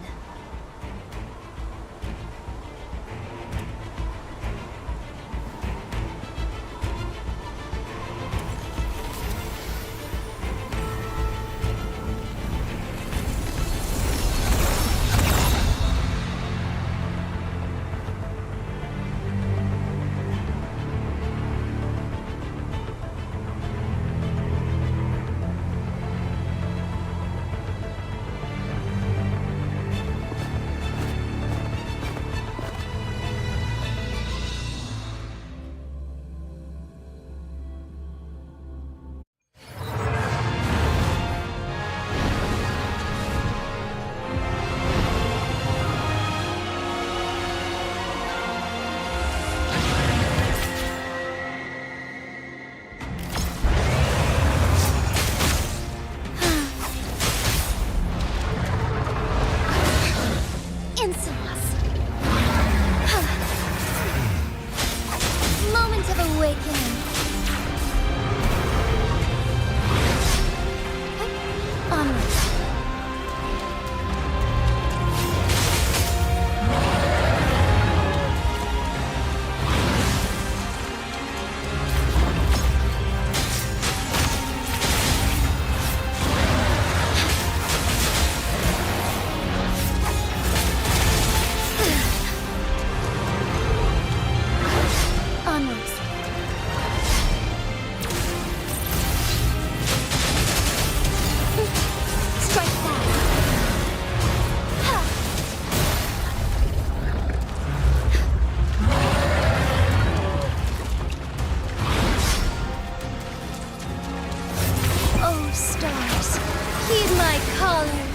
Moment of awakening. Onward. Heed my calling.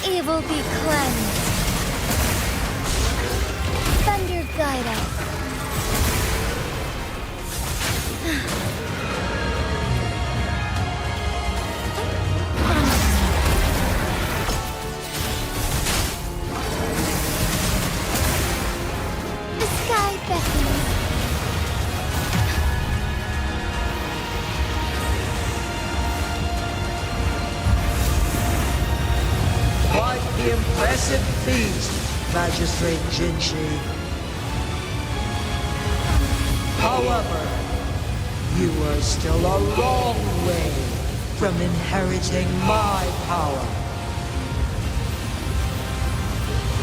Evil be cleansed. Thunder guide us. The sky beckons. Quite the impressive feat, Magistrate Jinshi. However, you are still a long way from inheriting my power.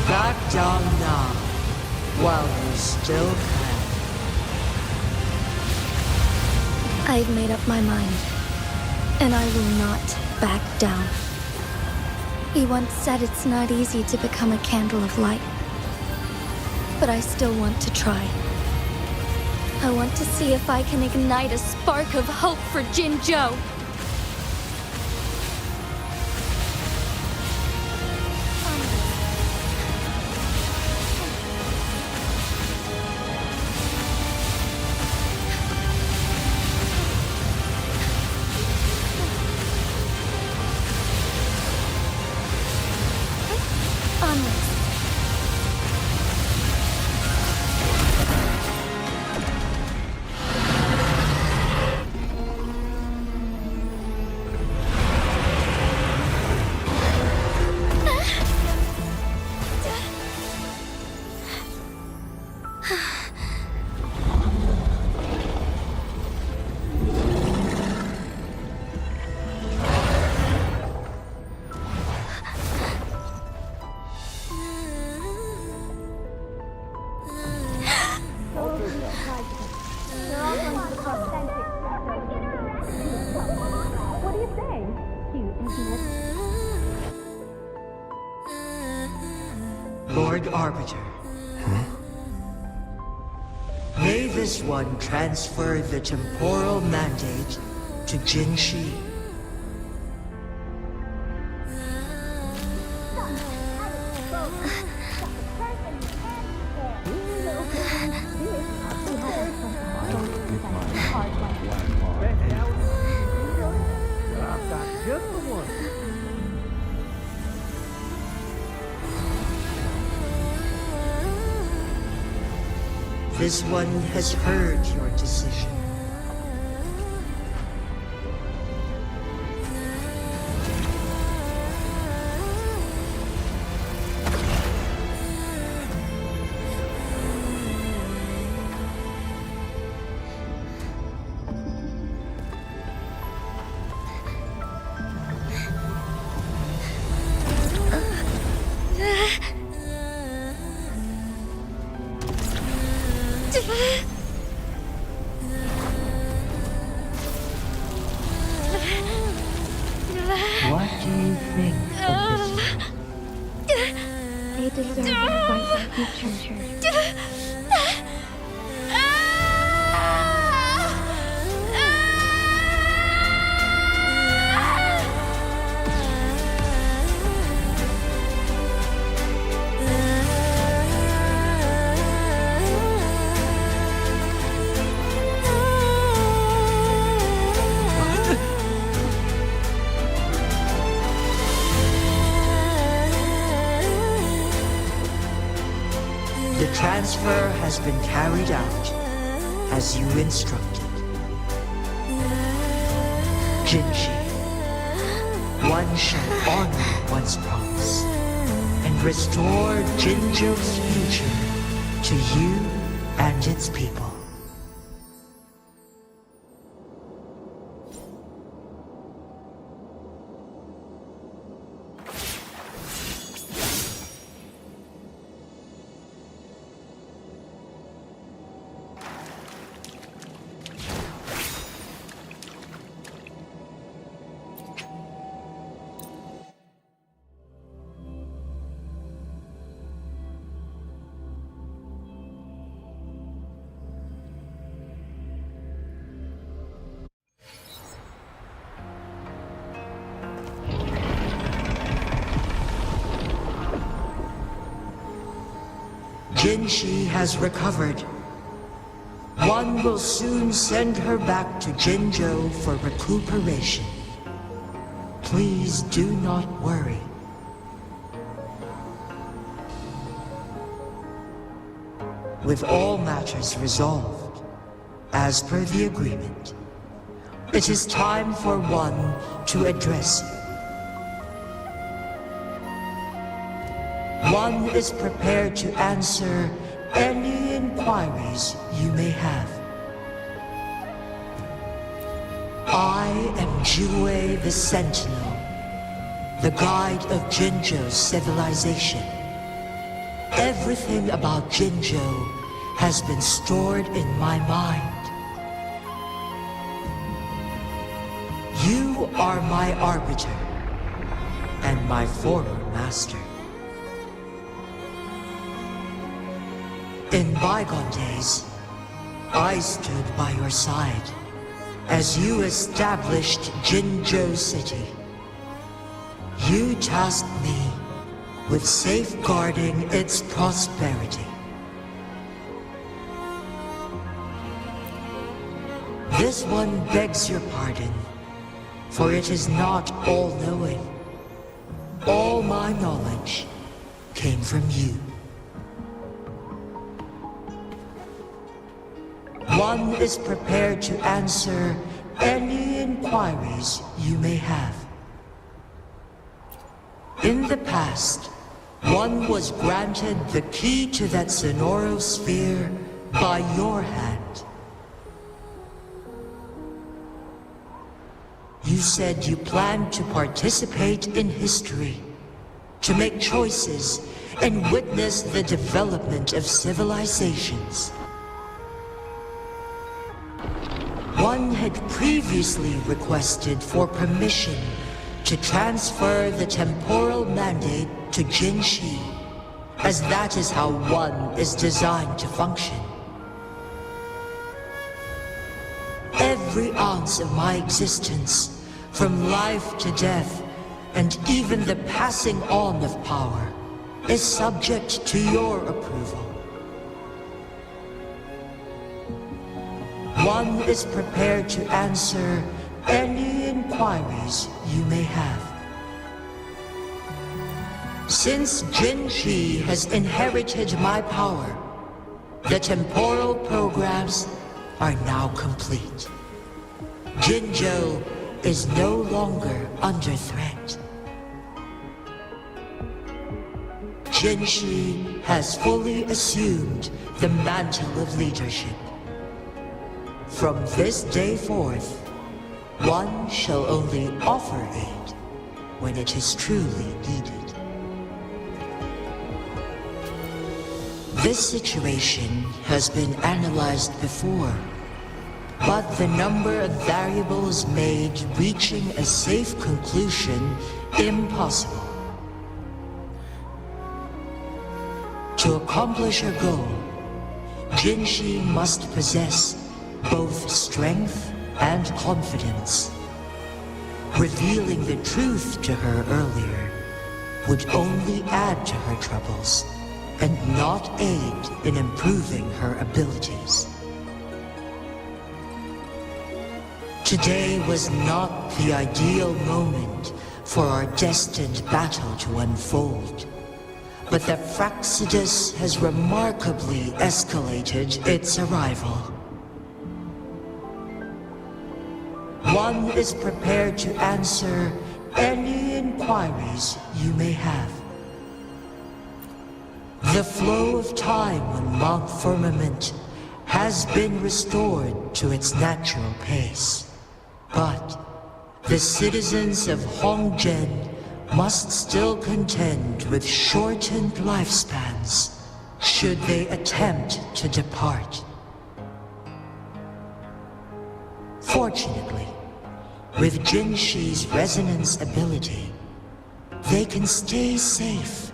Back down now, while you still can. I've made up my mind, and I will not back down. He once said it's not easy to become a candle of light. But I still want to try. I want to see if I can ignite a spark of hope for Jinzhou. Lord Arbiter. May this one transfer the temporal mandate to Jinshi. This one has heard your decision. What do you think of this? They deserve a bright future. The transfer has been carried out as you instructed. Jinshi, one shall honor one's promise and restore Jinzhou's future to you and its people. Jinshi has recovered. One will soon send her back to Jinzhou for recuperation. Please do not worry. With all matters resolved, as per the agreement, it is time for one to address you. One is prepared to answer any inquiries you may have. I am Jue the Sentinel, the guide of Jinzhou's civilization. Everything about Jinzhou has been stored in my mind. You are my arbiter, and my former master. In bygone days, I stood by your side as you established Jinzhou City. You tasked me with safeguarding its prosperity. This one begs your pardon, for it is not all-knowing. All my knowledge came from you. One is prepared to answer any inquiries you may have. In the past, one was granted the key to that Sonoro sphere by your hand. You said you planned to participate in history, to make choices and witness the development of civilizations. One had previously requested for permission to transfer the temporal mandate to Jinshi, as that is how one is designed to function. Every ounce of my existence, from life to death, and even the passing on of power, is subject to your approval. One is prepared to answer any inquiries you may have. Since Jinshi has inherited my power, the temporal programs are now complete. Jinzhou is no longer under threat. Jinshi has fully assumed the mantle of leadership. From this day forth, one shall only offer aid when it is truly needed. This situation has been analyzed before, but the number of variables made reaching a safe conclusion impossible. To accomplish her goal, Jinshi must possess both strength and confidence. Revealing the truth to her earlier would only add to her troubles and not aid in improving her abilities. Today was not the ideal moment for our destined battle to unfold, but the Fraxidus has remarkably escalated its arrival. One is prepared to answer any inquiries you may have. The flow of time on Mount Firmament has been restored to its natural pace, but the citizens of Hongzhen must still contend with shortened lifespans should they attempt to depart. Fortunately, with Jinshi's resonance ability, they can stay safe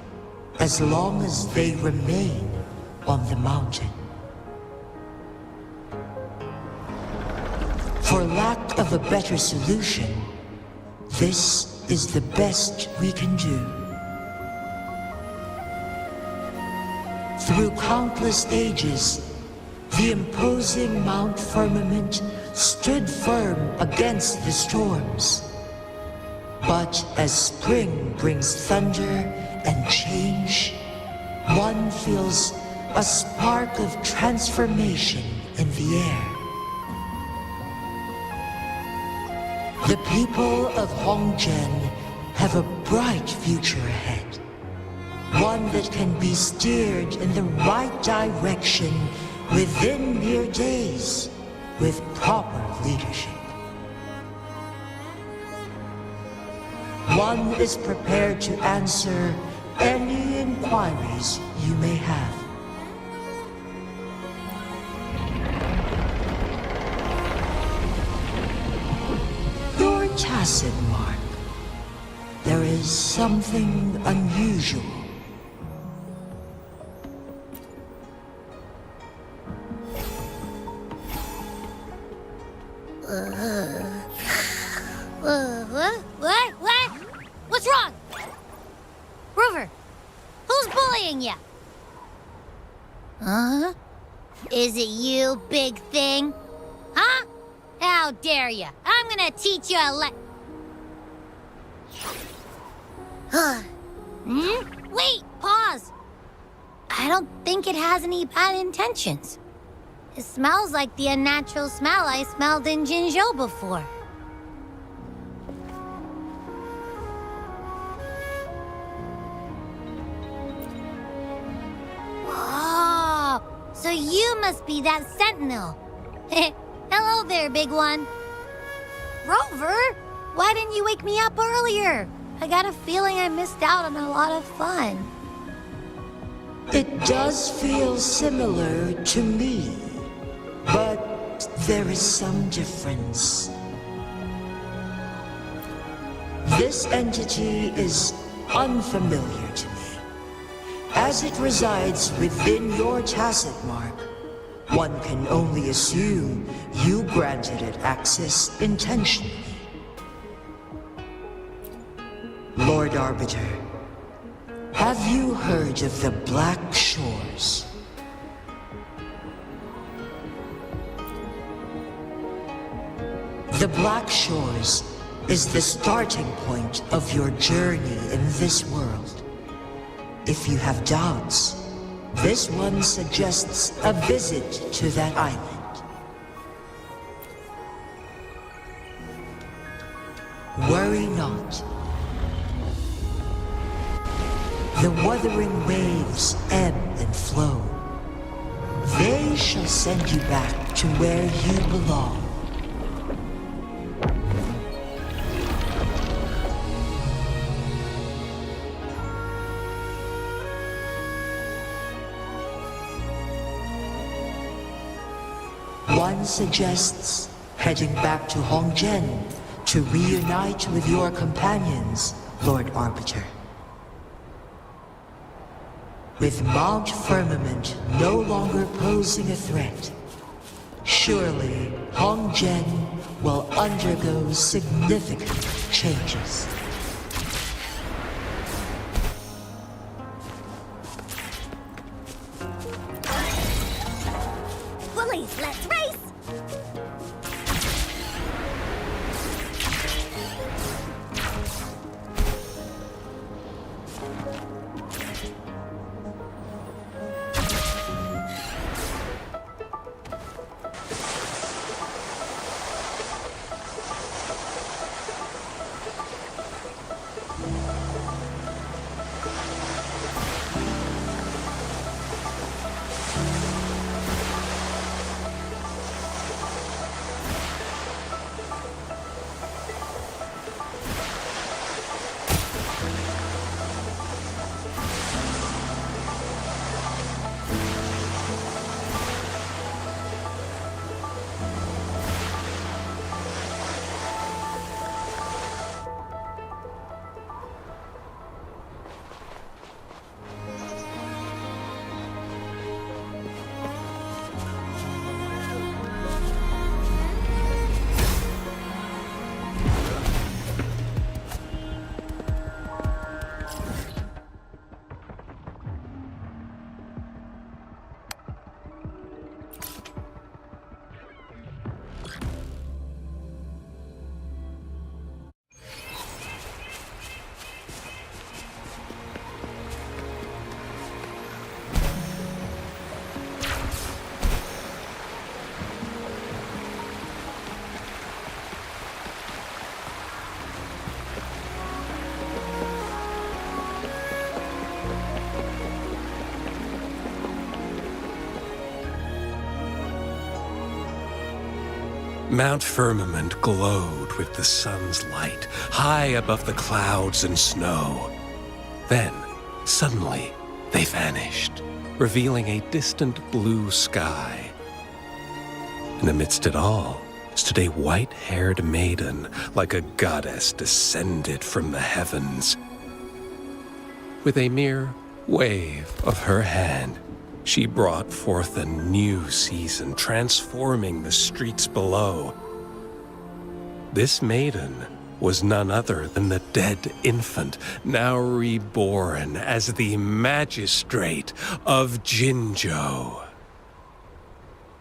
as long as they remain on the mountain. For lack of a better solution, this is the best we can do. Through countless ages, the imposing Mount Firmament stood firm against the storms. But as spring brings thunder and change, one feels a spark of transformation in the air. The people of Hongzhen have a bright future ahead. One that can be steered in the right direction within mere days with proper leadership. One is prepared to answer any inquiries you may have. tacit mark. There is something unusual. What? What's wrong? Rover, who's bullying you? Huh? Is it you, big thing? Huh? How dare you? I'm gonna teach you a Wait, pause. I don't think it has any bad intentions. It smells like the unnatural smell I smelled in Jinzhou before. Oh, so you must be that sentinel. Hello there, big one. Rover, why didn't you wake me up earlier? I got a feeling I missed out on a lot of fun. It does feel similar to me, but there is some difference. This entity is unfamiliar to me. As it resides within your tacit mark, one can only assume you granted it access intentionally. Lord Arbiter, have you heard of the Black Shores? The Black Shores is the starting point of your journey in this world. If you have doubts, this one suggests a visit to that island. Worry not. The Wuthering waves ebb and flow. They shall send you back to where you belong. One suggests heading back to Hongzhen to reunite with your companions, Lord Arbiter. With Mount Firmament no longer posing a threat, surely Hongzhen will undergo significant changes. Bullies, let's race! Mount Firmament glowed with the sun's light, high above the clouds and snow. Then, suddenly, they vanished, revealing a distant blue sky. And amidst it all, stood a white-haired maiden, like a goddess descended from the heavens. With a mere wave of her hand, she brought forth a new season, transforming the streets below. This maiden was none other than the dead infant, now reborn as the magistrate of Jinzhou.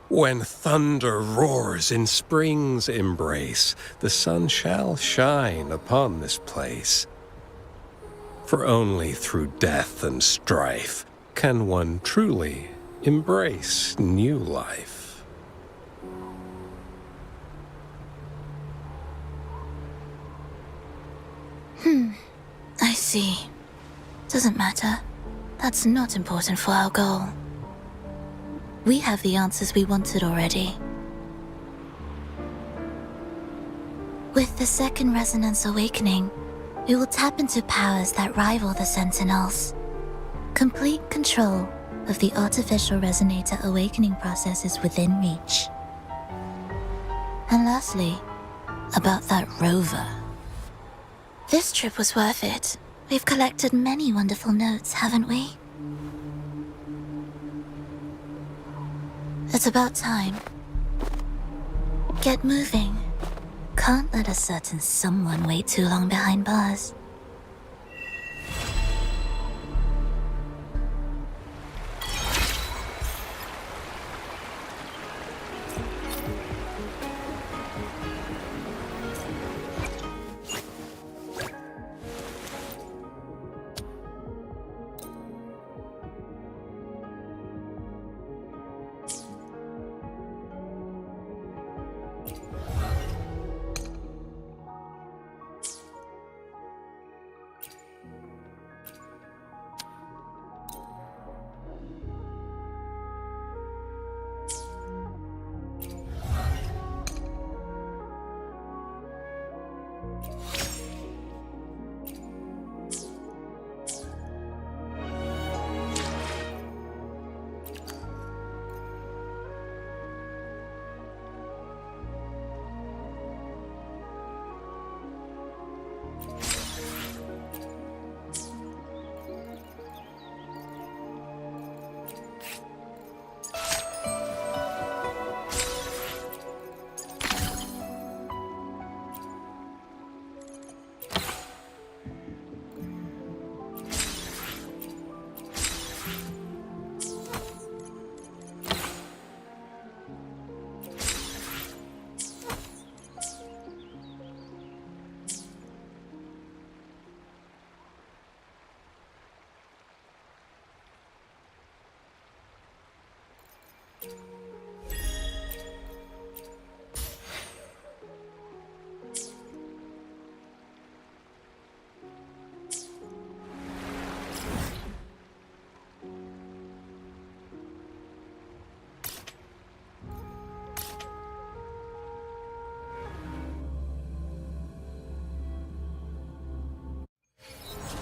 When thunder roars in spring's embrace, the sun shall shine upon this place. For only through death and strife can one truly embrace new life. I see. Doesn't matter. That's not important for our goal. We have the answers we wanted already. With the second resonance awakening, we will tap into powers that rival the Sentinels. Complete control of the artificial resonator awakening process is within reach. And lastly, about that rover. This trip was worth it. We've collected many wonderful notes, haven't we? It's about time. Get moving. Can't let a certain someone wait too long behind bars.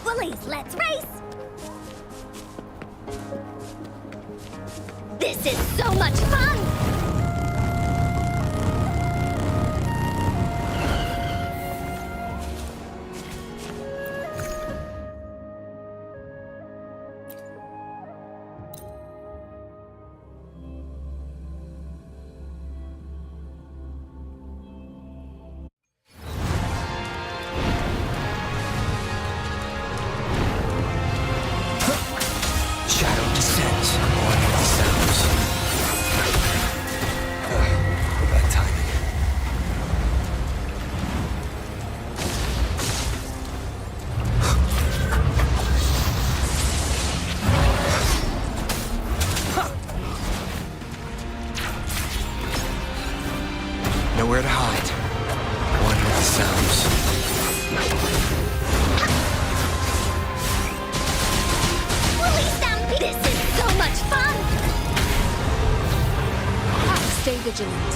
Bullies, let's race! This is so much fun! Shadow descends on the sounds. Bad timing. Nowhere to hide. One with the sounds. This is so much fun! Stay vigilant.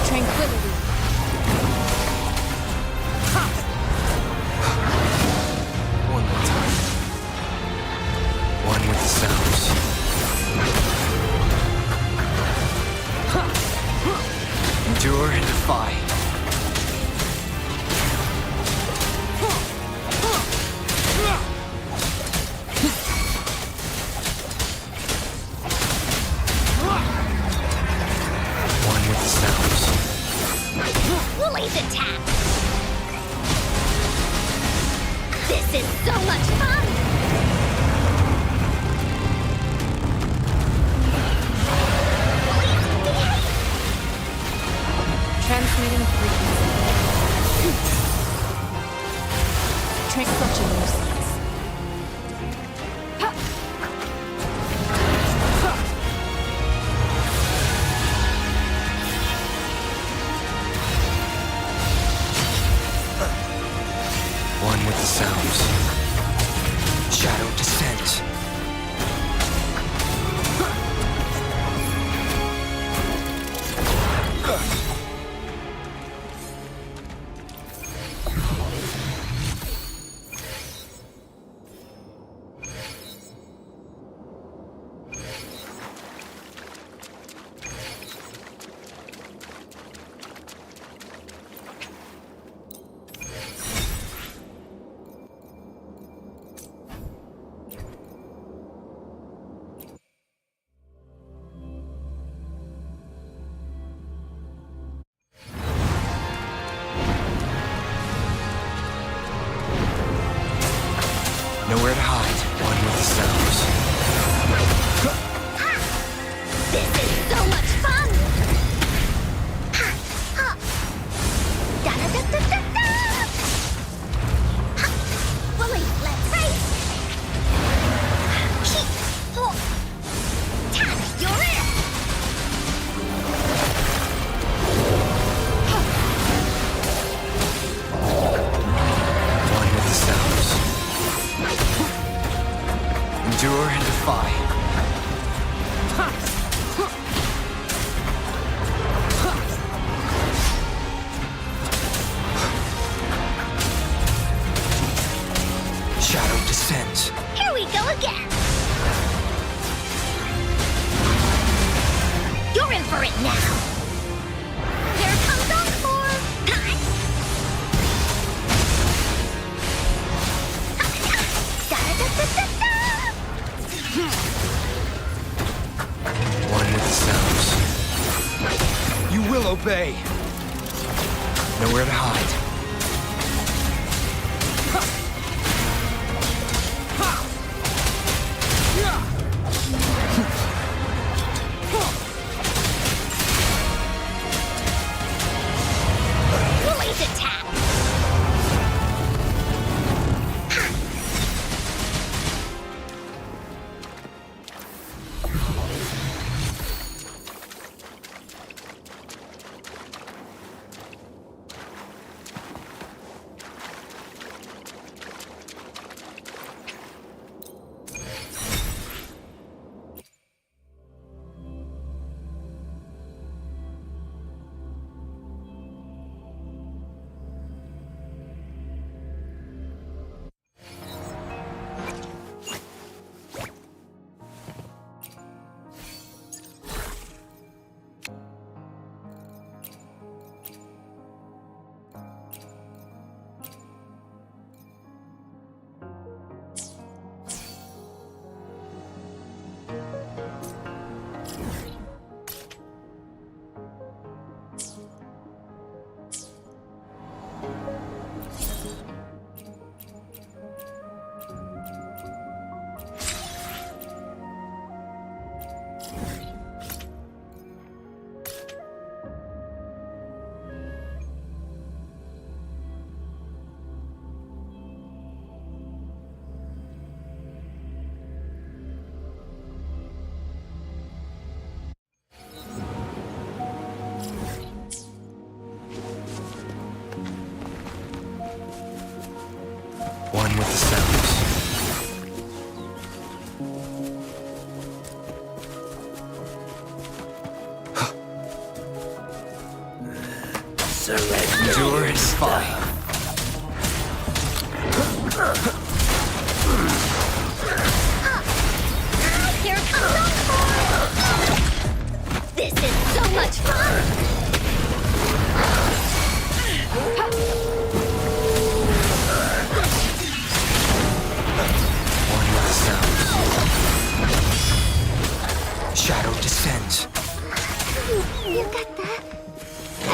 Tranquility. One more time. One with the sounds. so much fun! Transmitting frequency. Such a nuisance. One with the sounds. Shadow descent. Nowhere to hide. One with the sounds. This is so much fun! Da-da-da-da-da-da! Willie, let's race! Tack, you're in! One with the sounds. Endure and defy. Shadow descends. Here we go again! You're in for it now! Here comes Encore! Da-da-da-da-da-da! One with the sounds. You will obey. Nowhere to hide. Willie's attack! One with the sounds. Endure and defy. Here comes Encore! This is so much fun! One with the sounds. Shadow descends. よかった。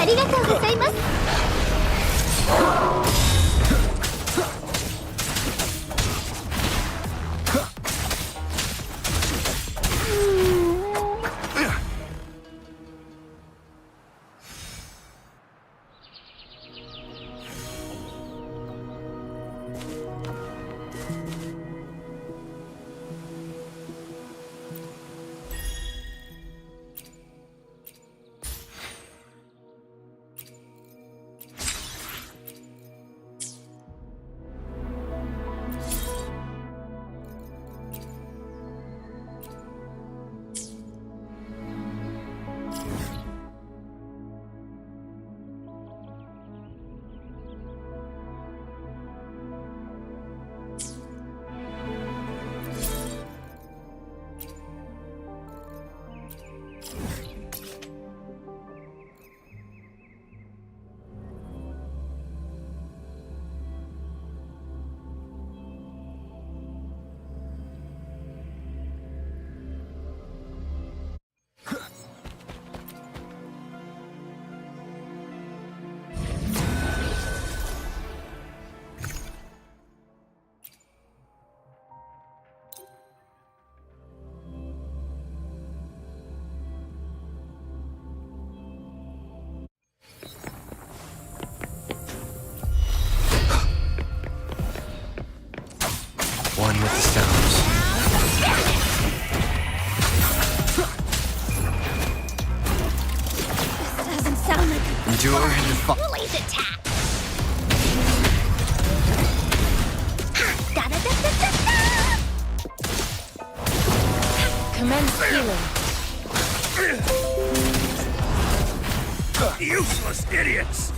ありがとうございます。one with the stones. Doesn't sound like a Endure and defy. Lily's attack. Da-da-da-da-da-da! Commence healing. Useless idiots!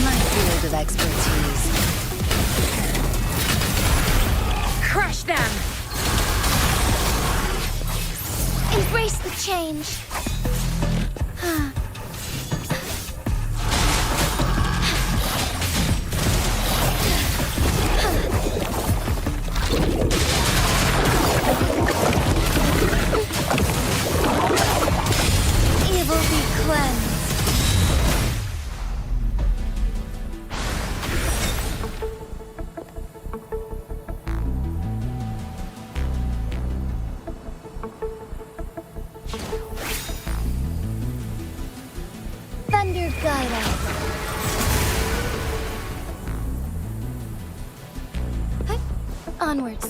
My field of expertise. Crush them! Embrace the change. Evil be cleansed. Thunder guide us. Huh? Onwards.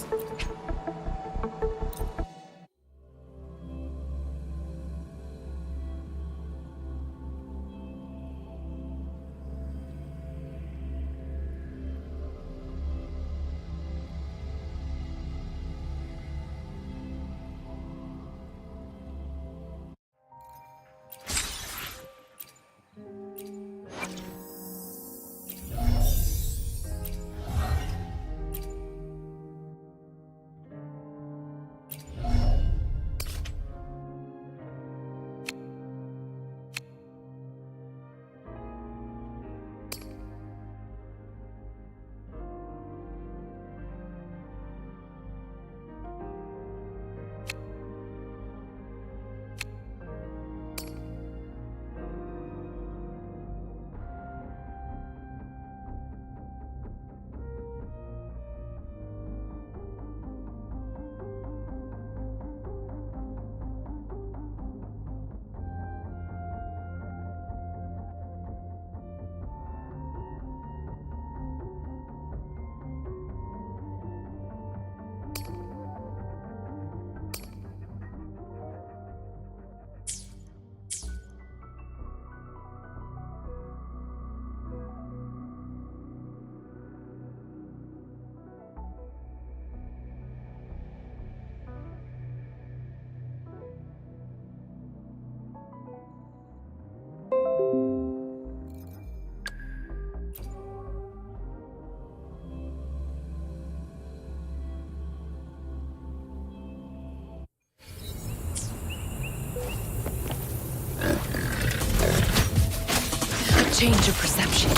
Change of perception.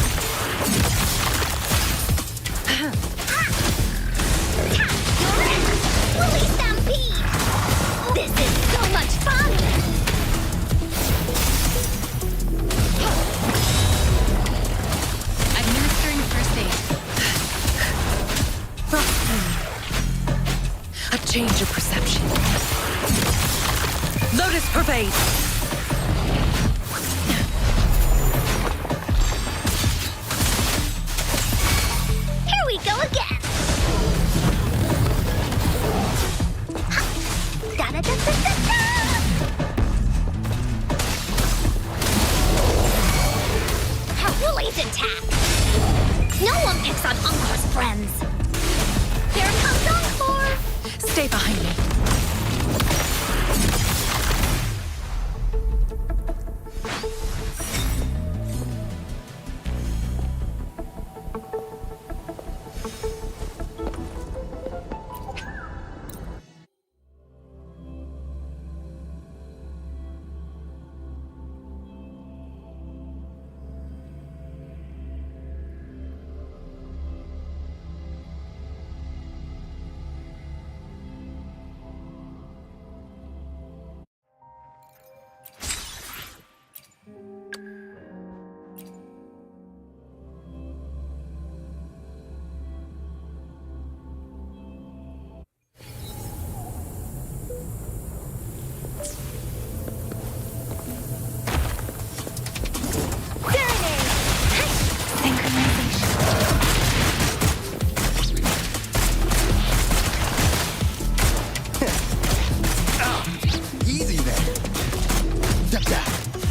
Woolly Stampede! This is so much fun! Change your perception. Lotus pervade! Here we go again. Da-da-da-da-da-da. Hercules attack. No one picks on Ankor's friends. Here comes Ankor. Stay behind me. Easy then. Da-da.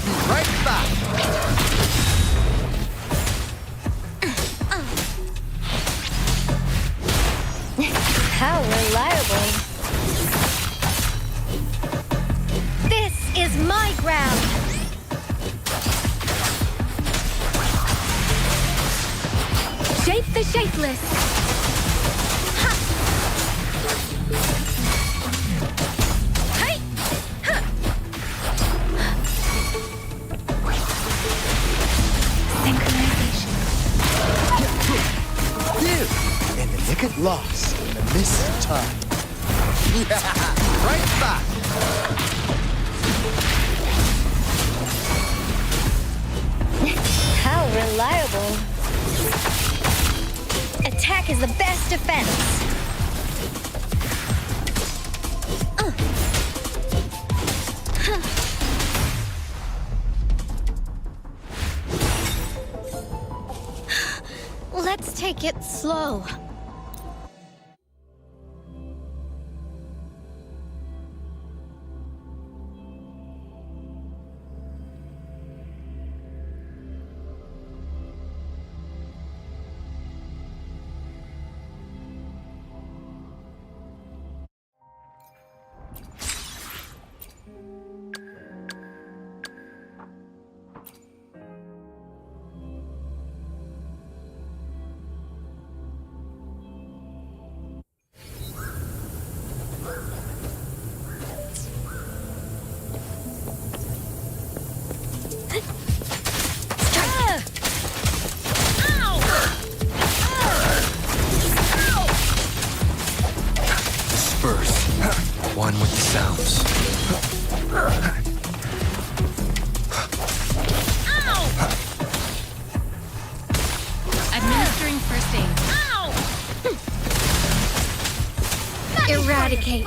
Be right back. How reliable. This is my ground. Shape the shapeless. Hey! Huh. Synchronization. Dude, in the nick of loss, in the mist of time. Yeah, right back. How reliable. Attack is the best defense. Let's take it slow. Disperse. One with the sounds. Administering first aid. Eradicate.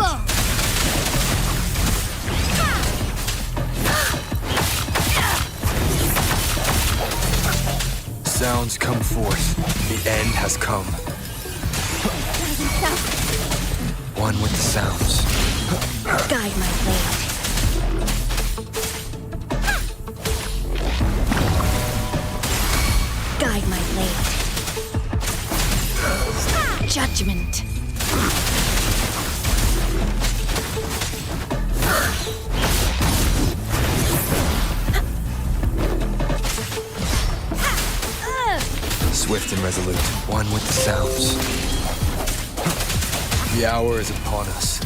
Sounds come forth. The end has come. One with the sounds. Guide my blade. Guide my blade. Judgment. Swift and resolute. One with the sounds. The hour is upon us.